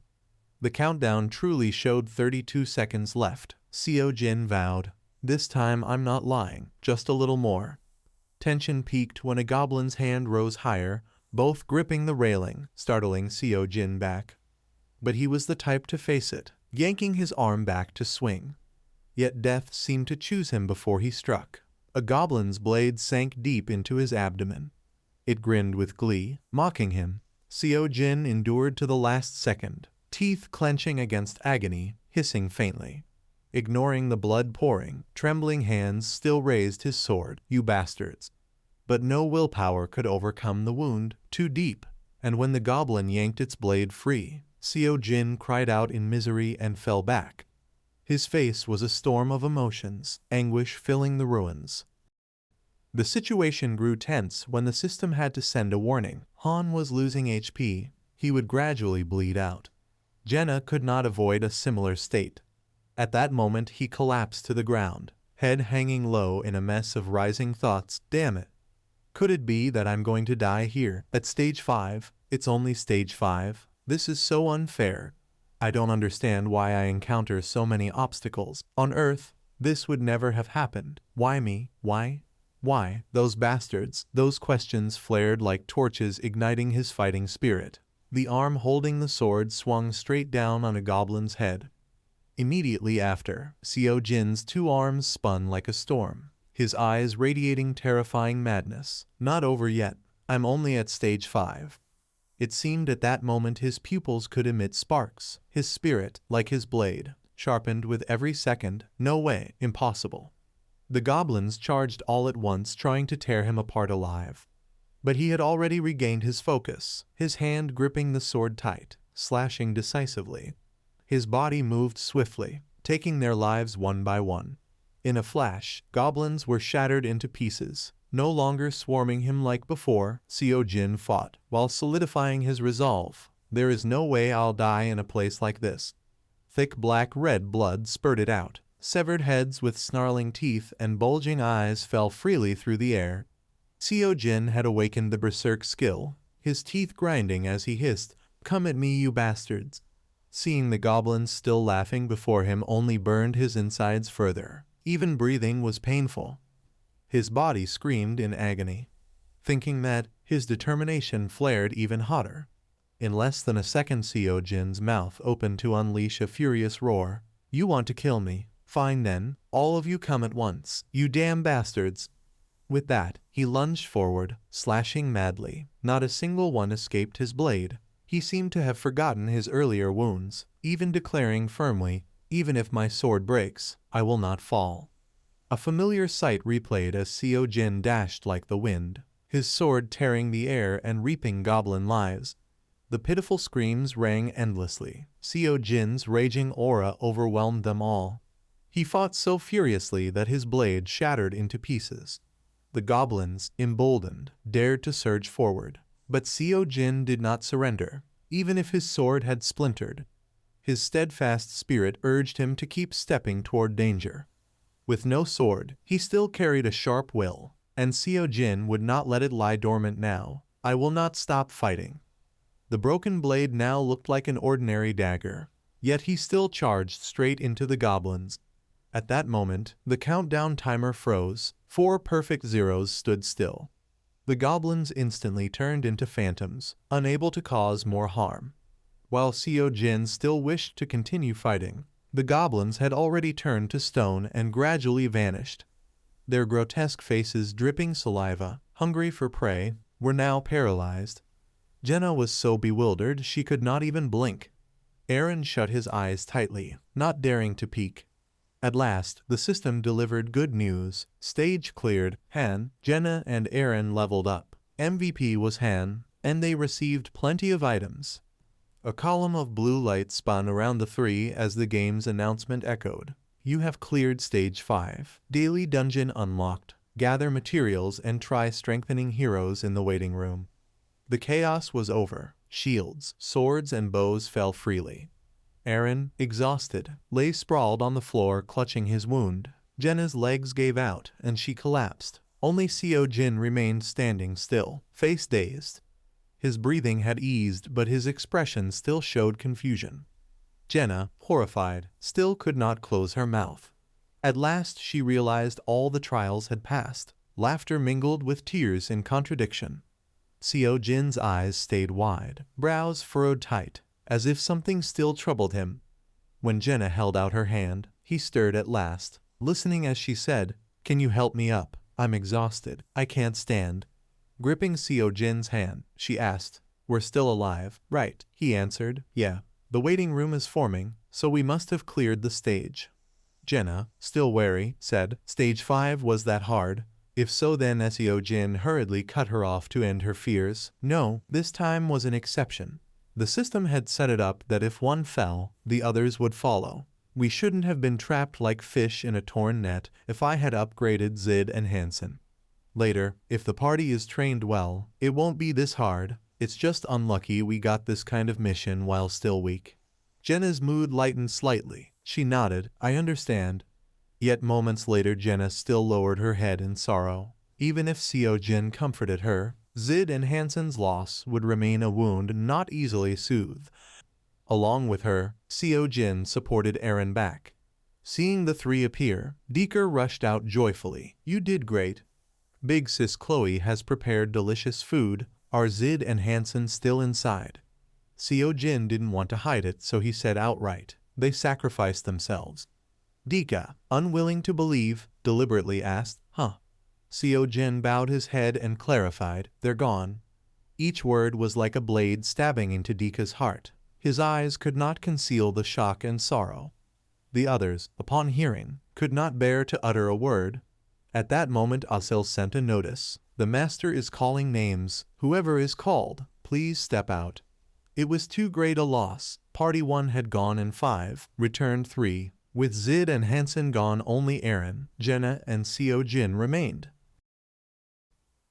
The countdown truly showed 32 seconds left. Seo Jin vowed, "This time I'm not lying, just a little more." Tension peaked when a goblin's hand rose higher, both gripping the railing, startling Seo Jin back. But he was the type to face it, yanking his arm back to swing. Yet death seemed to choose him before he struck. A goblin's blade sank deep into his abdomen. It grinned with glee, mocking him. Seo Jin endured to the last second, teeth clenching against agony, hissing faintly. Ignoring the blood pouring, trembling hands still raised his sword. "You bastards." But no willpower could overcome the wound, too deep, and when the goblin yanked its blade free, Seo Jin cried out in misery and fell back. His face was a storm of emotions, anguish filling the ruins. The situation grew tense when the system had to send a warning. Han was losing HP. He would gradually bleed out. Jenna could not avoid a similar state. At that moment he collapsed to the ground, head hanging low in a mess of rising thoughts. "Damn it. Could it be that I'm going to die here, at stage 5? It's only stage 5. This is so unfair. I don't understand why I encounter so many obstacles. On Earth, this would never have happened. Why me? Why? Why? Those bastards." Those questions flared like torches, igniting his fighting spirit. The arm holding the sword swung straight down on a goblin's head. Immediately after, Seo Jin's 2 arms spun like a storm, his eyes radiating terrifying madness. Not over yet. I'm only at stage 5. It seemed at that moment his pupils could emit sparks, his spirit, like his blade, sharpened with every second. No way, impossible. The goblins charged all at once, trying to tear him apart alive. But he had already regained his focus, his hand gripping the sword tight, slashing decisively. His body moved swiftly, taking their lives one by one. In a flash, goblins were shattered into pieces. No longer swarming him like before, Seo Jin fought, while solidifying his resolve. There is no way I'll die in a place like this. Thick black-red blood spurted out. Severed heads with snarling teeth and bulging eyes fell freely through the air. Seo Jin had awakened the berserk skill, his teeth grinding as he hissed, "Come at me, you bastards." Seeing the goblins still laughing before him only burned his insides further. Even breathing was painful. His body screamed in agony. Thinking that, his determination flared even hotter. In less than a second, Seo Jin's mouth opened to unleash a furious roar. "You want to kill me? Fine then, all of you come at once, you damn bastards." With that, he lunged forward, slashing madly. Not a single one escaped his blade. He seemed to have forgotten his earlier wounds, even declaring firmly, "Even if my sword breaks, I will not fall." A familiar sight replayed as Seo Jin dashed like the wind, his sword tearing the air and reaping goblin lives. The pitiful screams rang endlessly. Seo Jin's raging aura overwhelmed them all. He fought so furiously that his blade shattered into pieces. The goblins, emboldened, dared to surge forward. But Seo Jin did not surrender, even if his sword had splintered. His steadfast spirit urged him to keep stepping toward danger. With no sword, he still carried a sharp will, and Seo Jin would not let it lie dormant now. "I will not stop fighting." The broken blade now looked like an ordinary dagger, yet he still charged straight into the goblins. At that moment, the countdown timer froze. 4 perfect zeros stood still. The goblins instantly turned into phantoms, unable to cause more harm. While Seo Jin still wished to continue fighting, the goblins had already turned to stone and gradually vanished. Their grotesque faces dripping saliva, hungry for prey, were now paralyzed. Jenna was so bewildered she could not even blink. Aaron shut his eyes tightly, not daring to peek. At last, the system delivered good news. Stage cleared. Han, Jenna, and Aaron leveled up. MVP was Han, and they received plenty of items. A column of blue light spun around the three as the game's announcement echoed. "You have cleared Stage 5. Daily dungeon unlocked. Gather materials and try strengthening heroes in the waiting room." The chaos was over. Shields, swords, and bows fell freely. Aaron, exhausted, lay sprawled on the floor clutching his wound. Jenna's legs gave out and she collapsed. Only Seo Jin remained standing still, face dazed. His breathing had eased, but his expression still showed confusion. Jenna, horrified, still could not close her mouth. At last she realized all the trials had passed. Laughter mingled with tears in contradiction. Seo Jin's eyes stayed wide, brows furrowed tight, as if something still troubled him. When Jenna held out her hand, he stirred at last, listening as she said, "Can you help me up? I'm exhausted. I can't stand." Gripping Seo Jin's hand, she asked, "We're still alive, right?" He answered, "Yeah. The waiting room is forming, so we must have cleared the stage." Jenna, still wary, said, "Stage 5 was that hard?" If so, then Seo Jin hurriedly cut her off to end her fears. No, this time was an exception. The system had set it up that if one fell, the others would follow. We shouldn't have been trapped like fish in a torn net if I had upgraded Zid and Hansen. Later, if the party is trained well, it won't be this hard. It's just unlucky we got this kind of mission while still weak. Jenna's mood lightened slightly. She nodded, "I understand." Yet moments later Jenna still lowered her head in sorrow. Even if Seo Jin comforted her, Zid and Hansen's loss would remain a wound not easily soothed. Along with her, Seo Jin supported Aaron back. Seeing the three appear, Deeker rushed out joyfully. "You did great. Big Sis Chloe has prepared delicious food. Are Zid and Hansen still inside?" Seo Jin didn't want to hide it, so he said outright, They sacrificed themselves. Dika, unwilling to believe, deliberately asked, huh? Seo-jin bowed his head and clarified, they're gone. Each word was like a blade stabbing into Dika's heart. His eyes could not conceal the shock and sorrow. The others, upon hearing, could not bear to utter a word. At that moment Asil sent a notice. The master is calling names. Whoever is called, please step out. It was too great a loss. Party 1 had gone and 5, returned 3. With Zid and Hansen gone, only Eren, Jenna, and Seo-jin remained.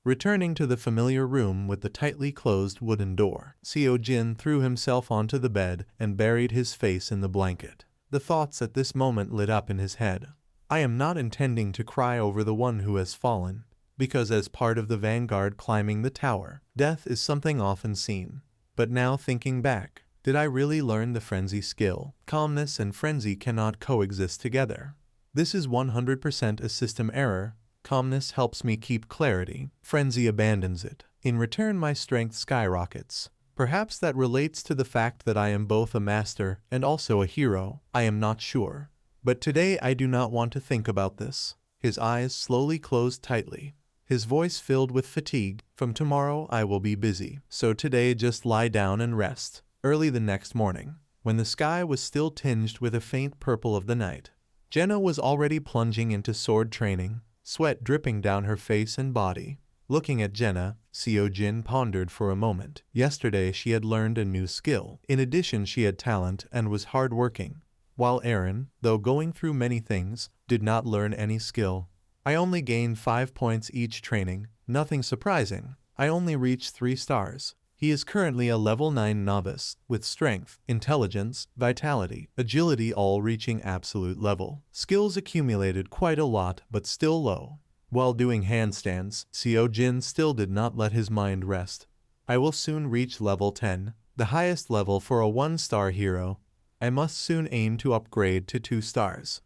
Returning to the familiar room with the tightly closed wooden door, Seo-jin threw himself onto the bed and buried his face in the blanket. The thoughts at this moment lit up in his head. I am not intending to cry over the one who has fallen, because as part of the vanguard climbing the tower, death is something often seen. But now thinking back, did I really learn the frenzy skill? Calmness and frenzy cannot coexist together. This is 100% a system error. Calmness helps me keep clarity. Frenzy abandons it. In return, my strength skyrockets. Perhaps that relates to the fact that I am both a master and also a hero. I am not sure. But today I do not want to think about this. His eyes slowly closed tightly. His voice filled with fatigue. From tomorrow I will be busy. So today just lie down and rest. Early the next morning, when the sky was still tinged with a faint purple of the night, Jenna was already plunging into sword training, sweat dripping down her face and body. Looking at Jenna, Seo-jin pondered for a moment. Yesterday she had learned a new skill. In addition, she had talent and was hard-working. While Eren, though going through many things, did not learn any skill. I only gained 5 points each training. Nothing surprising. I only reached 3 stars. He is currently a level 9 novice, with strength, intelligence, vitality, agility all reaching absolute level. Skills accumulated quite a lot but still low. While doing handstands, Seo-jin still did not let his mind rest. I will soon reach level 10, the highest level for a 1-star hero. I must soon aim to upgrade to 2 stars.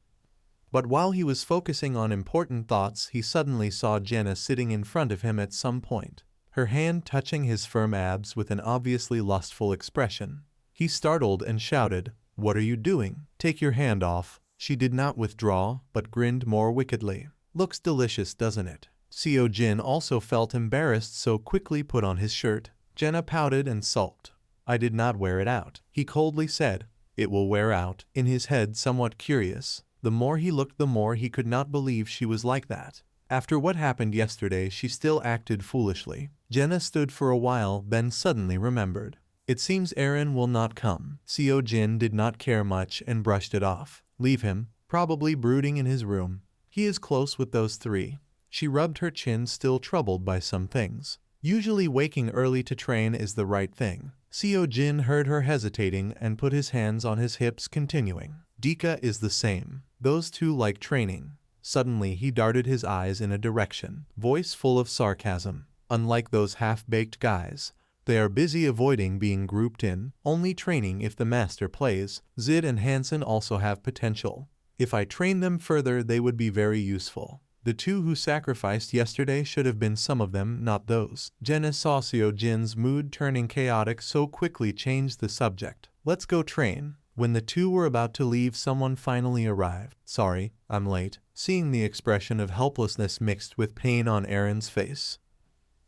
But while he was focusing on important thoughts, he suddenly saw Jenna sitting in front of him at some point, her hand touching his firm abs with an obviously lustful expression. He startled and shouted, "What are you doing? Take your hand off." She did not withdraw, but grinned more wickedly. "Looks delicious, doesn't it?" Seo-jin also felt embarrassed, so quickly put on his shirt. Jenna pouted and sulked. "I did not wear it out," he coldly said. "It will wear out." In his head, somewhat curious, the more he looked the more he could not believe she was like that. After what happened yesterday, she still acted foolishly. Jenna stood for a while, then suddenly remembered. It seems Eren will not come. Seo-jin did not care much and brushed it off. Leave him, probably brooding in his room. He is close with those 3. She rubbed her chin, still troubled by some things. Usually waking early to train is the right thing. Seo-jin heard her hesitating and put his hands on his hips, continuing. Dika is the same. Those 2 like training. Suddenly he darted his eyes in a direction, voice full of sarcasm. Unlike those half-baked guys, they are busy avoiding being grouped in, only training if the master plays. Zid and Hansen also have potential. If I train them further, they would be very useful. The 2 who sacrificed yesterday should have been some of them, not those. Jenna saw Seo-jin's mood turning chaotic, so quickly changed the subject. Let's go train. When the 2 were about to leave, someone finally arrived. Sorry, I'm late. Seeing the expression of helplessness mixed with pain on Eren's face,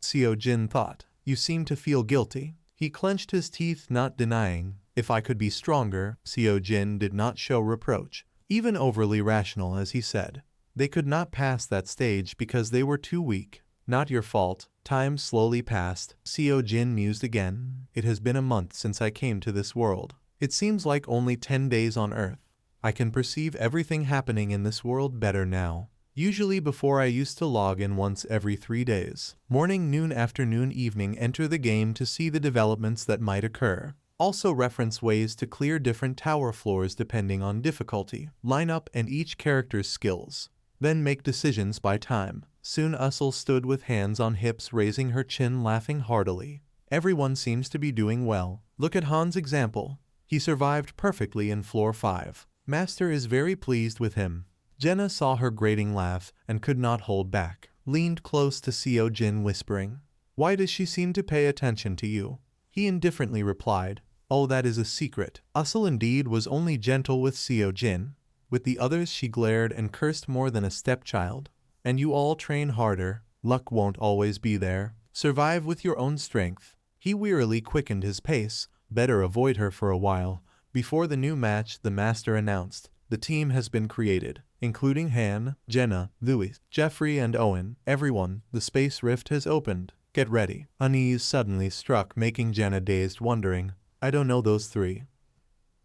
Seo-jin thought, you seem to feel guilty. He clenched his teeth, not denying. If I could be stronger. Seo-jin did not show reproach, even overly rational, as he said. They could not pass that stage because they were too weak. Not your fault. Time slowly passed. Seo-jin mused again. It has been a month since I came to this world. It seems like only 10 days on Earth. I can perceive everything happening in this world better now. Usually before I used to log in once every 3 days. Morning, noon, afternoon, evening, enter the game to see the developments that might occur. Also reference ways to clear different tower floors depending on difficulty, lineup, and each character's skills. Then make decisions by time. Soon Usul stood with hands on hips, raising her chin, laughing heartily. Everyone seems to be doing well. Look at Han's example. He survived perfectly in floor 5. Master is very pleased with him. Jenna saw her grating laugh and could not hold back. Leaned close to Seo-jin, whispering, "Why does she seem to pay attention to you?" He indifferently replied, Oh, that is a secret. Usul indeed was only gentle with Seo Jin. With the others she glared and cursed more than a stepchild. And you all train harder. Luck won't always be there. Survive with your own strength. He wearily quickened his pace. Better avoid her for a while. Before the new match, the master announced, the team has been created, including Han, Jenna, Louis, Jeffrey and Owen. Everyone, the space rift has opened. Get ready. Unease suddenly struck, making Jenna dazed, wondering, I don't know those three.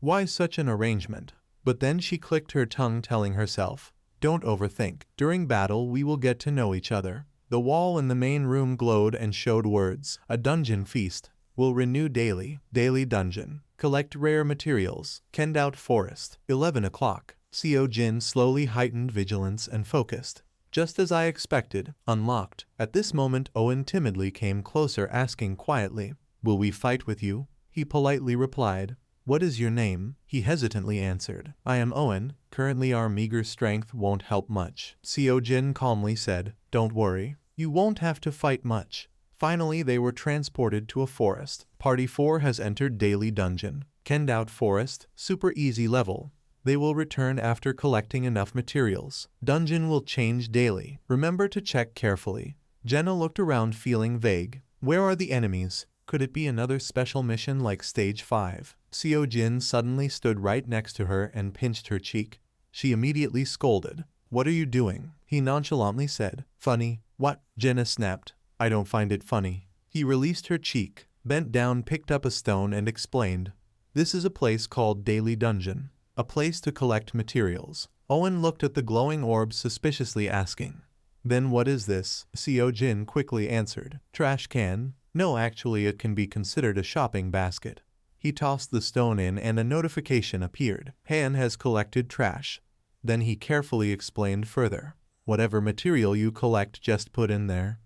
Why such an arrangement? But then she clicked her tongue, telling herself, don't overthink. During battle we will get to know each other. The wall in the main room glowed and showed words. A dungeon feast. Will renew daily. Daily dungeon. Collect rare materials. Kendout Forest. 11 o'clock. Seo Jin slowly heightened vigilance and focused. Just as I expected. Unlocked. At this moment Owen timidly came closer, asking quietly, will we fight with you? He politely replied, what is your name? He hesitantly answered, I am Owen. Currently our meager strength won't help much. Seo Jin calmly said, don't worry. You won't have to fight much. Finally they were transported to a forest. Party 4 has entered daily dungeon. Kendout Forest, super easy level. They will return after collecting enough materials. Dungeon will change daily. Remember to check carefully. Jenna looked around, feeling vague. Where are the enemies? Could it be another special mission like Stage 5? Seo Jin suddenly stood right next to her and pinched her cheek. She immediately scolded. What are you doing? He nonchalantly said. Funny. What? Jenna snapped. I don't find it funny. He released her cheek, bent down, picked up a stone and explained. This is a place called Daily Dungeon. A place to collect materials. Owen looked at the glowing orb suspiciously, asking. Then what is this? Seo Jin quickly answered. Trash can? No, actually it can be considered a shopping basket. He tossed the stone in and a notification appeared. Han has collected trash. Then he carefully explained further. Whatever material you collect, just put in there.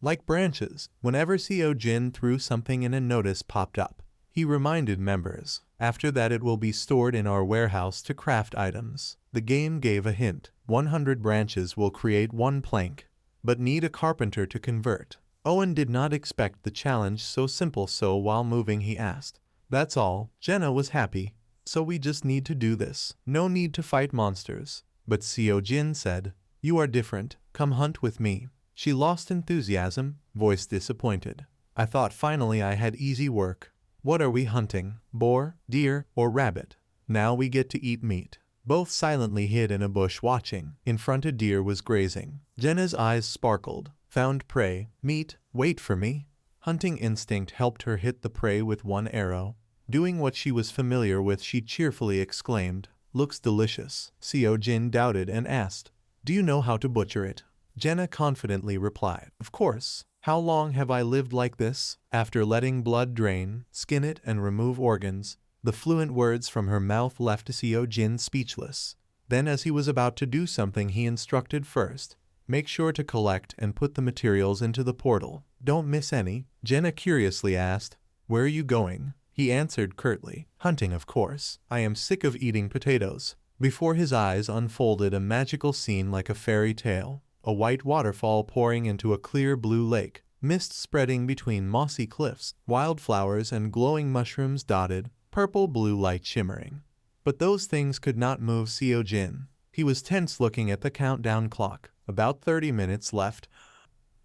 Like branches, whenever Seo Jin threw something in, a notice popped up. He reminded members. After that it will be stored in our warehouse to craft items. The game gave a hint. 100 branches will create 1 plank, but need a carpenter to convert. Owen did not expect the challenge so simple, so while moving he asked. That's all. Jenna was happy. So we just need to do this. No need to fight monsters. But Seo Jin said, you are different. Come hunt with me. She lost enthusiasm, voice disappointed. I thought finally I had easy work. What are we hunting? Boar, deer, or rabbit? Now we get to eat meat. Both silently hid in a bush watching. In front a deer was grazing. Jenna's eyes sparkled. Found prey. Meat. Wait for me. Hunting instinct helped her hit the prey with 1 arrow. Doing what she was familiar with, she cheerfully exclaimed, looks delicious. Seo Jin doubted and asked, do you know how to butcher it? Jenna confidently replied, of course. How long have I lived like this? After letting blood drain, skin it and remove organs, the fluent words from her mouth left Seo Jin speechless. Then as he was about to do something, he instructed first. Make sure to collect and put the materials into the portal. Don't miss any. Jenna curiously asked, where are you going? He answered curtly, hunting of course. I am sick of eating potatoes. Before his eyes unfolded a magical scene like a fairy tale. A white waterfall pouring into a clear blue lake, mist spreading between mossy cliffs, wildflowers and glowing mushrooms dotted, purple-blue light shimmering. But those things could not move Seo Jin. He was tense, looking at the countdown clock. About 30 minutes left.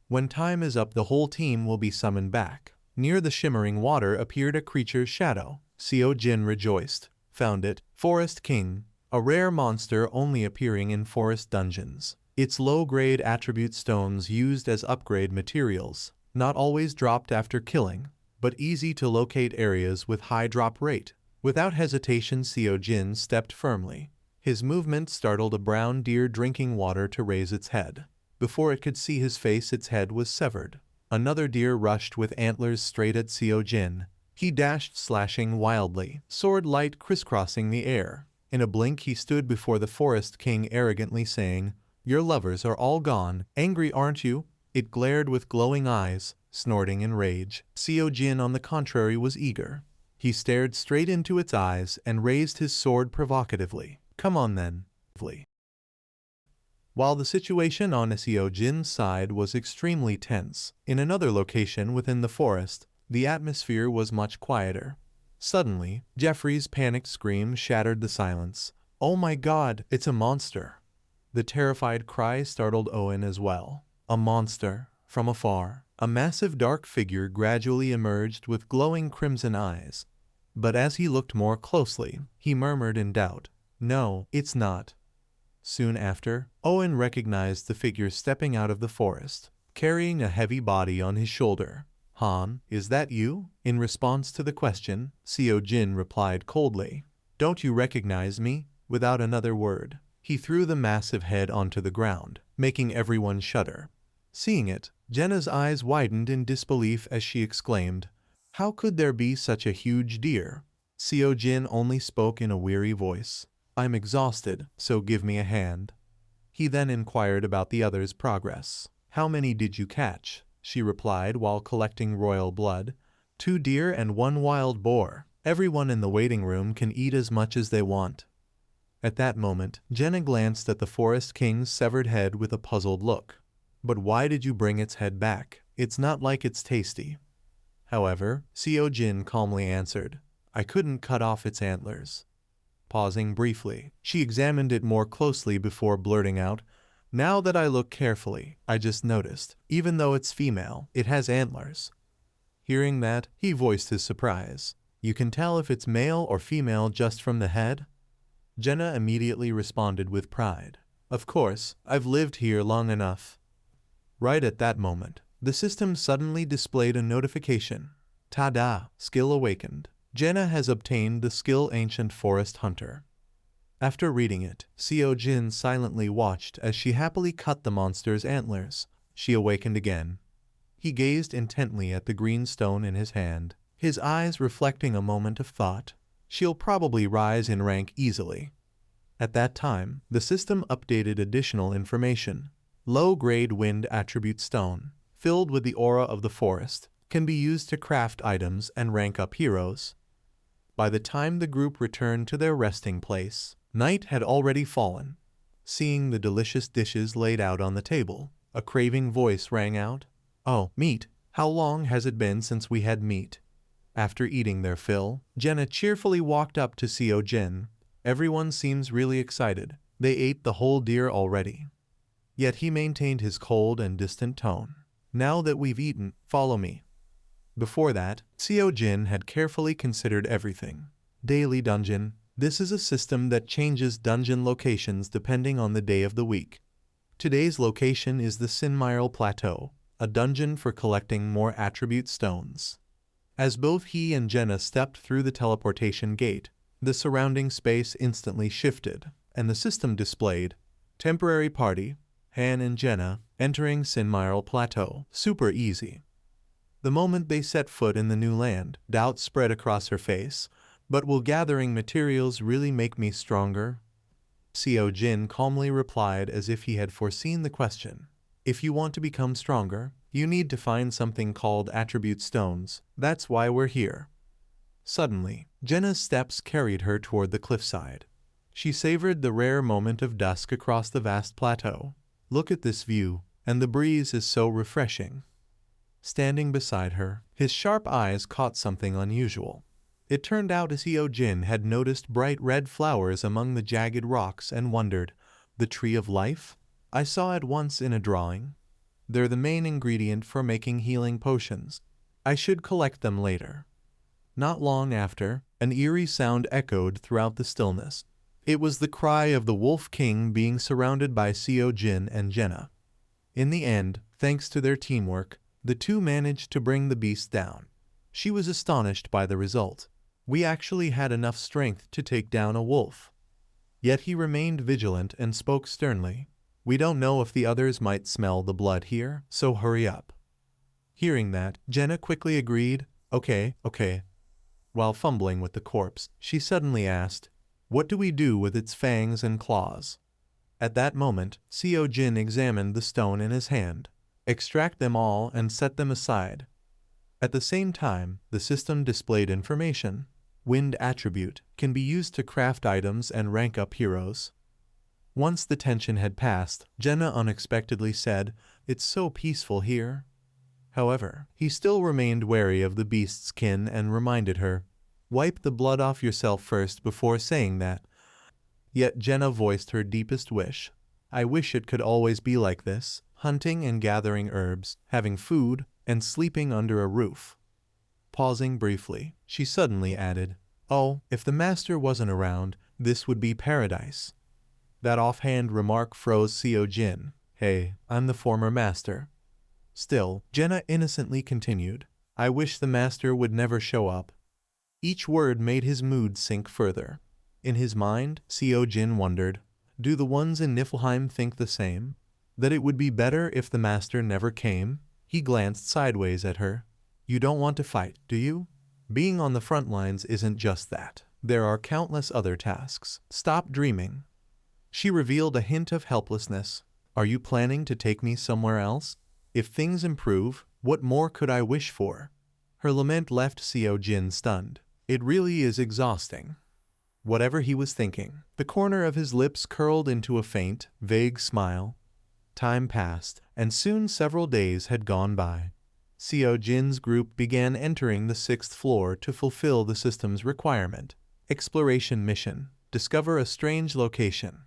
When time is up, the whole team will be summoned back. Near the shimmering water appeared a creature's shadow. Seo Jin rejoiced. Found it. Forest King. A rare monster only appearing in forest dungeons. Its low-grade attribute stones used as upgrade materials, not always dropped after killing, but easy to locate areas with high drop rate. Without hesitation, Seo Jin stepped firmly. His movement startled a brown deer drinking water to raise its head. Before it could see his face, its head was severed. Another deer rushed with antlers straight at Seo Jin. He dashed, slashing wildly, sword light crisscrossing the air. In a blink he stood before the Forest King, arrogantly saying, your lovers are all gone. Angry, aren't you? It glared with glowing eyes, snorting in rage. Seo Jin, on the contrary, was eager. He stared straight into its eyes and raised his sword provocatively. Come on then. While the situation on Seo Jin's side was extremely tense, in another location within the forest, the atmosphere was much quieter. Suddenly, Jeffrey's panicked scream shattered the silence. "Oh my god, it's a monster!" The terrified cry startled Owen as well. A monster. From afar, a massive dark figure gradually emerged with glowing crimson eyes. But as he looked more closely, he murmured in doubt, "No, it's not." Soon after, Owen recognized the figure stepping out of the forest, carrying a heavy body on his shoulder. "Han, is that you?" In response to the question, Seo Jin replied coldly, "Don't you recognize me?" Without another word, he threw the massive head onto the ground, making everyone shudder. Seeing it, Jenna's eyes widened in disbelief as she exclaimed, "How could there be such a huge deer?" Seo Jin only spoke in a weary voice, "I'm exhausted, so give me a hand." He then inquired about the other's progress. "How many did you catch?" she replied while collecting royal blood. "2 deer and 1 wild boar. Everyone in the waiting room can eat as much as they want." At that moment, Jenna glanced at the Forest King's severed head with a puzzled look. "But why did you bring its head back? It's not like it's tasty." However, Seo Jin calmly answered, "I couldn't cut off its antlers." Pausing briefly, she examined it more closely before blurting out, "Now that I look carefully, I just noticed, even though it's female, it has antlers." Hearing that, he voiced his surprise. "You can tell if it's male or female just from the head?" Jenna immediately responded with pride, "Of course, I've lived here long enough." Right at that moment, the system suddenly displayed a notification. "Ta-da! Skill awakened. Jenna has obtained the skill Ancient Forest Hunter." After reading it, Seo Jin silently watched as she happily cut the monster's antlers. She awakened again. He gazed intently at the green stone in his hand, his eyes reflecting a moment of thought. "She'll probably rise in rank easily." At that time, the system updated additional information. Low-grade wind attribute stone, filled with the aura of the forest, can be used to craft items and rank up heroes. By the time the group returned to their resting place, night had already fallen. Seeing the delicious dishes laid out on the table, a craving voice rang out, "Oh, meat! How long has it been since we had meat?" After eating their fill, Jenna cheerfully walked up to Seo Jin. "Everyone seems really excited. They ate the whole deer already." Yet he maintained his cold and distant tone. "Now that we've eaten, follow me." Before that, Seo Jin had carefully considered everything. Daily dungeon. This is a system that changes dungeon locations depending on the day of the week. Today's location is the Sinmyral Plateau, a dungeon for collecting more attribute stones. As both he and Jenna stepped through the teleportation gate, the surrounding space instantly shifted, and the system displayed, "Temporary party, Han and Jenna, entering Sinmyral Plateau, super easy." The moment they set foot in the new land, doubt spread across her face. "But will gathering materials really make me stronger?" Seo Jin calmly replied as if he had foreseen the question. "If you want to become stronger, you need to find something called attribute stones. That's why we're here." Suddenly, Jenna's steps carried her toward the cliffside. She savored the rare moment of dusk across the vast plateau. "Look at this view, and the breeze is so refreshing." Standing beside her, his sharp eyes caught something unusual. It turned out Seo Jin had noticed bright red flowers among the jagged rocks and wondered, "The tree of life? I saw it once in a drawing. They're the main ingredient for making healing potions. I should collect them later." Not long after, an eerie sound echoed throughout the stillness. It was the cry of the Wolf King being surrounded by Seo Jin and Jenna. In the end, thanks to their teamwork, the two managed to bring the beast down. She was astonished by the result. "We actually had enough strength to take down a wolf." Yet he remained vigilant and spoke sternly. "We don't know if the others might smell the blood here, so hurry up." Hearing that, Jenna quickly agreed, Okay. While fumbling with the corpse, she suddenly asked, "What do we do with its fangs and claws?" At that moment, Seo Jin examined the stone in his hand. "Extract them all and set them aside." At the same time, the system displayed information. Wind attribute can be used to craft items and rank up heroes. Once the tension had passed, Jenna unexpectedly said, "It's so peaceful here." However, he still remained wary of the beast's kin and reminded her, Wipe the blood off yourself first before saying that. Yet Jenna voiced her deepest wish. I wish it could always be like this, hunting and gathering herbs, having food, and sleeping under a roof. Pausing briefly, she suddenly added, oh, if the master wasn't around, this would be paradise. That offhand remark froze Seo Jin. Hey, I'm the former master. Still, Jenna innocently continued, I wish the master would never show up. Each word made his mood sink further. In his mind, Seo Jin wondered, do the ones in Niflheim think the same? That it would be better if the master never came? He glanced sideways at her. You don't want to fight, do you? Being on the front lines isn't just that. There are countless other tasks. Stop dreaming. She revealed a hint of helplessness. Are you planning to take me somewhere else? If things improve, what more could I wish for? Her lament left Seo Jin stunned. It really is exhausting. Whatever he was thinking, the corner of his lips curled into a faint, vague smile. Time passed, and soon several days had gone by. Seo Jin's group began entering the 6th floor to fulfill the system's requirement. Exploration mission. Discover a strange location.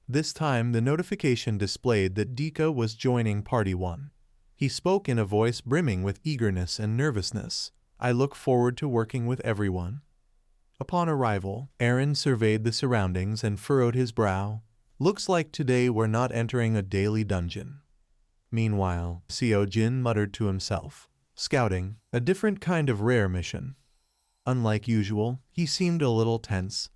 This time the notification displayed that Dika was joining Party 1. He spoke in a voice brimming with eagerness and nervousness. I look forward to working with everyone. Upon arrival, Aaron surveyed the surroundings and furrowed his brow. Looks like today we're not entering a daily dungeon. Meanwhile, Seo Jin muttered to himself. Scouting, a different kind of rare mission. Unlike usual, he seemed a little tense.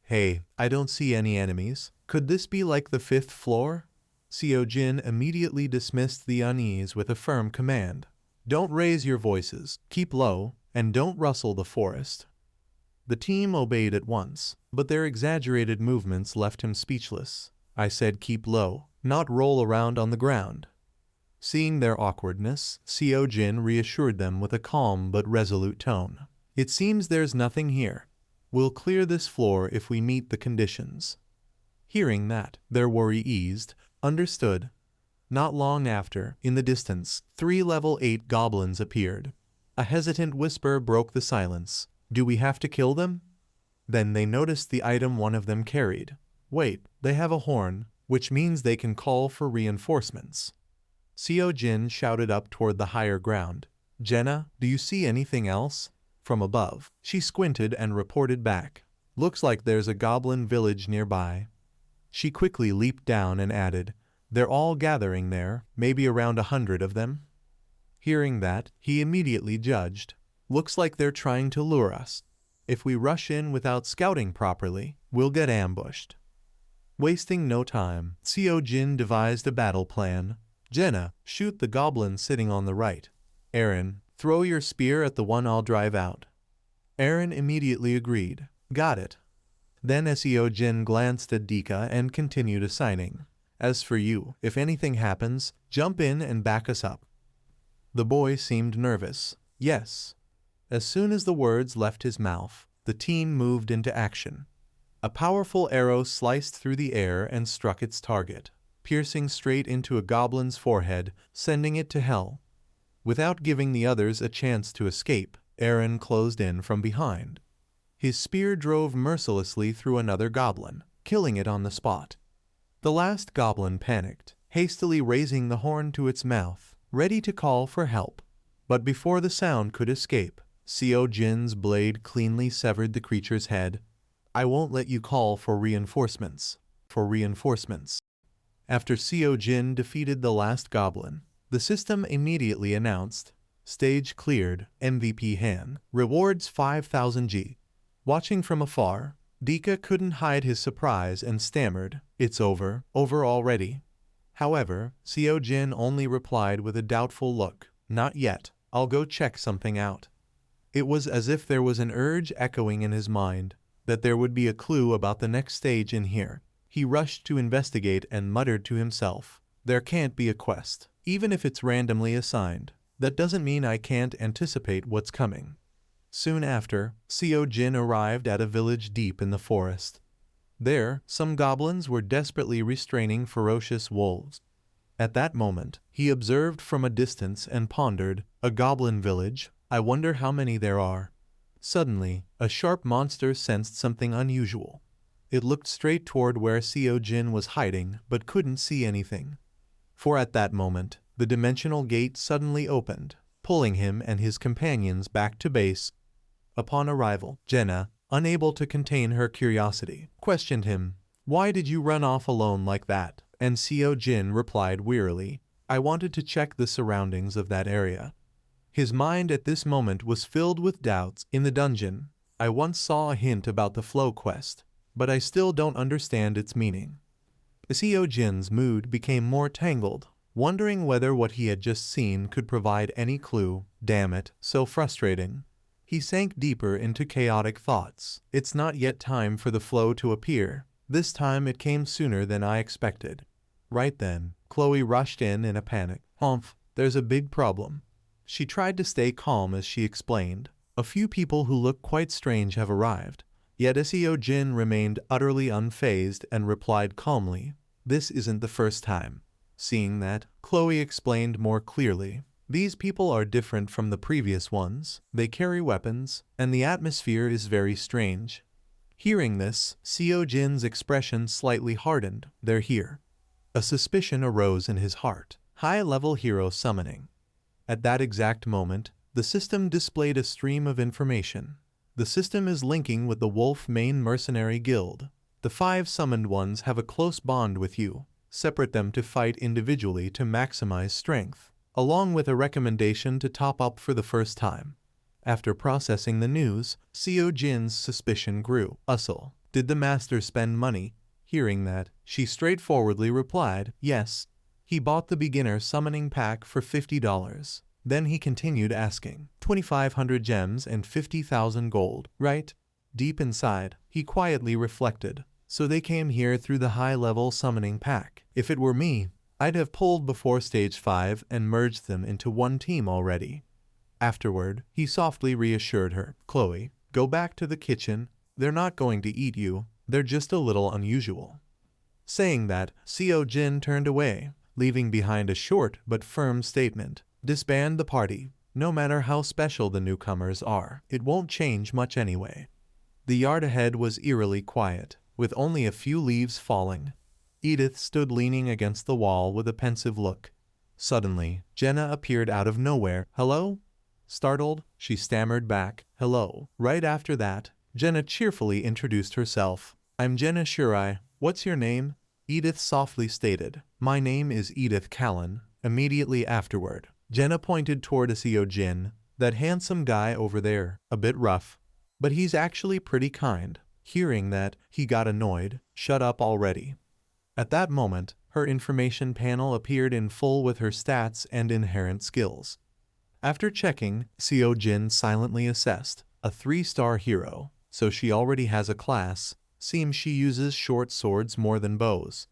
Hey, I don't see any enemies. Could this be like the 5th floor? Seo Jin immediately dismissed the unease with a firm command. Don't raise your voices, keep low, and don't rustle the forest. The team obeyed at once, but their exaggerated movements left him speechless. I said keep low, not roll around on the ground. Seeing their awkwardness, Seo Jin reassured them with a calm but resolute tone. It seems there's nothing here. We'll clear this floor if we meet the conditions. Hearing that, their worry eased. Understood. Not long after, in the distance, 3 level 8 goblins appeared. A hesitant whisper broke the silence. Do we have to kill them? Then they noticed the item one of them carried. Wait, they have a horn, which means they can call for reinforcements. Seo Jin shouted up toward the higher ground. Jenna, do you see anything else? From above, she squinted and reported back. Looks like there's a goblin village nearby. She quickly leaped down and added, they're all gathering there, maybe around 100 of them. Hearing that, he immediately judged. Looks like they're trying to lure us. If we rush in without scouting properly, we'll get ambushed. Wasting no time, Seo Jin devised a battle plan. Jenna, shoot the goblin sitting on the right. Aaron, throw your spear at the one I'll drive out. Aaron immediately agreed. Got it. Then Seo Jin glanced at Dika and continued assigning. As for you, if anything happens, jump in and back us up. The boy seemed nervous. Yes. As soon as the words left his mouth, the team moved into action. A powerful arrow sliced through the air and struck its target, piercing straight into a goblin's forehead, sending it to hell. Without giving the others a chance to escape, Aaron closed in from behind. His spear drove mercilessly through another goblin, killing it on the spot. The last goblin panicked, hastily raising the horn to its mouth, ready to call for help. But before the sound could escape, Seo Jin's blade cleanly severed the creature's head. I won't let you call for reinforcements. After Seo Jin defeated the last goblin, the system immediately announced, Stage cleared, MVP Han, rewards 5,000 G. Watching from afar, Dika couldn't hide his surprise and stammered, It's over already. However, Seo Jin only replied with a doubtful look, Not yet, I'll go check something out. It was as if there was an urge echoing in his mind, that there would be a clue about the next stage in here. He rushed to investigate and muttered to himself, There can't be a quest, even if it's randomly assigned. That doesn't mean I can't anticipate what's coming. Soon after, Seo Jin arrived at a village deep in the forest. There, some goblins were desperately restraining ferocious wolves. At that moment, he observed from a distance and pondered, a goblin village, I wonder how many there are. Suddenly, a sharp monster sensed something unusual. It looked straight toward where Seo Jin was hiding but couldn't see anything. For at that moment, the dimensional gate suddenly opened, pulling him and his companions back to base. Upon arrival, Jenna, unable to contain her curiosity, questioned him. "Why did you run off alone like that?" And Seo Jin replied wearily, "I wanted to check the surroundings of that area." His mind at this moment was filled with doubts. "In the dungeon, I once saw a hint about the flow quest, but I still don't understand its meaning." Seo Jin's mood became more tangled, wondering whether what he had just seen could provide any clue. Damn it, so frustrating. He sank deeper into chaotic thoughts. It's not yet time for the flow to appear. This time it came sooner than I expected. Right then, Chloe rushed in a panic. "Humph, there's a big problem." She tried to stay calm as she explained. "A few people who look quite strange have arrived." Yet Seo Jin remained utterly unfazed and replied calmly, "This isn't the first time." Seeing that, Chloe explained more clearly. "These people are different from the previous ones. They carry weapons, and the atmosphere is very strange." Hearing this, Seo Jin's expression slightly hardened. "They're here." A suspicion arose in his heart. High-level hero summoning. At that exact moment, the system displayed a stream of information. The system is linking with the Wolf Main Mercenary Guild. The 5 summoned ones have a close bond with you. Separate them to fight individually to maximize strength, along with a recommendation to top up for the first time. After processing the news, Seo Jin's suspicion grew. "Ustle, did the master spend money?" Hearing that, she straightforwardly replied, "Yes. He bought the beginner summoning pack for $50. Then he continued asking, 2,500 gems and 50,000 gold, right?" Deep inside, he quietly reflected. "So they came here through the high-level summoning pack. If it were me, I'd have pulled before stage 5 and merged them into one team already." Afterward, he softly reassured her. "Chloe, go back to the kitchen. They're not going to eat you. They're just a little unusual." Saying that, Seo Jin turned away, leaving behind a short but firm statement. "Disband the party. No matter how special the newcomers are, it won't change much anyway." The yard ahead was eerily quiet, with only a few leaves falling. Edith stood leaning against the wall with a pensive look. Suddenly, Jenna appeared out of nowhere. "Hello?" Startled, she stammered back, "Hello." Right after that, Jenna cheerfully introduced herself. "I'm Jenna Shirai. What's your name?" Edith softly stated, "My name is Edith Callan." Immediately afterward, Jenna pointed toward Seo Jin. "That handsome guy over there, a bit rough, but he's actually pretty kind." Hearing that, he got annoyed. "Shut up already." At that moment, her information panel appeared in full with her stats and inherent skills. After checking, Seo Jin silently assessed. A 3-star hero, so she already has a class. Seems she uses short swords more than bows.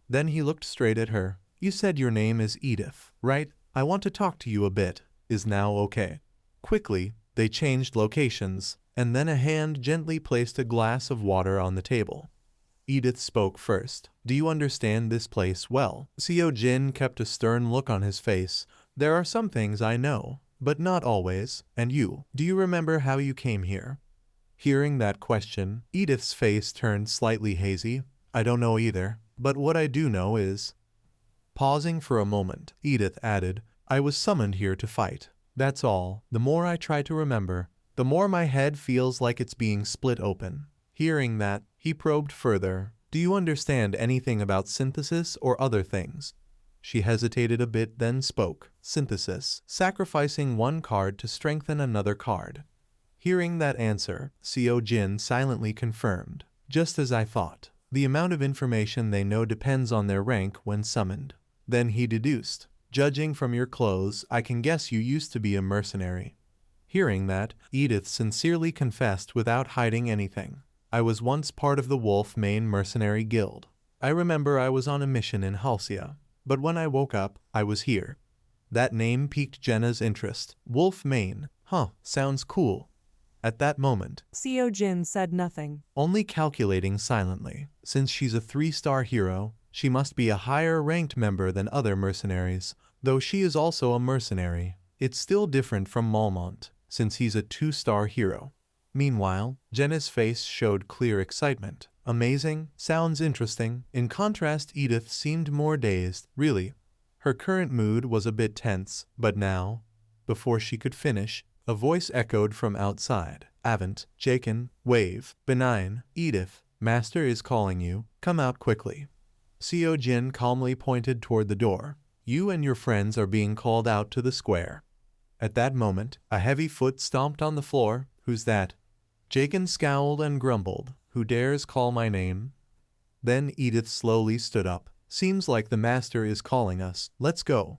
Then he looked straight at her. "You said your name is Edith, right? I want to talk to you a bit. Is now okay?" Quickly, they changed locations, and then a hand gently placed a glass of water on the table. Edith spoke first. "Do you understand this place well?" Seo Jin kept a stern look on his face. "There are some things I know, but not always. And you, do you remember how you came here?" Hearing that question, Edith's face turned slightly hazy. "I don't know either, but what I do know is..." Pausing for a moment, Edith added, "I was summoned here to fight. That's all. The more I try to remember, the more my head feels like it's being split open." Hearing that, he probed further. "Do you understand anything about synthesis or other things?" She hesitated a bit, then spoke. "Synthesis, sacrificing one card to strengthen another card." Hearing that answer, Seo Jin silently confirmed. "Just as I thought. The amount of information they know depends on their rank when summoned." Then he deduced, "Judging from your clothes, I can guess you used to be a mercenary." Hearing that, Edith sincerely confessed without hiding anything. "I was once part of the Wolf Main Mercenary Guild. I remember I was on a mission in Halcyon, but when I woke up, I was here." That name piqued Jenna's interest. Wolf Main. Sounds cool. At that moment, Seo Jin said nothing. Only calculating silently. Since she's a 3-star hero, she must be a higher-ranked member than other mercenaries. Though she is also a mercenary, it's still different from Malmont, since he's a 2-star hero. Meanwhile, Jenna's face showed clear excitement. Amazing, sounds interesting. In contrast, Edith seemed more dazed. Really, her current mood was a bit tense, but now, before she could finish, a voice echoed from outside. Avent, Jaken, Wave, Benign, Edith, Master is calling you. Come out quickly. Seo Jin calmly pointed toward the door. You and your friends are being called out to the square. At that moment, a heavy foot stomped on the floor. Who's that? Jaken scowled and grumbled. Who dares call my name? Then Edith slowly stood up. Seems like the master is calling us. Let's go.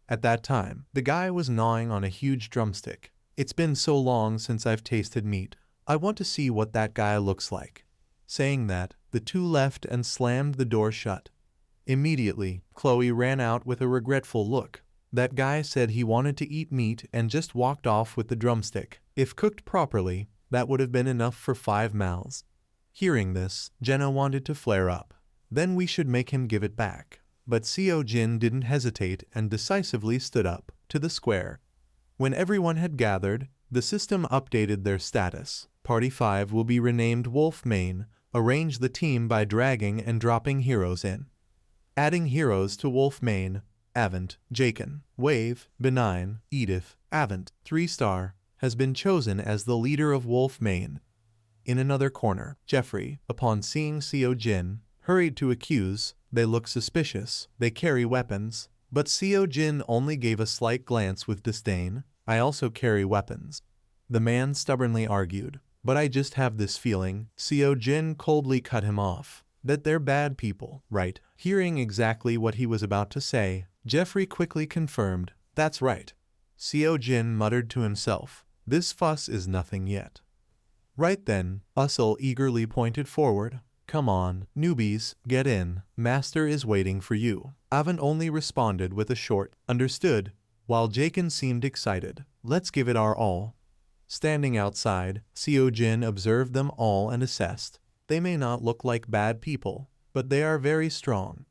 At that time, the guy was gnawing on a huge drumstick. It's been so long since I've tasted meat. I want to see what that guy looks like. Saying that, the two left and slammed the door shut. Immediately, Chloe ran out with a regretful look. That guy said he wanted to eat meat and just walked off with the drumstick. If cooked properly, that would have been enough for 5 mouths. Hearing this, Jenna wanted to flare up. Then we should make him give it back. But Seo Jin didn't hesitate and decisively stood up to the square. When everyone had gathered, the system updated their status. Party 5 will be renamed Wolf Main. Arrange the team by dragging and dropping heroes in. Adding heroes to Wolf Main. Avent, Jaken, Wave, Benign, Edith, Avent, 3-star, has been chosen as the leader of Wolf Main. In another corner, Jeffrey, upon seeing Seo Jin, hurried to accuse. They look suspicious. They carry weapons. But Seo Jin only gave a slight glance with disdain. I also carry weapons. The man stubbornly argued. But I just have this feeling. Seo Jin coldly cut him off. That they're bad people, right? Hearing exactly what he was about to say, Jeffrey quickly confirmed. That's right. Seo Jin muttered to himself. This fuss is nothing yet. Right then, Usul eagerly pointed forward. Come on, newbies, get in. Master is waiting for you. Avent only responded with a short, understood, while Jaken seemed excited. Let's give it our all. Standing outside, Seo Jin observed them all and assessed. They may not look like bad people, but they are very strong.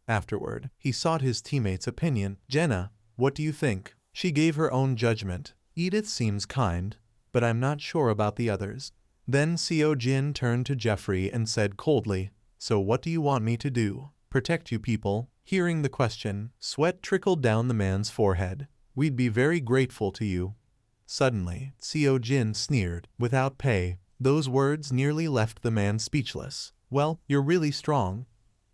Afterward, he sought his teammate's opinion. Jenna, what do you think? She gave her own judgment. Edith seems kind, but I'm not sure about the others. Then Seo Jin turned to Jeffrey and said coldly, so what do you want me to do? Protect you people? Hearing the question, sweat trickled down the man's forehead. We'd be very grateful to you. Suddenly, Seo Jin sneered. Without pay. Those words nearly left the man speechless. Well, you're really strong.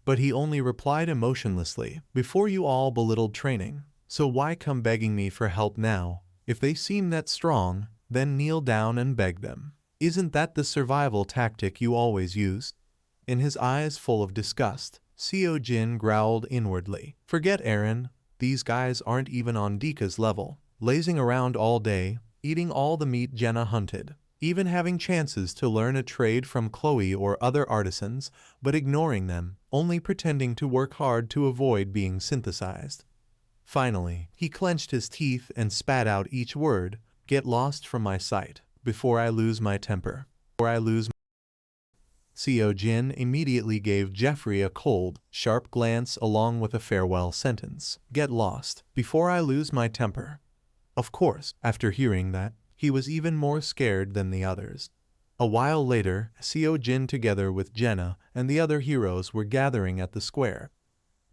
But he only replied emotionlessly. Before you all belittled training. So why come begging me for help now? If they seem that strong, then kneel down and beg them. Isn't that the survival tactic you always use? In his eyes full of disgust, Seo Jin growled inwardly. Forget Aaron. These guys aren't even on Dika's level. Lazing around all day, eating all the meat Jenna hunted, even having chances to learn a trade from Chloe or other artisans, but ignoring them, only pretending to work hard to avoid being synthesized. Finally, he clenched his teeth and spat out each word. Get lost from my sight, before I lose my temper. Seo Jin immediately gave Jeffrey a cold, sharp glance along with a farewell sentence. Get lost, before I lose my temper. Of course, after hearing that, he was even more scared than the others. A while later, Seo Jin together with Jenna and the other heroes were gathering at the square.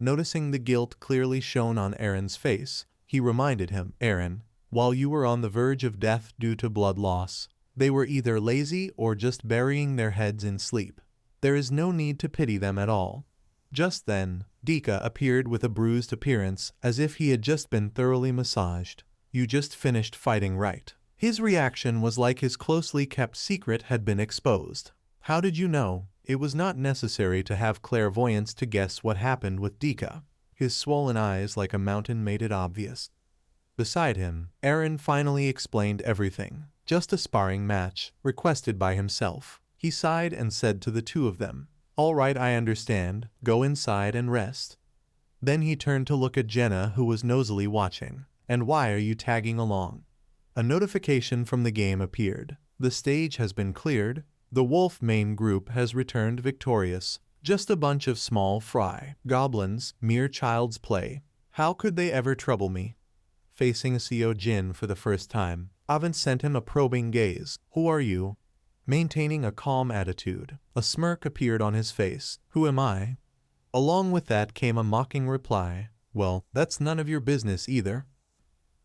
Noticing the guilt clearly shown on Aaron's face, he reminded him, Aaron, while you were on the verge of death due to blood loss, they were either lazy or just burying their heads in sleep. There is no need to pity them at all. Just then, Dika appeared with a bruised appearance as if he had just been thoroughly massaged. You just finished fighting, right? His reaction was like his closely kept secret had been exposed. How did you know? It was not necessary to have clairvoyance to guess what happened with Dika. His swollen eyes like a mountain made it obvious. Beside him, Aaron finally explained everything. Just a sparring match, requested by himself. He sighed and said to the two of them, all right, I understand. Go inside and rest. Then he turned to look at Jenna, who was nosily watching. And why are you tagging along? A notification from the game appeared. The stage has been cleared. The Wolf main group has returned victorious. Just a bunch of small fry goblins, mere child's play. How could they ever trouble me? Facing Seo Jin for the first time, Avent sent him a probing gaze. Who are you? Maintaining a calm attitude, a smirk appeared on his face. Who am I? Along with that came a mocking reply. Well, that's none of your business either.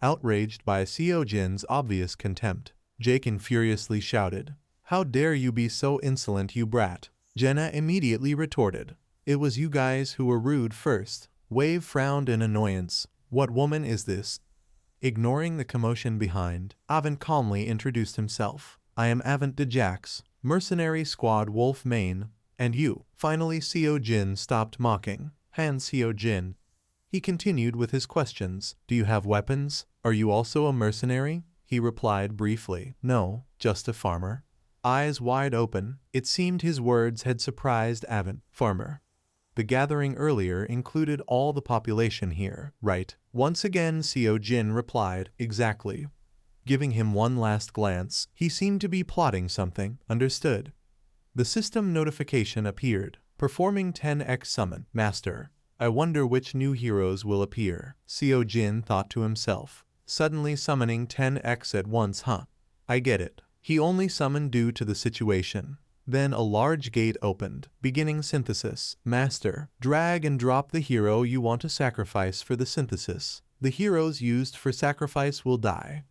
Outraged by Seo-jin's obvious contempt, Jaken furiously shouted, How dare you be so insolent, you brat? Jenna immediately retorted, It was you guys who were rude first. Wave frowned in annoyance. What woman is this? Ignoring the commotion behind, Avent calmly introduced himself. I am Avent de Jax, mercenary squad Wolf Main, and you. Finally Seo-jin stopped mocking. Han Seo-jin. He continued with his questions. Do you have weapons? Are you also a mercenary? He replied briefly. No, just a farmer. Eyes wide open, it seemed his words had surprised Avent. Farmer. The gathering earlier included all the population here, right? Once again Seo-jin replied, Exactly. Giving him one last glance, he seemed to be plotting something. Understood. The system notification appeared. Performing 10x summon. Master. I wonder which new heroes will appear. Seo-jin thought to himself. Suddenly summoning 10x at once, huh? I get it. He only summoned due to the situation. Then a large gate opened, beginning synthesis. Master, drag and drop the hero you want to sacrifice for the synthesis. The heroes used for sacrifice will die.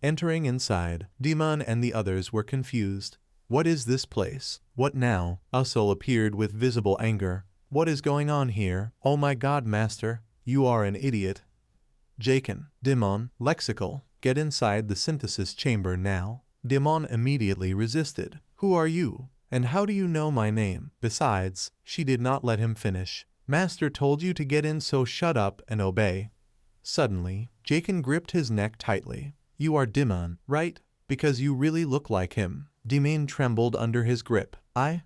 Entering inside, Demon and the others were confused. What is this place? What now? Usul appeared with visible anger. What is going on here? Oh my god, Master, you are an idiot. Jaken, Demon, Lexical, get inside the synthesis chamber now. Demon immediately resisted. Who are you? And how do you know my name? Besides, she did not let him finish. Master told you to get in, so shut up and obey. Suddenly, Jaken gripped his neck tightly. You are Demon, right? Because you really look like him. Demon trembled under his grip. I?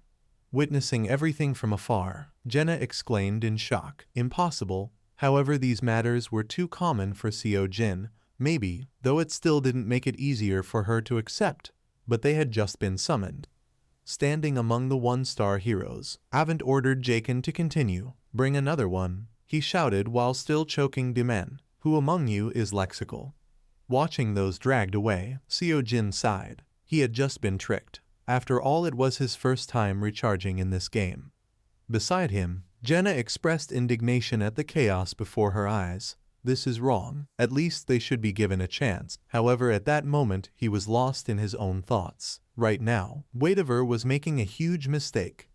Witnessing everything from afar, Jenna exclaimed in shock. Impossible. However, these matters were too common for Seo-jin. Maybe, though it still didn't make it easier for her to accept. But they had just been summoned. Standing among the one-star heroes, Avent ordered Jaken to continue. Bring another one, he shouted while still choking Demon. Who among you is lexical? Watching those dragged away, Seo-jin sighed. He had just been tricked. After all, it was his first time recharging in this game. Beside him, Jenna expressed indignation at the chaos before her eyes. This is wrong. At least they should be given a chance. However, at that moment, he was lost in his own thoughts. Right now, Wadever was making a huge mistake.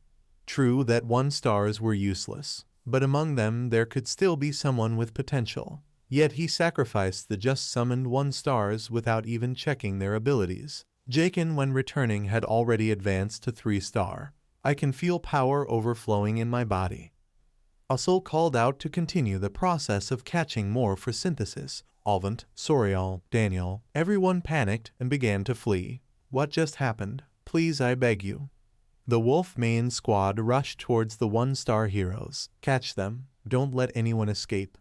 True that one-stars were useless, but among them there could still be someone with potential. Yet he sacrificed the just summoned one-stars without even checking their abilities. Jaken, when returning, had already advanced to 3-star. I can feel power overflowing in my body. Usul called out to continue the process of catching more for synthesis. Alvant, Sorial, Daniel, everyone panicked and began to flee. What just happened? Please, I beg you. The Wolf Main squad rushed towards the one-star heroes. Catch them. Don't let anyone escape.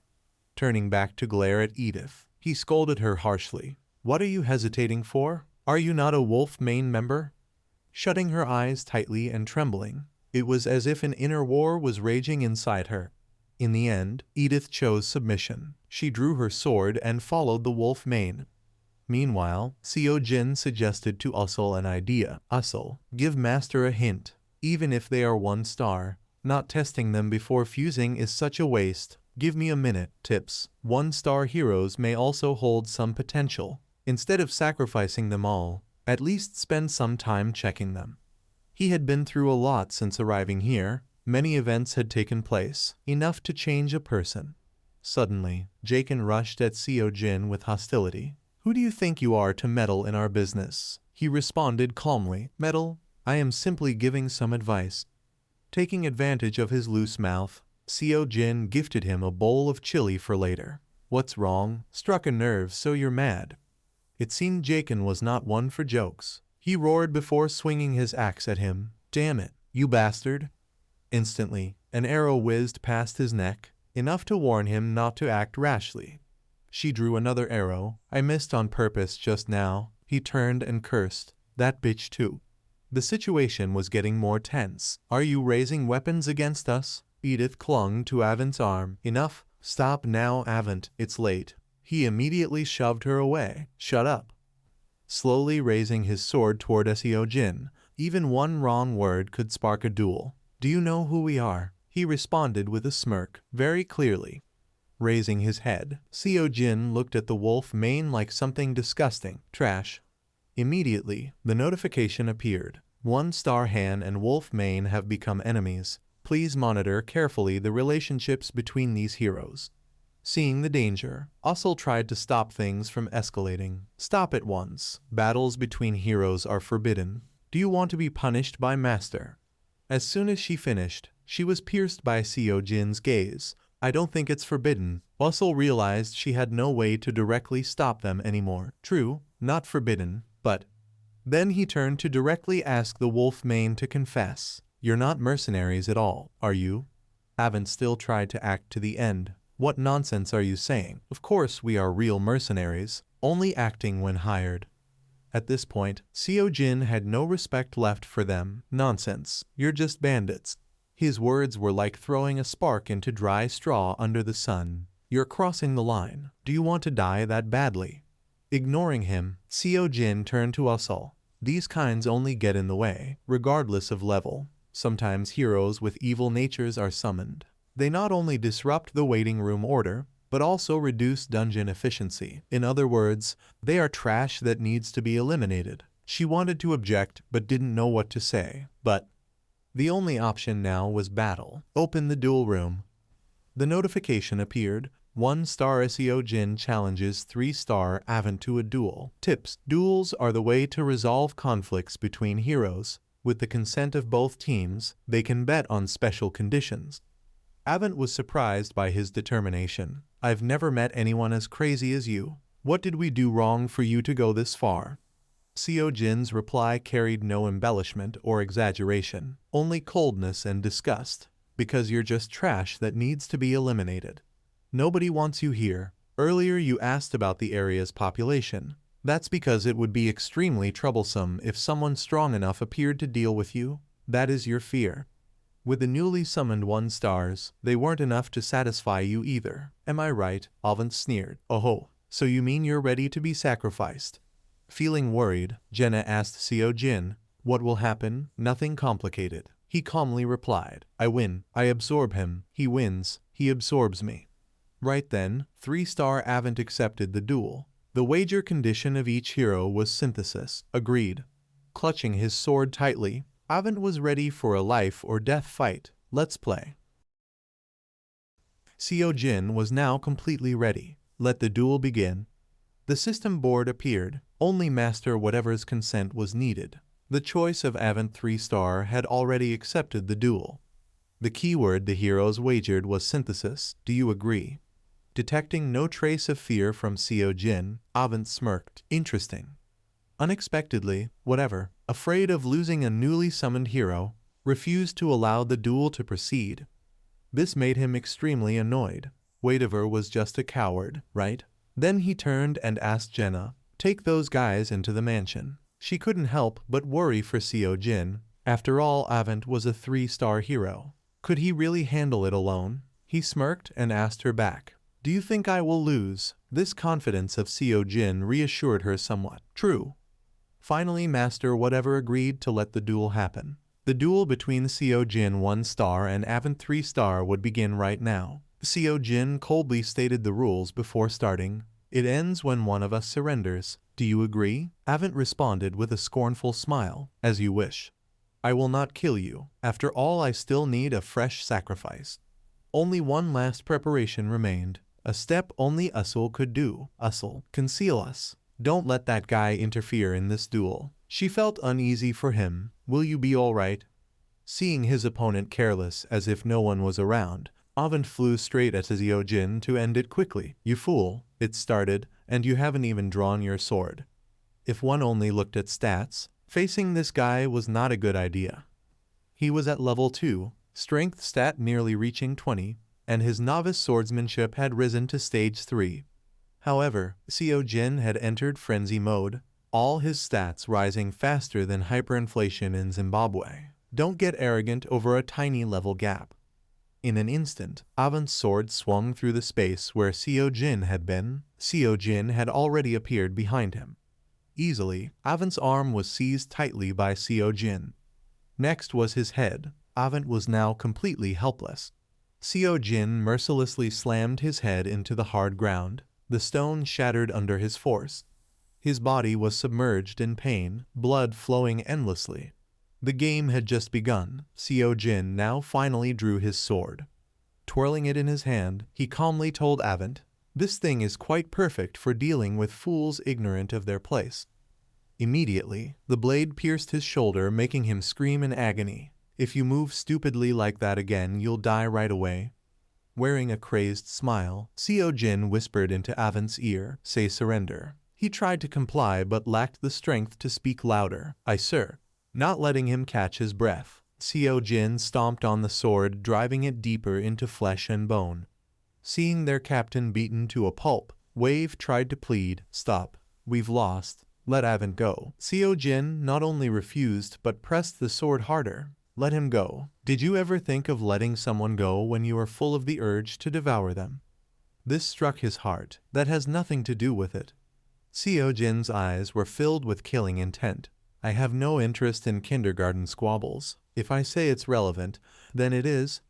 Turning back to glare at Edith, he scolded her harshly. What are you hesitating for? Are you not a Wolf Main member? Shutting her eyes tightly and trembling, it was as if an inner war was raging inside her. In the end, Edith chose submission. She drew her sword and followed the Wolf Main. Meanwhile, Seo-jin suggested to Usul an idea. Usul, give Master a hint. Even if they are 1-star, not testing them before fusing is such a waste. Give me a minute. Tips. 1-star heroes may also hold some potential. Instead of sacrificing them all, at least spend some time checking them. He had been through a lot since arriving here. Many events had taken place, enough to change a person. Suddenly, Jaken rushed at Seo-jin with hostility. Who do you think you are to meddle in our business? He responded calmly. Meddle? I am simply giving some advice. Taking advantage of his loose mouth, Seo-jin gifted him a bowl of chili for later. What's wrong? Struck a nerve, so you're mad. It seemed Jaken was not one for jokes. He roared before swinging his axe at him. Damn it, you bastard. Instantly, an arrow whizzed past his neck, enough to warn him not to act rashly. She drew another arrow. I missed on purpose just now. He turned and cursed. That bitch too. The situation was getting more tense. Are you raising weapons against us? Edith clung to Avent's arm. Enough. Stop now, Avent. It's late. He immediately shoved her away. Shut up. Slowly raising his sword toward Seo-jin, Even one wrong word could spark a duel. Do you know who we are? He responded with a smirk, very clearly. Raising his head, Seo Jin looked at the wolf mane like something disgusting. Trash. Immediately, the notification appeared. 1-star Han and wolf mane have become enemies. Please monitor carefully the relationships between these heroes. Seeing the danger, Usul tried to stop things from escalating. Stop at once. Battles between heroes are forbidden. Do you want to be punished by Master? As soon as she finished, she was pierced by Seo Jin's gaze. I don't think it's forbidden. Usul realized she had no way to directly stop them anymore. True, not forbidden, but... Then he turned to directly ask the wolf mane to confess. You're not mercenaries at all, are you? Haven't still tried to act to the end. What nonsense are you saying? Of course we are real mercenaries, only acting when hired. At this point, Seo Jin had no respect left for them. Nonsense, you're just bandits. His words were like throwing a spark into dry straw under the sun. You're crossing the line. Do you want to die that badly? Ignoring him, Seo Jin turned to Usul. These kinds only get in the way, regardless of level. Sometimes heroes with evil natures are summoned. They not only disrupt the waiting room order, but also reduce dungeon efficiency. In other words, they are trash that needs to be eliminated. She wanted to object, but didn't know what to say. But the only option now was battle. Open the duel room. The notification appeared. 1-star Seo Jin challenges 3-star Avant to a duel. Tips. Duels are the way to resolve conflicts between heroes. With the consent of both teams, they can bet on special conditions. Avant was surprised by his determination. I've never met anyone as crazy as you. What did we do wrong for you to go this far? Seo Jin's reply carried no embellishment or exaggeration, only coldness and disgust. Because you're just trash that needs to be eliminated. Nobody wants you here. Earlier you asked about the area's population. That's because it would be extremely troublesome if someone strong enough appeared to deal with you. That is your fear. With the newly summoned 1-stars, they weren't enough to satisfy you either. Am I right? Avant sneered. Oh, so you mean you're ready to be sacrificed? Feeling worried, Jenna asked Seo Jin, what will happen? Nothing complicated. He calmly replied, I win, I absorb him, he wins, he absorbs me. Right then, 3-star Avant accepted the duel. The wager condition of each hero was synthesis. Agreed. Clutching his sword tightly, Avant was ready for a life or death fight. Let's play. Seo Jin was now completely ready. Let the duel begin. The system board appeared. Only master whatever's consent was needed. The choice of Avant 3-star had already accepted the duel. The keyword the heroes wagered was synthesis. Do you agree? Detecting no trace of fear from Seo Jin, Avant smirked. Interesting. Unexpectedly, whatever, afraid of losing a newly summoned hero, refused to allow the duel to proceed. This made him extremely annoyed. Waitiver was just a coward, right? Then he turned and asked Jenna, take those guys into the mansion. She couldn't help but worry for Seo Jin. After all, Avant was a 3-star hero. Could he really handle it alone? He smirked and asked her back. Do you think I will lose? This confidence of Seo Jin reassured her somewhat. True. Finally, Master Whatever agreed to let the duel happen. The duel between Seo Jin 1-star and Avant 3-star would begin right now. Seo Jin coldly stated the rules before starting. It ends when one of us surrenders. Do you agree? Avant responded with a scornful smile. As you wish. I will not kill you. After all, I still need a fresh sacrifice. Only one last preparation remained. A step only Usul could do. Usul, conceal us. Don't let that guy interfere in this duel. She felt uneasy for him. Will you be all right? Seeing his opponent careless as if no one was around, Avant flew straight at Seo Jin to end it quickly. You fool. It started, and you haven't even drawn your sword. If one only looked at stats, facing this guy was not a good idea. He was at level 2, strength stat nearly reaching 20, and his novice swordsmanship had risen to stage 3. However, Seo Jin had entered frenzy mode, all his stats rising faster than hyperinflation in Zimbabwe. Don't get arrogant over a tiny level gap. In an instant, Avant's sword swung through the space where Seo Jin had been. Seo Jin had already appeared behind him. Easily, Avent's arm was seized tightly by Seo Jin. Next was his head. Avent was now completely helpless. Seo Jin mercilessly slammed his head into the hard ground. The stone shattered under his force. His body was submerged in pain, blood flowing endlessly. The game had just begun. Seo Jin now finally drew his sword. Twirling it in his hand, he calmly told Avent, "This thing is quite perfect for dealing with fools ignorant of their place." Immediately, the blade pierced his shoulder, making him scream in agony. "If you move stupidly like that again, you'll die right away." Wearing a crazed smile, Seo Jin whispered into Avent's ear, "Say surrender." He tried to comply but lacked the strength to speak louder, "Aye, sir." Not letting him catch his breath, Seo Jin stomped on the sword, driving it deeper into flesh and bone. Seeing their captain beaten to a pulp, Wave tried to plead, "Stop. We've lost. Let Avent go." Seo Jin not only refused but pressed the sword harder. "Let him go. Did you ever think of letting someone go when you are full of the urge to devour them?" This struck his heart. "That has nothing to do with it." Seo Jin's eyes were filled with killing intent. "I have no interest in kindergarten squabbles. If I say it's relevant, then it is.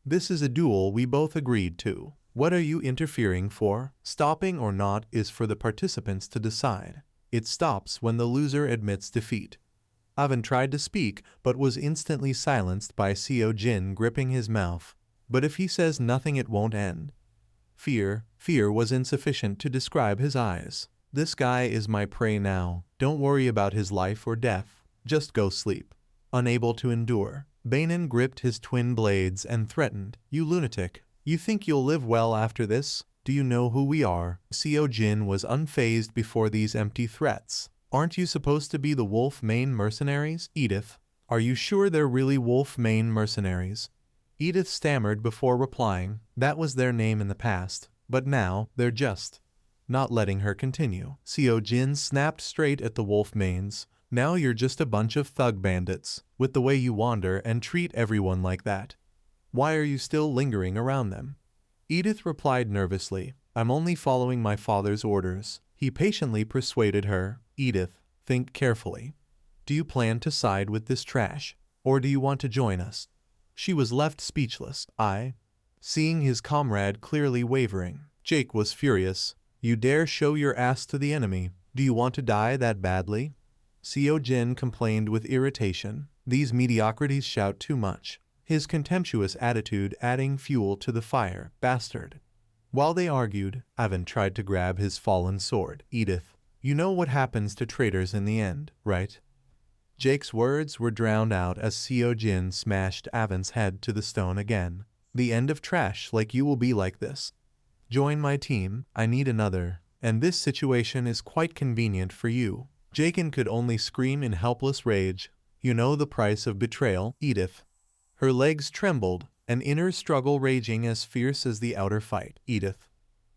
This is a duel we both agreed to. What are you interfering for? Stopping or not is for the participants to decide. It stops when the loser admits defeat." Avent tried to speak, but was instantly silenced by Seo Jin gripping his mouth. "But if he says nothing, it won't end." Fear was insufficient to describe his eyes. "This guy is my prey now. Don't worry about his life or death. Just go sleep." Unable to endure, Bainin gripped his twin blades and threatened, "You lunatic. You think you'll live well after this? Do you know who we are?" Seo Jin was unfazed before these empty threats. "Aren't you supposed to be the Wolf Mane mercenaries, Edith? Are you sure they're really Wolf Mane mercenaries?" Edith stammered before replying. That was their name in the past, but now they're just. Not letting her continue, Seo Jin snapped straight at the Wolf Manes. "Now you're just a bunch of thug bandits, with the way you wander and treat everyone like that. Why are you still lingering around them?" Edith replied nervously, "I'm only following my father's orders." He patiently persuaded her, "Edith, think carefully. Do you plan to side with this trash, or do you want to join us?" She was left speechless. Seeing his comrade clearly wavering, Jake was furious. "You dare show your ass to the enemy? Do you want to die that badly?" Seo Jin complained with irritation. "These mediocrities shout too much." His contemptuous attitude adding fuel to the fire. "Bastard." While they argued, Avent tried to grab his fallen sword. "Edith, you know what happens to traitors in the end, right?" Jake's words were drowned out as Seo Jin smashed Avent's head to the stone again. "The end of trash like you will be like this. Join my team, I need another, and this situation is quite convenient for you." Jaken could only scream in helpless rage. "You know the price of betrayal, Edith." Her legs trembled, an inner struggle raging as fierce as the outer fight. "Edith."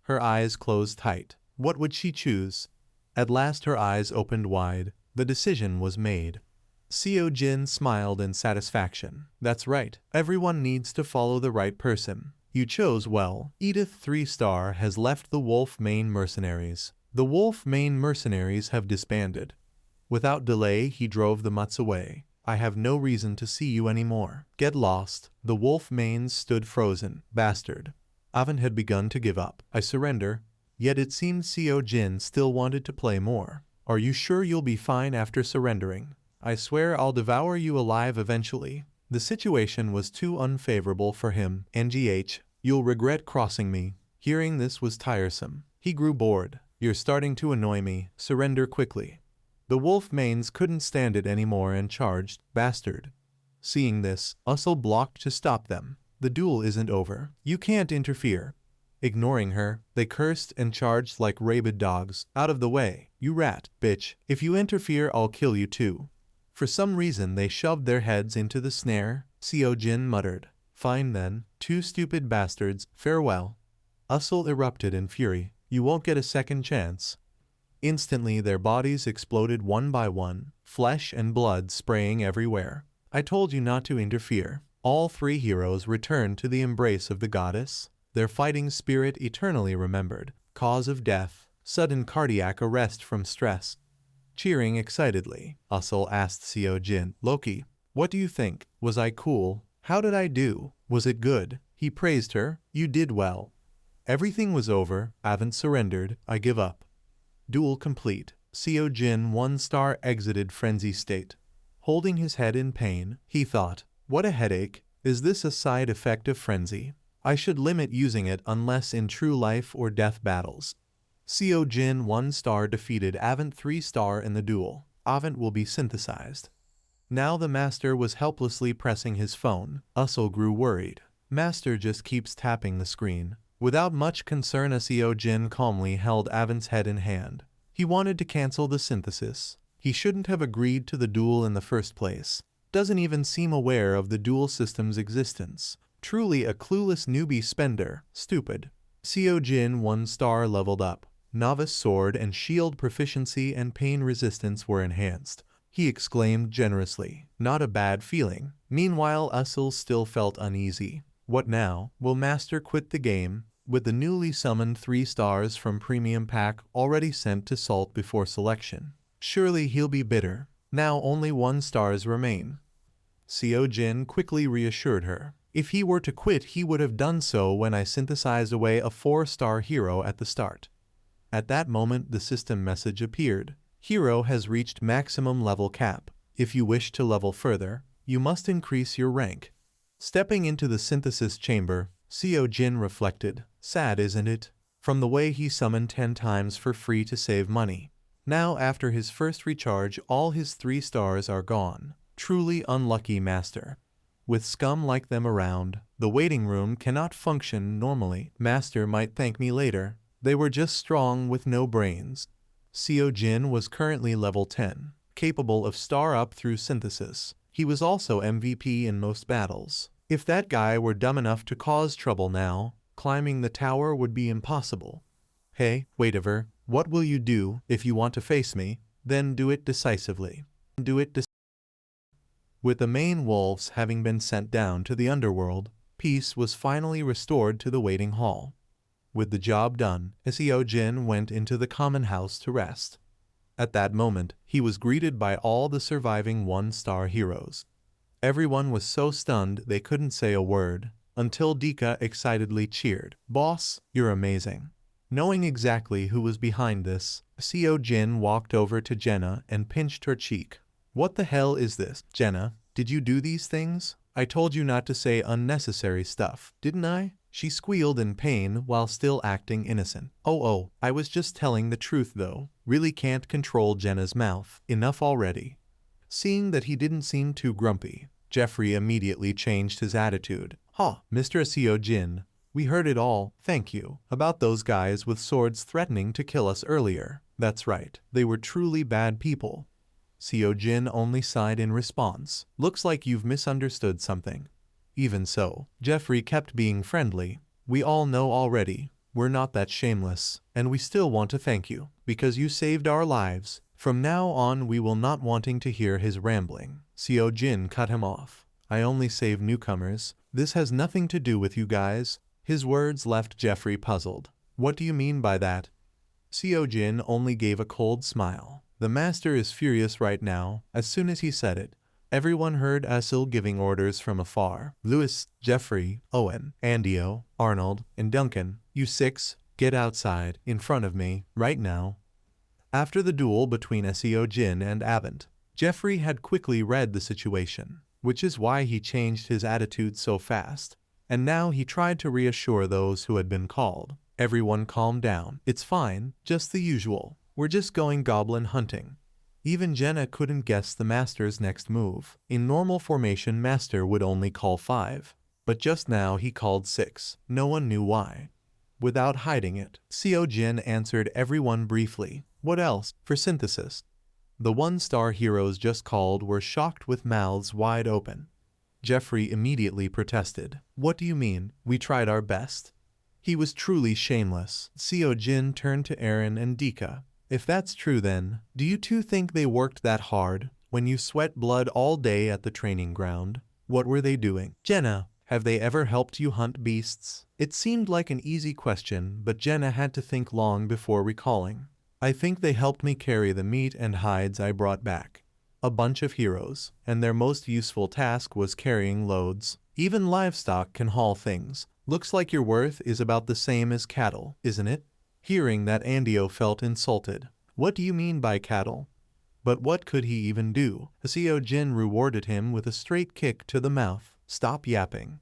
Her eyes closed tight. What would she choose? At last her eyes opened wide. The decision was made. Seo Jin smiled in satisfaction. "That's right. Everyone needs to follow the right person. You chose well." Edith 3-star has left the Wolf Mane mercenaries. The Wolf Mane mercenaries have disbanded. Without delay, he drove the mutts away. "I have no reason to see you anymore. Get lost." The Wolf Manes stood frozen. "Bastard." Avent had begun to give up. "I surrender." Yet it seemed Seo Jin still wanted to play more. "Are you sure you'll be fine after surrendering?" "I swear I'll devour you alive eventually." The situation was too unfavorable for him. "NGH, you'll regret crossing me." Hearing this was tiresome. He grew bored. "You're starting to annoy me. Surrender quickly." The Wolf Manes couldn't stand it anymore and charged. "Bastard." Seeing this, Ussel blocked to stop them. "The duel isn't over. You can't interfere." Ignoring her, they cursed and charged like rabid dogs. "Out of the way, you rat, bitch. If you interfere, I'll kill you too." For some reason they shoved their heads into the snare. Seo Jin muttered, "Fine then, two stupid bastards, farewell." Ussel erupted in fury. "You won't get a second chance." Instantly their bodies exploded one by one, flesh and blood spraying everywhere. "I told you not to interfere." All three heroes returned to the embrace of the goddess, their fighting spirit eternally remembered. Cause of death: sudden cardiac arrest from stress. cheering excitedly. Usul asked Seo Jin. Loki, what do you think? Was I cool? How did I do? Was it good? He praised her. You did well. Everything was over. Haven't surrendered. I give up. Duel complete. Seo Jin 1-star exited frenzy state. Holding his head in pain, he thought, what a headache. Is this a side effect of frenzy? I should limit using it unless in true life or death battles. Seo Jin 1-star defeated Avent 3-star in the duel. Avent will be synthesized. Now the master was helplessly pressing his phone. Usul grew worried. Master just keeps tapping the screen. Without much concern, Seo Jin calmly held Avent's head in hand. He wanted to cancel the synthesis. He shouldn't have agreed to the duel in the first place. Doesn't even seem aware of the duel system's existence. Truly a clueless newbie spender. Stupid. Seo Jin 1-star leveled up. Novice sword and shield proficiency and pain resistance were enhanced. He exclaimed generously. Not a bad feeling. Meanwhile, Usul still felt uneasy. What now? Will Master quit the game? With the newly summoned 3 stars from Premium Pack already sent to Salt before selection, surely he'll be bitter. Now only 1 stars remain. Seo Jin quickly reassured her. If he were to quit, he would have done so when I synthesized away a 4-star hero at the start. At that moment, the system message appeared. Hero has reached maximum level cap. If you wish to level further, you must increase your rank. Stepping into the synthesis chamber, Seo Jin reflected. Sad, isn't it? From the way he summoned 10 times for free to save money. Now after his first recharge, all his 3 stars are gone. Truly unlucky master. With scum like them around, the waiting room cannot function normally. Master might thank me later. They were just strong with no brains. Seo Jin was currently level 10, capable of star up through synthesis. He was also MVP in most battles. If that guy were dumb enough to cause trouble now, climbing the tower would be impossible. Hey, waitiver, what will you do? If you want to face me, then do it decisively. With the main wolves having been sent down to the underworld, peace was finally restored to the waiting hall. With the job done, Seo Jin went into the common house to rest. At that moment, he was greeted by all the surviving 1-star heroes. Everyone was so stunned they couldn't say a word, until Dika excitedly cheered. Boss, you're amazing. Knowing exactly who was behind this, Seo Jin walked over to Jenna and pinched her cheek. What the hell is this? Jenna, did you do these things? I told you not to say unnecessary stuff, didn't I? She squealed in pain while still acting innocent. Oh, I was just telling the truth though. Really can't control Jenna's mouth. Enough already. Seeing that he didn't seem too grumpy, Jeffrey immediately changed his attitude. Mr. Seo Jin, we heard it all, thank you, about those guys with swords threatening to kill us earlier. That's right, they were truly bad people. Seo Jin only sighed in response. Looks like you've misunderstood something. Even so, Jeffrey kept being friendly. We all know already, we're not that shameless, and we still want to thank you, because you saved our lives. From now on we will not wanting to hear his rambling. Seo Jin cut him off. I only save newcomers. This has nothing to do with you guys. His words left Jeffrey puzzled. What do you mean by that? Seo Jin only gave a cold smile. The master is furious right now. As soon as he said it, everyone heard Usul giving orders from afar. Lewis, Jeffrey, Owen, Andio, Arnold, and Duncan, you 6, get outside, in front of me, right now. After the duel between Seo Jin and Avent, Jeffrey had quickly read the situation, which is why he changed his attitude so fast. And now he tried to reassure those who had been called. Everyone calm down. It's fine, just the usual. We're just going goblin hunting. Even Jenna couldn't guess the master's next move. In normal formation, master would only call 5. But just now he called 6. No one knew why. Without hiding it, Seo Jin answered everyone briefly. What else? For synthesis. The 1-star heroes just called were shocked with mouths wide open. Jeffrey immediately protested. What do you mean? We tried our best. He was truly shameless. Seo Jin turned to Aaron and Dika. If that's true then, do you two think they worked that hard? When you sweat blood all day at the training ground, what were they doing? Jenna, have they ever helped you hunt beasts? It seemed like an easy question, but Jenna had to think long before recalling. I think they helped me carry the meat and hides I brought back. A bunch of heroes, and their most useful task was carrying loads. Even livestock can haul things. Looks like your worth is about the same as cattle, isn't it? Hearing that, Andio felt insulted. What do you mean by cattle? But what could he even do? Seo Jin rewarded him with a straight kick to the mouth. Stop yapping.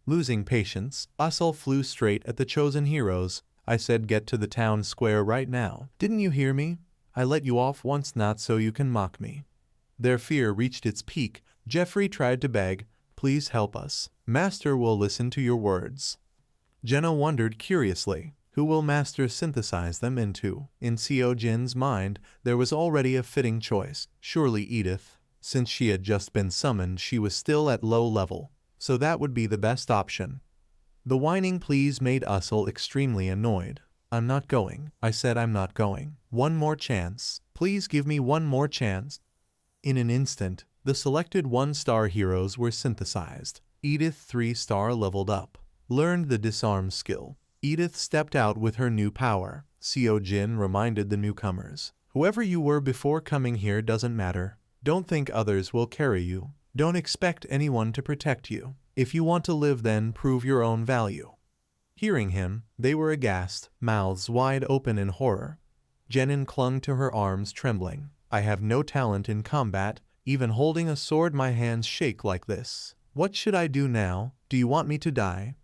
Losing patience, Usul flew straight at the chosen heroes. I said get to the town square right now. Didn't you hear me? I let you off once, not so you can mock me. Their fear reached its peak. Jeffrey tried to beg, please help us. Master will listen to your words. Jenna wondered curiously, who will Master synthesize them into? In Seo Jin's mind, there was already a fitting choice. Surely Edith. Since she had just been summoned, she was still at low level, so that would be the best option. The whining pleas made Usul extremely annoyed. I'm not going. I said I'm not going. One more chance. Please give me one more chance. In an instant, the selected 1-star heroes were synthesized. Edith 3-star leveled up, learned the disarm skill. Edith stepped out with her new power. Seo Jin reminded the newcomers. Whoever you were before coming here doesn't matter. Don't think others will carry you. Don't expect anyone to protect you. If you want to live, then prove your own value. Hearing him, they were aghast, mouths wide open in horror. Jenin clung to her arms, trembling. I have no talent in combat. Even holding a sword, my hands shake like this. What should I do now? Do you want me to die?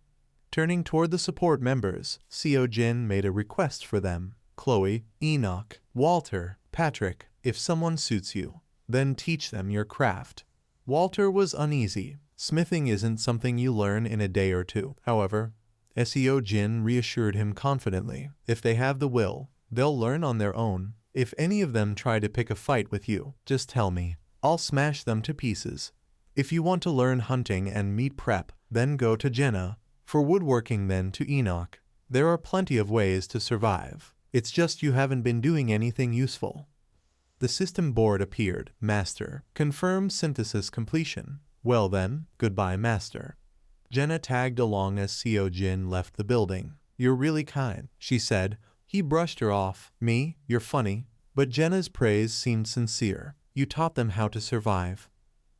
Turning toward the support members, Seo Jin made a request for them. Chloe, Enoch, Walter, Patrick, if someone suits you, then teach them your craft. Walter was uneasy. Smithing isn't something you learn in a day or two. However, Seo Jin reassured him confidently. If they have the will, they'll learn on their own. If any of them try to pick a fight with you, just tell me. I'll smash them to pieces. If you want to learn hunting and meat prep, then go to Jenna. For woodworking, then to Enoch. There are plenty of ways to survive. It's just you haven't been doing anything useful. The system board appeared. Master. Confirm synthesis completion. Well then, goodbye, Master. Jenna tagged along as Seo Jin left the building. You're really kind, she said. He brushed her off. Me? You're funny. But Jenna's praise seemed sincere. You taught them how to survive.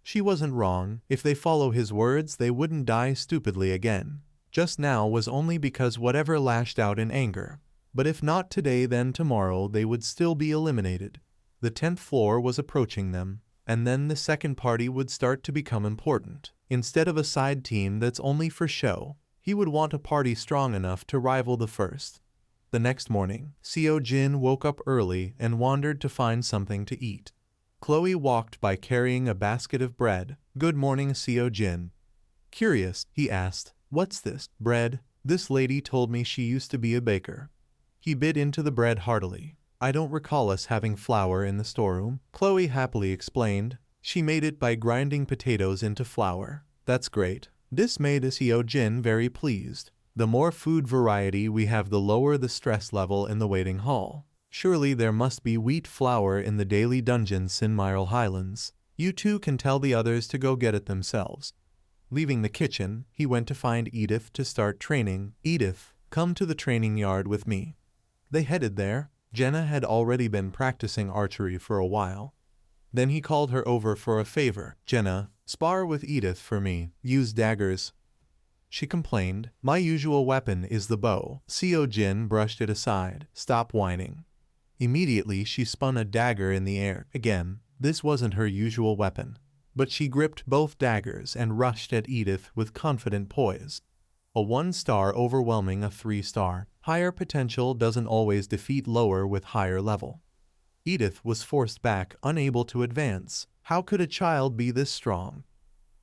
She wasn't wrong. If they follow his words, they wouldn't die stupidly again. Just now was only because whatever lashed out in anger. But if not today, then tomorrow they would still be eliminated. The 10th floor was approaching them, and then the second party would start to become important. Instead of a side team that's only for show, he would want a party strong enough to rival the first. The next morning, Seo Jin woke up early and wandered to find something to eat. Chloe walked by carrying a basket of bread. Good morning, Seo Jin. Curious, he asked. What's this? Bread? This lady told me she used to be a baker. He bit into the bread heartily. I don't recall us having flour in the storeroom, Chloe happily explained. She made it by grinding potatoes into flour. That's great. This made Seo Jin very pleased. The more food variety we have, the lower the stress level in the waiting hall. Surely there must be wheat flour in the daily dungeons in Myrtle Highlands. You two can tell the others to go get it themselves. Leaving the kitchen, he went to find Edith to start training. Edith, come to the training yard with me. They headed there. Jenna had already been practicing archery for a while. Then he called her over for a favor. Jenna, spar with Edith for me. Use daggers. She complained. My usual weapon is the bow. Seo Jin brushed it aside. Stop whining. Immediately she spun a dagger in the air. Again, this wasn't her usual weapon. But she gripped both daggers and rushed at Edith with confident poise. A 1-star overwhelming a 3-star. Higher potential doesn't always defeat lower with higher level. Edith was forced back, unable to advance. How could a child be this strong?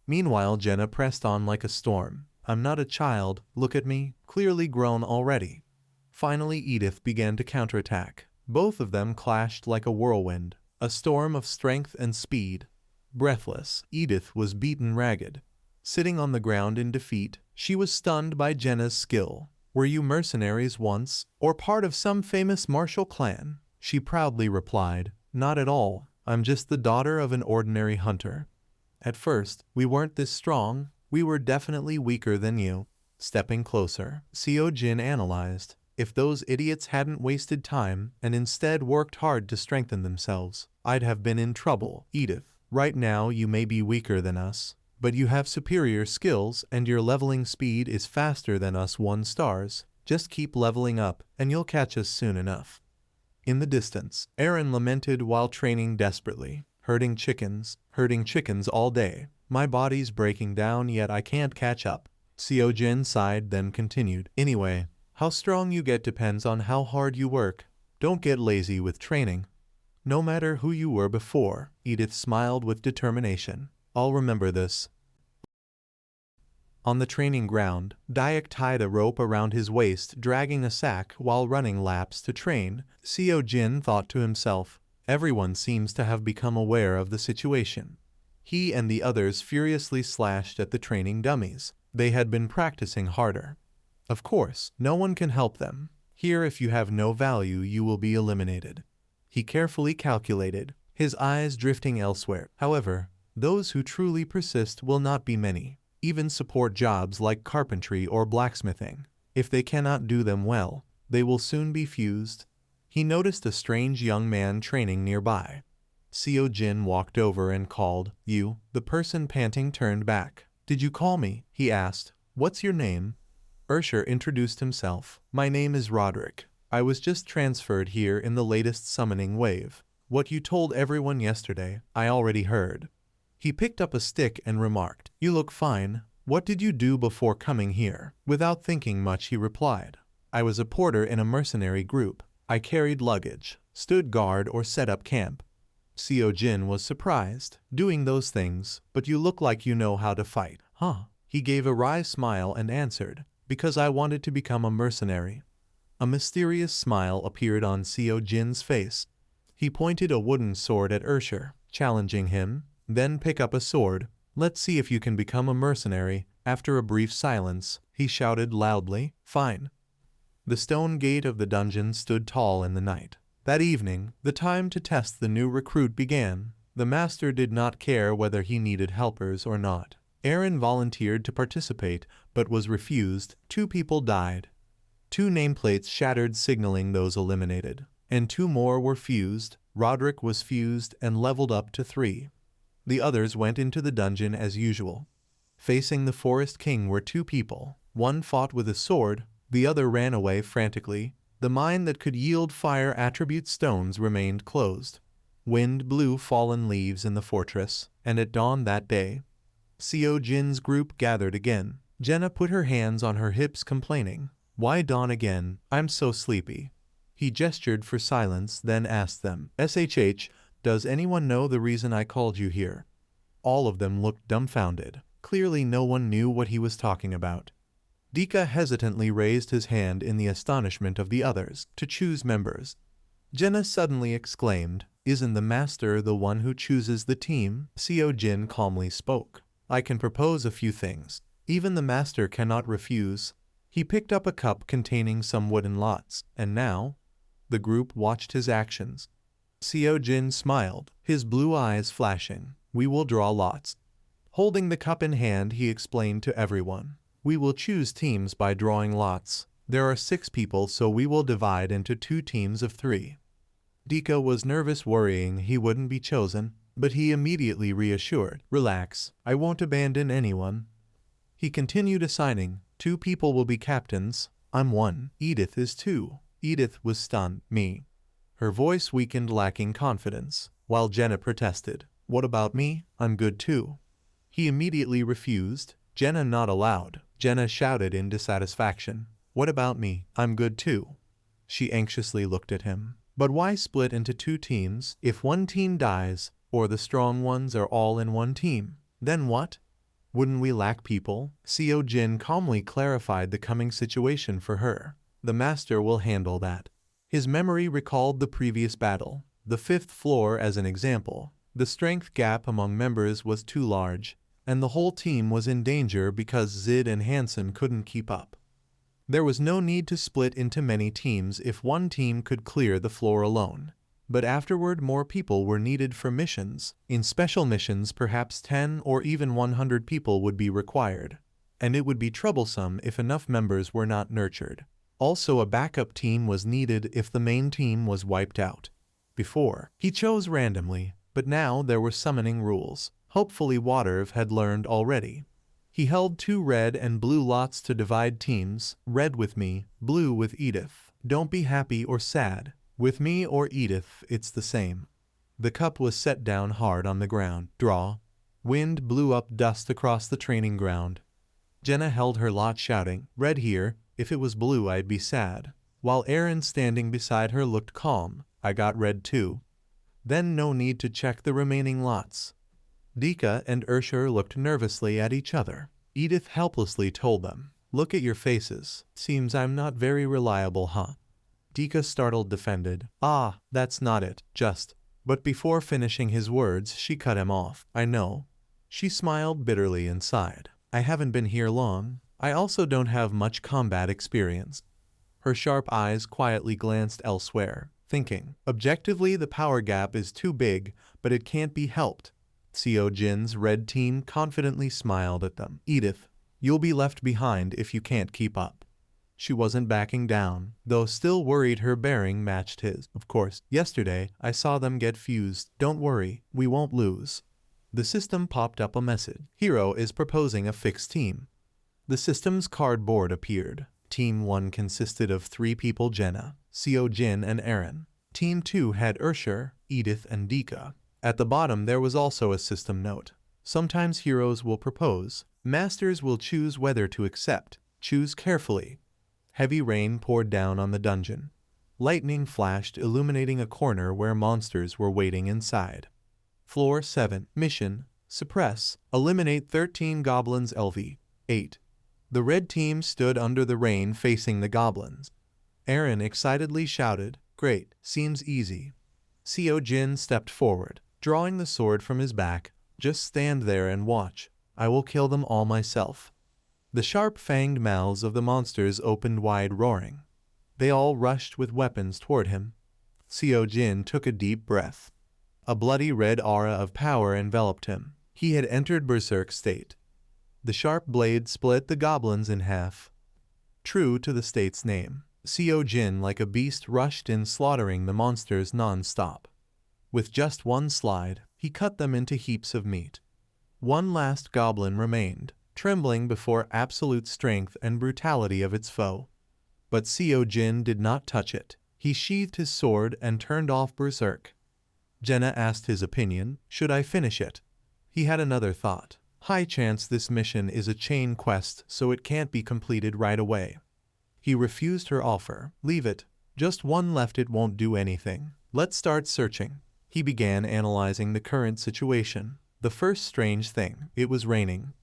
Meanwhile, Jenna pressed on like a storm. I'm not a child, look at me, clearly grown already. Finally, Edith began to counterattack. Both of them clashed like a whirlwind, a storm of strength and speed. Breathless, Edith was beaten ragged. Sitting on the ground in defeat, she was stunned by Jenna's skill. Were you mercenaries once, or part of some famous martial clan? She proudly replied, not at all. I'm just the daughter of an ordinary hunter. At first, we weren't this strong. We were definitely weaker than you. Stepping closer, Seo Jin analyzed. If those idiots hadn't wasted time and instead worked hard to strengthen themselves, I'd have been in trouble. Edith, right now you may be weaker than us, but you have superior skills and your leveling speed is faster than us 1-stars. Just keep leveling up and you'll catch us soon enough. In the distance, Aaron lamented while training desperately. Herding chickens all day. My body's breaking down yet I can't catch up. Seo-jin sighed then continued. Anyway, how strong you get depends on how hard you work. Don't get lazy with training. No matter who you were before, Edith smiled with determination. I'll remember this. On the training ground, Dayak tied a rope around his waist, dragging a sack while running laps to train. Seo-jin thought to himself, everyone seems to have become aware of the situation. He and the others furiously slashed at the training dummies. They had been practicing harder. Of course, no one can help them. Here, if you have no value, you will be eliminated. He carefully calculated, his eyes drifting elsewhere. However, those who truly persist will not be many. Even support jobs like carpentry or blacksmithing. If they cannot do them well, they will soon be fused. He noticed a strange young man training nearby. Seo-jin walked over and called, "You." The person panting turned back. "Did you call me?" he asked. "What's your name?" Ursher introduced himself. "My name is Roderick. I was just transferred here in the latest summoning wave. What you told everyone yesterday, I already heard." He picked up a stick and remarked, "You look fine. What did you do before coming here?" Without thinking much he replied, "I was a porter in a mercenary group. I carried luggage, stood guard or set up camp." Seo-jin was surprised, "Doing those things, but you look like you know how to fight." "Huh?" He gave a wry smile and answered, "Because I wanted to become a mercenary." A mysterious smile appeared on Seo-jin's face. He pointed a wooden sword at Ursher, challenging him. "Then pick up a sword. Let's see if you can become a mercenary." After a brief silence, he shouted loudly, "Fine." The stone gate of the dungeon stood tall in the night. That evening, the time to test the new recruit began. The master did not care whether he needed helpers or not. Aaron volunteered to participate, but was refused. 2 people died. 2 nameplates shattered, signaling those eliminated. And 2 more were fused. Roderick was fused and leveled up to 3. The others went into the dungeon as usual. Facing the Forest King were 2 people. One fought with a sword, the other ran away frantically. The mine that could yield fire attribute stones remained closed. Wind blew fallen leaves in the fortress, and at dawn that day, Seo-jin's group gathered again. Jenna put her hands on her hips complaining, "Why dawn again? I'm so sleepy." He gestured for silence, then asked them, "SHH, does anyone know the reason I called you here?" All of them looked dumbfounded. Clearly no one knew what he was talking about. Dika hesitantly raised his hand in the astonishment of the others to choose members. Jenna suddenly exclaimed, "Isn't the master the one who chooses the team?" Seo-jin calmly spoke, "I can propose a few things. Even the master cannot refuse." He picked up a cup containing some wooden lots, and now, the group watched his actions. Seo-jin smiled, his blue eyes flashing. "We will draw lots." Holding the cup in hand, he explained to everyone, "We will choose teams by drawing lots. There are 6 people, so we will divide into 2 teams of 3. Dika was nervous, worrying he wouldn't be chosen, but he immediately reassured, "Relax, I won't abandon anyone." He continued assigning, 2 people will be captains. I'm 1. Edith is 2. Edith was stunned. "Me." Her voice weakened, lacking confidence, while Jenna protested, "What about me? I'm good too." He immediately refused. "Jenna not allowed." Jenna shouted in dissatisfaction, "What about me? I'm good too." She anxiously looked at him. "But why split into 2 teams? If one team dies, or the strong ones are all in one team, then what? Wouldn't we lack people?" Seo-jin calmly clarified the coming situation for her. "The master will handle that." His memory recalled the previous battle, the 5th floor as an example. The strength gap among members was too large, and the whole team was in danger because Zid and Hansen couldn't keep up. There was no need to split into many teams if one team could clear the floor alone. But afterward more people were needed for missions. In special missions perhaps 10 or even 100 people would be required, and it would be troublesome if enough members were not nurtured. Also, a backup team was needed if the main team was wiped out. Before, he chose randomly, but now there were summoning rules. Hopefully Water had learned already. He held 2 red and blue lots to divide teams, red with me, blue with Edith. Don't be happy or sad. With me or Edith, it's the same. The cup was set down hard on the ground. Draw. Wind blew up dust across the training ground. Jenna held her lot shouting, red here, if it was blue I'd be sad. While Aaron standing beside her looked calm, I got red too. Then no need to check the remaining lots. Dika and Ursher looked nervously at each other. Edith helplessly told them, look at your faces. Seems I'm not very reliable, huh? Dika startled defended, ah, that's not it, just. But before finishing his words she cut him off. I know. She smiled bitterly and sighed. I haven't been here long. I also don't have much combat experience. Her sharp eyes quietly glanced elsewhere, thinking, objectively the power gap is too big, but it can't be helped. Seo Jin's red team confidently smiled at them. Edith, you'll be left behind if you can't keep up. She wasn't backing down, though still worried her bearing matched his. Of course, yesterday I saw them get fused. Don't worry, we won't lose. The system popped up a message. Hero is proposing a fixed team. The system's cardboard appeared. Team 1 consisted of 3 people: Jenna, Seo Jin, and Aaron. Team 2 had Ursher, Edith, and Dika. At the bottom there was also a system note. Sometimes heroes will propose. Masters will choose whether to accept. Choose carefully. Heavy rain poured down on the dungeon. Lightning flashed, illuminating a corner where monsters were waiting inside. Floor 7. Mission: Suppress. Eliminate 13 goblins. LV 8. The red team stood under the rain facing the goblins. Aaron excitedly shouted, great, seems easy. Seo Jin stepped forward, drawing the sword from his back. Just stand there and watch. I will kill them all myself. The sharp-fanged mouths of the monsters opened wide, roaring. They all rushed with weapons toward him. Seo Jin took a deep breath. A bloody red aura of power enveloped him. He had entered berserk state. The sharp blade split the goblins in half. True to the state's name, Seo Jin like a beast rushed in, slaughtering the monsters non-stop. With just one slide, he cut them into heaps of meat. One last goblin remained, trembling before absolute strength and brutality of its foe. But Seo Jin did not touch it. He sheathed his sword and turned off berserk. Jenna asked his opinion, should I finish it? He had another thought. High chance this mission is a chain quest, so it can't be completed right away. He refused her offer. Leave it. Just one left, it won't do anything. Let's start searching. He began analyzing the current situation. The first strange thing, it was raining.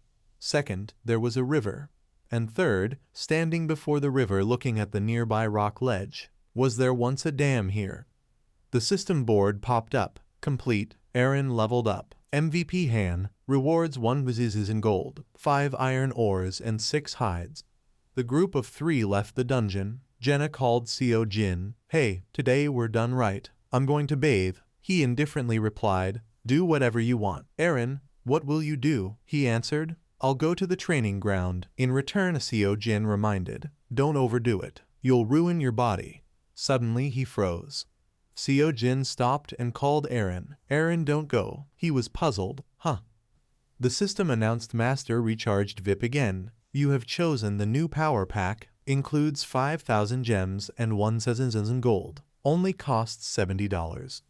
Second, there was a river. And third, standing before the river looking at the nearby rock ledge. Was there once a dam here? The system board popped up. Complete. Aaron leveled up. MVP Han, rewards 1 Vizizes in gold, 5 iron ores, and 6 hides. The group of 3 left the dungeon. Jenna called Seo Jin. Hey, today we're done right. I'm going to bathe. He indifferently replied, do whatever you want. Aaron, what will you do? He answered, I'll go to the training ground. In return, Seo Jin reminded, don't overdo it. You'll ruin your body. Suddenly he froze. Seo Jin stopped and called Aaron. Aaron, don't go. He was puzzled. Huh. The system announced Master recharged VIP again. You have chosen the new power pack. Includes 5,000 gems and 1,000 gold. Only costs $70.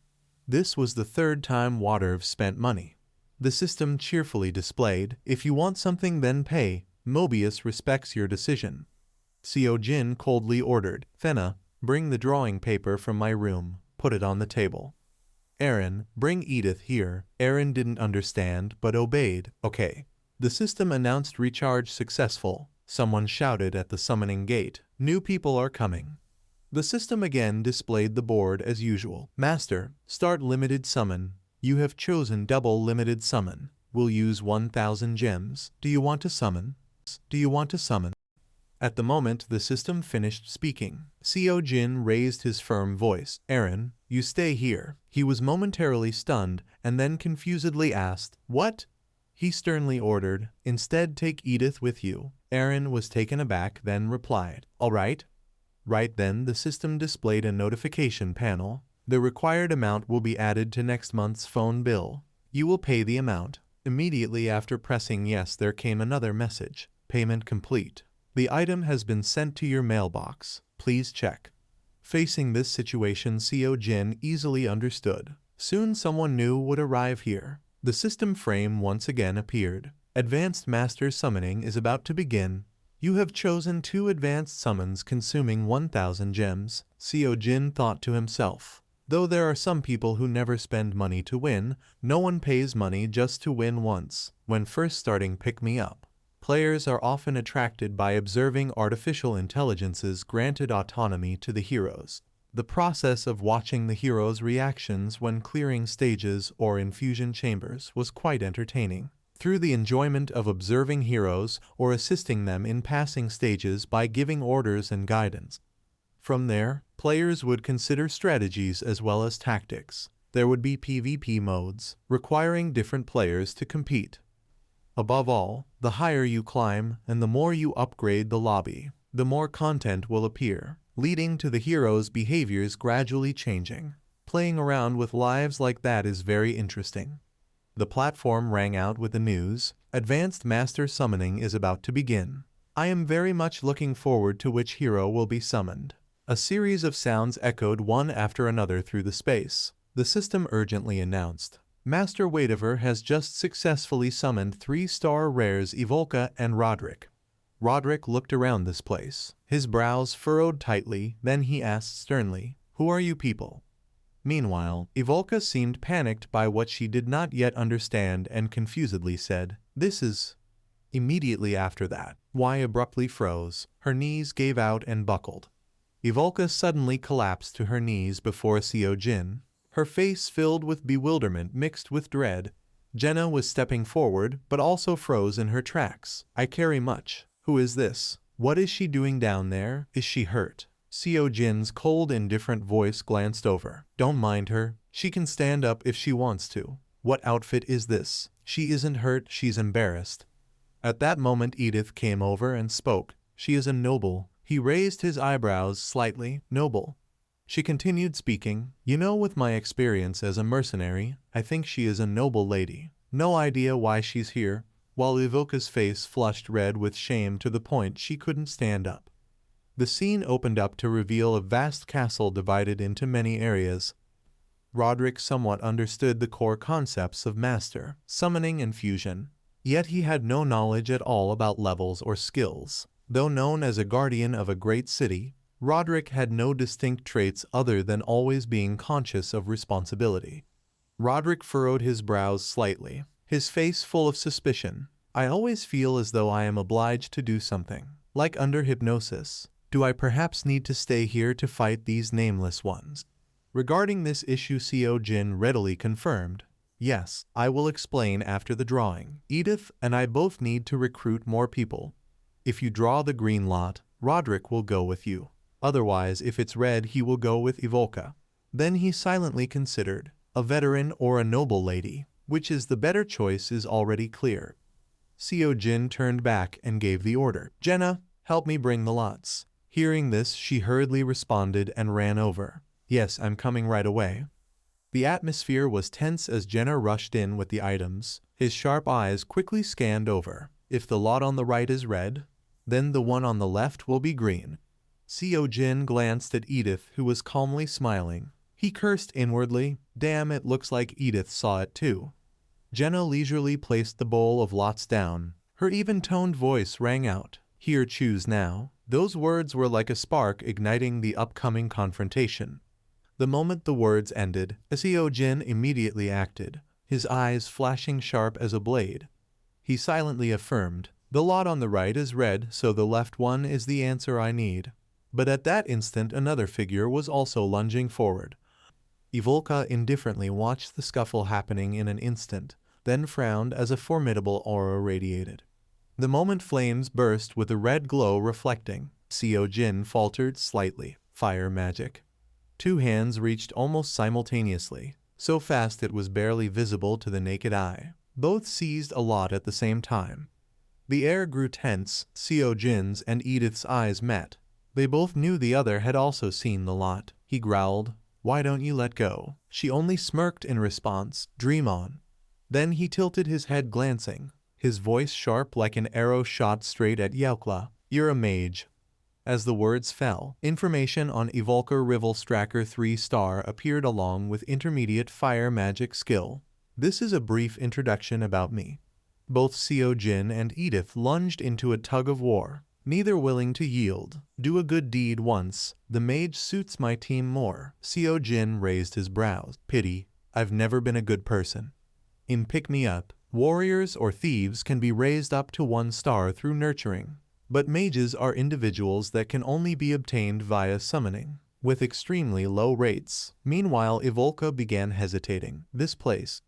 This was the 3rd time Water spent money. The system cheerfully displayed, if you want something then pay. Mobius respects your decision. Seo Jin coldly ordered, Fena, bring the drawing paper from my room. Put it on the table. Aaron, bring Edith here. Aaron didn't understand, but obeyed. Okay. The system announced recharge successful. Someone shouted at the summoning gate. New people are coming. The system again displayed the board as usual. Master, start limited summon. You have chosen double limited summon. We'll use 1,000 gems. Do you want to summon? Do you want to summon? At the moment the system finished speaking, Seo Jin raised his firm voice. Aaron, you stay here. He was momentarily stunned and then confusedly asked, what? He sternly ordered, instead take Edith with you. Aaron was taken aback, then replied, all right. Right then, the system displayed a notification panel. The required amount will be added to next month's phone bill. You will pay the amount. Immediately after pressing yes, there came another message. Payment complete. The item has been sent to your mailbox. Please check. Facing this situation, Seo Jin easily understood. Soon someone new would arrive here. The system frame once again appeared. Advanced Master Summoning is about to begin. You have chosen 2 advanced summons consuming 1,000 gems, Seo Jin thought to himself. Though there are some people who never spend money to win, no one pays money just to win once. When first starting Pick Me Up, players are often attracted by observing artificial intelligence's granted autonomy to the heroes. The process of watching the heroes' reactions when clearing stages or infusion chambers was quite entertaining. Through the enjoyment of observing heroes or assisting them in passing stages by giving orders and guidance. From there, players would consider strategies as well as tactics. There would be PvP modes, requiring different players to compete. Above all, the higher you climb and the more you upgrade the lobby, the more content will appear, leading to the hero's behaviors gradually changing. Playing around with lives like that is very interesting. The platform rang out with the news, Advanced Master Summoning is about to begin. I am very much looking forward to which hero will be summoned. A series of sounds echoed one after another through the space. The system urgently announced. Master Waitiver has just successfully summoned 3-star rares Evolka and Roderick. Roderick looked around this place. His brows furrowed tightly, then he asked sternly, "Who are you people?" Meanwhile, Evolka seemed panicked by what she did not yet understand and confusedly said, "This is..." Immediately after that, Y abruptly froze, her knees gave out and buckled. Evolka suddenly collapsed to her knees before Seo Jin, her face filled with bewilderment mixed with dread. Jenna was stepping forward, but also froze in her tracks. "I carry much. Who is this? What is she doing down there? Is she hurt?" Seo Jin's cold, indifferent voice glanced over. "Don't mind her. She can stand up if she wants to. What outfit is this? She isn't hurt, she's embarrassed." At that moment Edith came over and spoke. "She is a noble." He raised his eyebrows slightly. "Noble?" She continued speaking. "You know, with my experience as a mercenary, I think she is a noble lady. No idea why she's here." While Evoka's face flushed red with shame to the point she couldn't stand up. The scene opened up to reveal a vast castle divided into many areas. Roderick somewhat understood the core concepts of master, summoning and fusion. Yet he had no knowledge at all about levels or skills. Though known as a guardian of a great city, Roderick had no distinct traits other than always being conscious of responsibility. Roderick furrowed his brows slightly, his face full of suspicion. "I always feel as though I am obliged to do something, like under hypnosis. Do I perhaps need to stay here to fight these nameless ones?" Regarding this issue, Seo Jin readily confirmed. "Yes, I will explain after the drawing. Edith and I both need to recruit more people. If you draw the green lot, Roderick will go with you. Otherwise, if it's red, he will go with Evolka." Then he silently considered. A veteran or a noble lady, which is the better choice, is already clear. Seo Jin turned back and gave the order. "Jenna, help me bring the lots." Hearing this, she hurriedly responded and ran over. "Yes, I'm coming right away." The atmosphere was tense as Jenna rushed in with the items. His sharp eyes quickly scanned over. If the lot on the right is red, then the one on the left will be green. Seo Jin glanced at Edith, who was calmly smiling. He cursed inwardly. Damn, it looks like Edith saw it too. Jenna leisurely placed the bowl of lots down. Her even-toned voice rang out. "Here, choose now." Those words were like a spark igniting the upcoming confrontation. The moment the words ended, Seo Jin immediately acted, his eyes flashing sharp as a blade. He silently affirmed, "The lot on the right is red, so the left one is the answer I need." But at that instant another figure was also lunging forward. Evolka indifferently watched the scuffle happening in an instant, then frowned as a formidable aura radiated. The moment flames burst with a red glow reflecting. Seo Jin faltered slightly. Fire magic. 2 hands reached almost simultaneously, so fast it was barely visible to the naked eye. Both seized a lot at the same time. The air grew tense. Seo Jin's and Edith's eyes met. They both knew the other had also seen the lot. He growled, "Why don't you let go?" She only smirked in response, "Dream on." Then he tilted his head glancing, his voice sharp like an arrow shot straight at Yaukla. "You're a mage." As the words fell, information on Evolker Rivelstracker 3-star appeared along with intermediate fire magic skill. This is a brief introduction about me. Both Seo Jin and Edith lunged into a tug of war, neither willing to yield. Do a good deed once, the mage suits my team more. Seo Jin raised his brows. Pity, I've never been a good person. In Pick Me Up, warriors or thieves can be raised up to 1 star through nurturing. But mages are individuals that can only be obtained via summoning, with extremely low rates. Meanwhile, Evolka began hesitating. This place.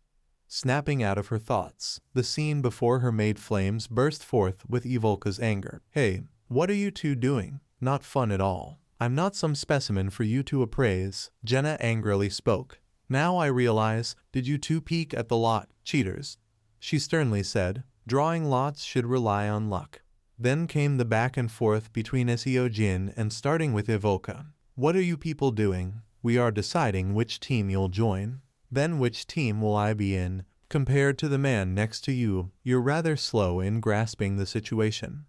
Snapping out of her thoughts, the scene before her made flames burst forth with Evolka's anger. "Hey, what are you two doing? Not fun at all. I'm not some specimen for you to appraise." Jenna angrily spoke. "Now I realize, did you two peek at the lot, cheaters?" She sternly said, "Drawing lots should rely on luck." Then came the back and forth between Seo Jin and starting with Evolka. "What are you people doing? We are deciding which team you'll join. Then which team will I be in? Compared to the man next to you, you're rather slow in grasping the situation."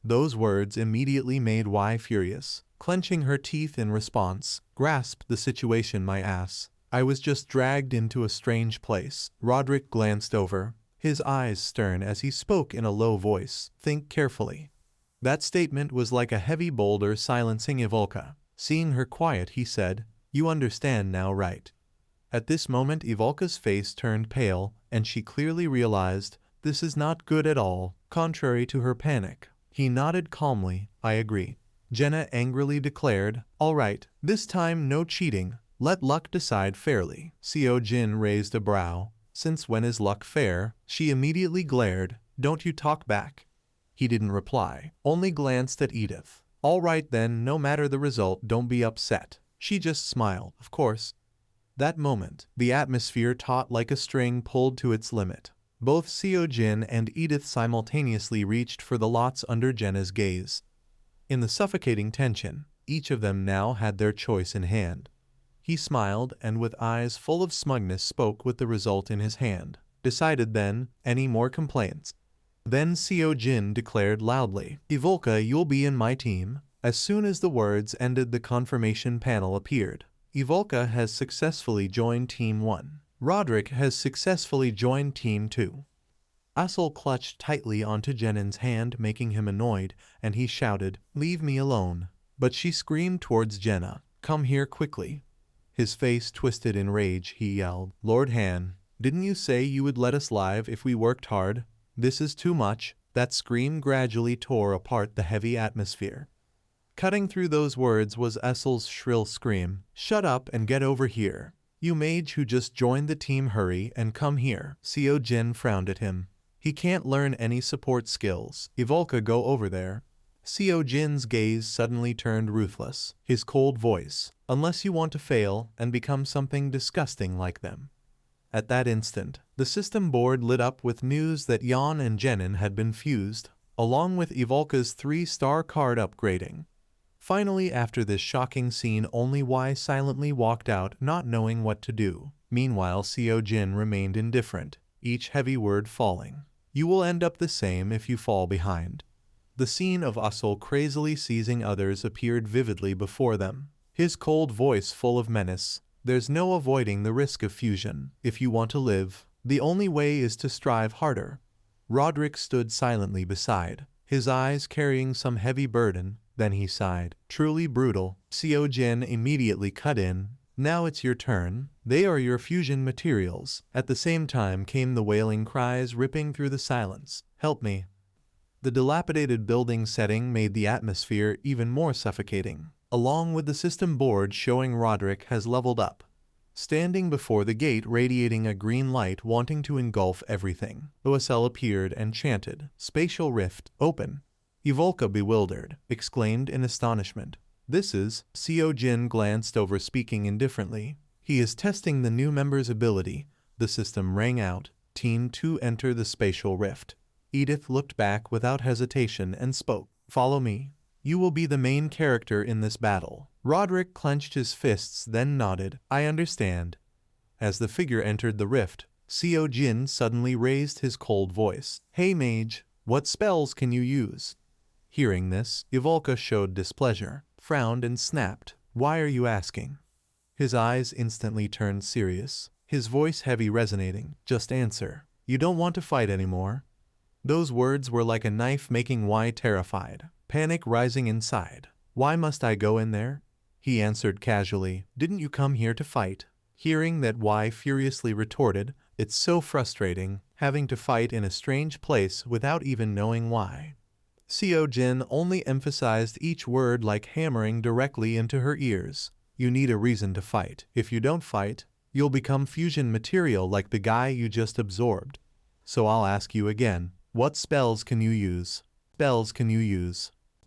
Those words immediately made Y furious. Clenching her teeth in response, "Grasp the situation, my ass. I was just dragged into a strange place." Roderick glanced over, his eyes stern as he spoke in a low voice. "Think carefully." That statement was like a heavy boulder silencing Evolka. Seeing her quiet, he said, "You understand now, right?" At this moment Evolka's face turned pale, and she clearly realized, this is not good at all, contrary to her panic. He nodded calmly, "I agree." Jenna angrily declared, "All right, this time no cheating, let luck decide fairly." Seo Jin raised a brow. "Since when is luck fair?" She immediately glared, "Don't you talk back." He didn't reply, only glanced at Edith. "All right then, no matter the result, don't be upset." She just smiled, "Of course." That moment, the atmosphere taut like a string pulled to its limit. Both Seo Jin and Edith simultaneously reached for the lots under Jenna's gaze. In the suffocating tension, each of them now had their choice in hand. He smiled and with eyes full of smugness spoke with the result in his hand. "Decided then, any more complaints?" Then Seo Jin declared loudly, "Evolka, you'll be in my team." As soon as the words ended, the confirmation panel appeared. Evolka has successfully joined Team 1. Roderick has successfully joined Team 2. Assel clutched tightly onto Jenin's hand, making him annoyed, and he shouted, "Leave me alone." But she screamed towards Jenna, "Come here quickly." His face twisted in rage, he yelled, "Lord Han, didn't you say you would let us live if we worked hard? This is too much." That scream gradually tore apart the heavy atmosphere. Cutting through those words was Essel's shrill scream, "Shut up and get over here. You mage who just joined the team, hurry and come here." Seo Jin frowned at him. "He can't learn any support skills. Evolka, go over there." Seo Jin's gaze suddenly turned ruthless, his cold voice, "Unless you want to fail and become something disgusting like them." At that instant, the system board lit up with news that Yan and Jenin had been fused, along with Evolka's 3-star card upgrading. Finally, after this shocking scene, only Y silently walked out, not knowing what to do. Meanwhile, Seo Jin remained indifferent, each heavy word falling. "You will end up the same if you fall behind." The scene of Assel crazily seizing others appeared vividly before them, his cold voice full of menace. "There's no avoiding the risk of fusion. If you want to live, the only way is to strive harder." Roderick stood silently beside, his eyes carrying some heavy burden. Then he sighed, "Truly brutal." Seo Jin immediately cut in, "Now it's your turn. They are your fusion materials." At the same time came the wailing cries ripping through the silence, "Help me." The dilapidated building setting made the atmosphere even more suffocating, along with the system board showing Roderick has leveled up. Standing before the gate radiating a green light wanting to engulf everything, OSL appeared and chanted, "Spatial rift, open." Evolka, bewildered, exclaimed in astonishment, "This is..." Seo Jin glanced over, speaking indifferently, "He is testing the new member's ability." The system rang out, "Team 2 enter the spatial rift." Edith looked back without hesitation and spoke, "Follow me." You will be the main character in this battle. Roderick clenched his fists then nodded. I understand. As the figure entered the rift, Seo Jin suddenly raised his cold voice. Hey mage, what spells can you use? Hearing this, Ivolka showed displeasure, frowned and snapped. Why are you asking? His eyes instantly turned serious, his voice heavy resonating. Just answer. You don't want to fight anymore? Those words were like a knife making Y terrified, panic rising inside. Why must I go in there? He answered casually. Didn't you come here to fight? Hearing that, Y furiously retorted, it's so frustrating, having to fight in a strange place without even knowing why. Seo Jin only emphasized each word like hammering directly into her ears. You need a reason to fight. If you don't fight, you'll become fusion material like the guy you just absorbed. So I'll ask you again, what spells can you use? Spells can you use?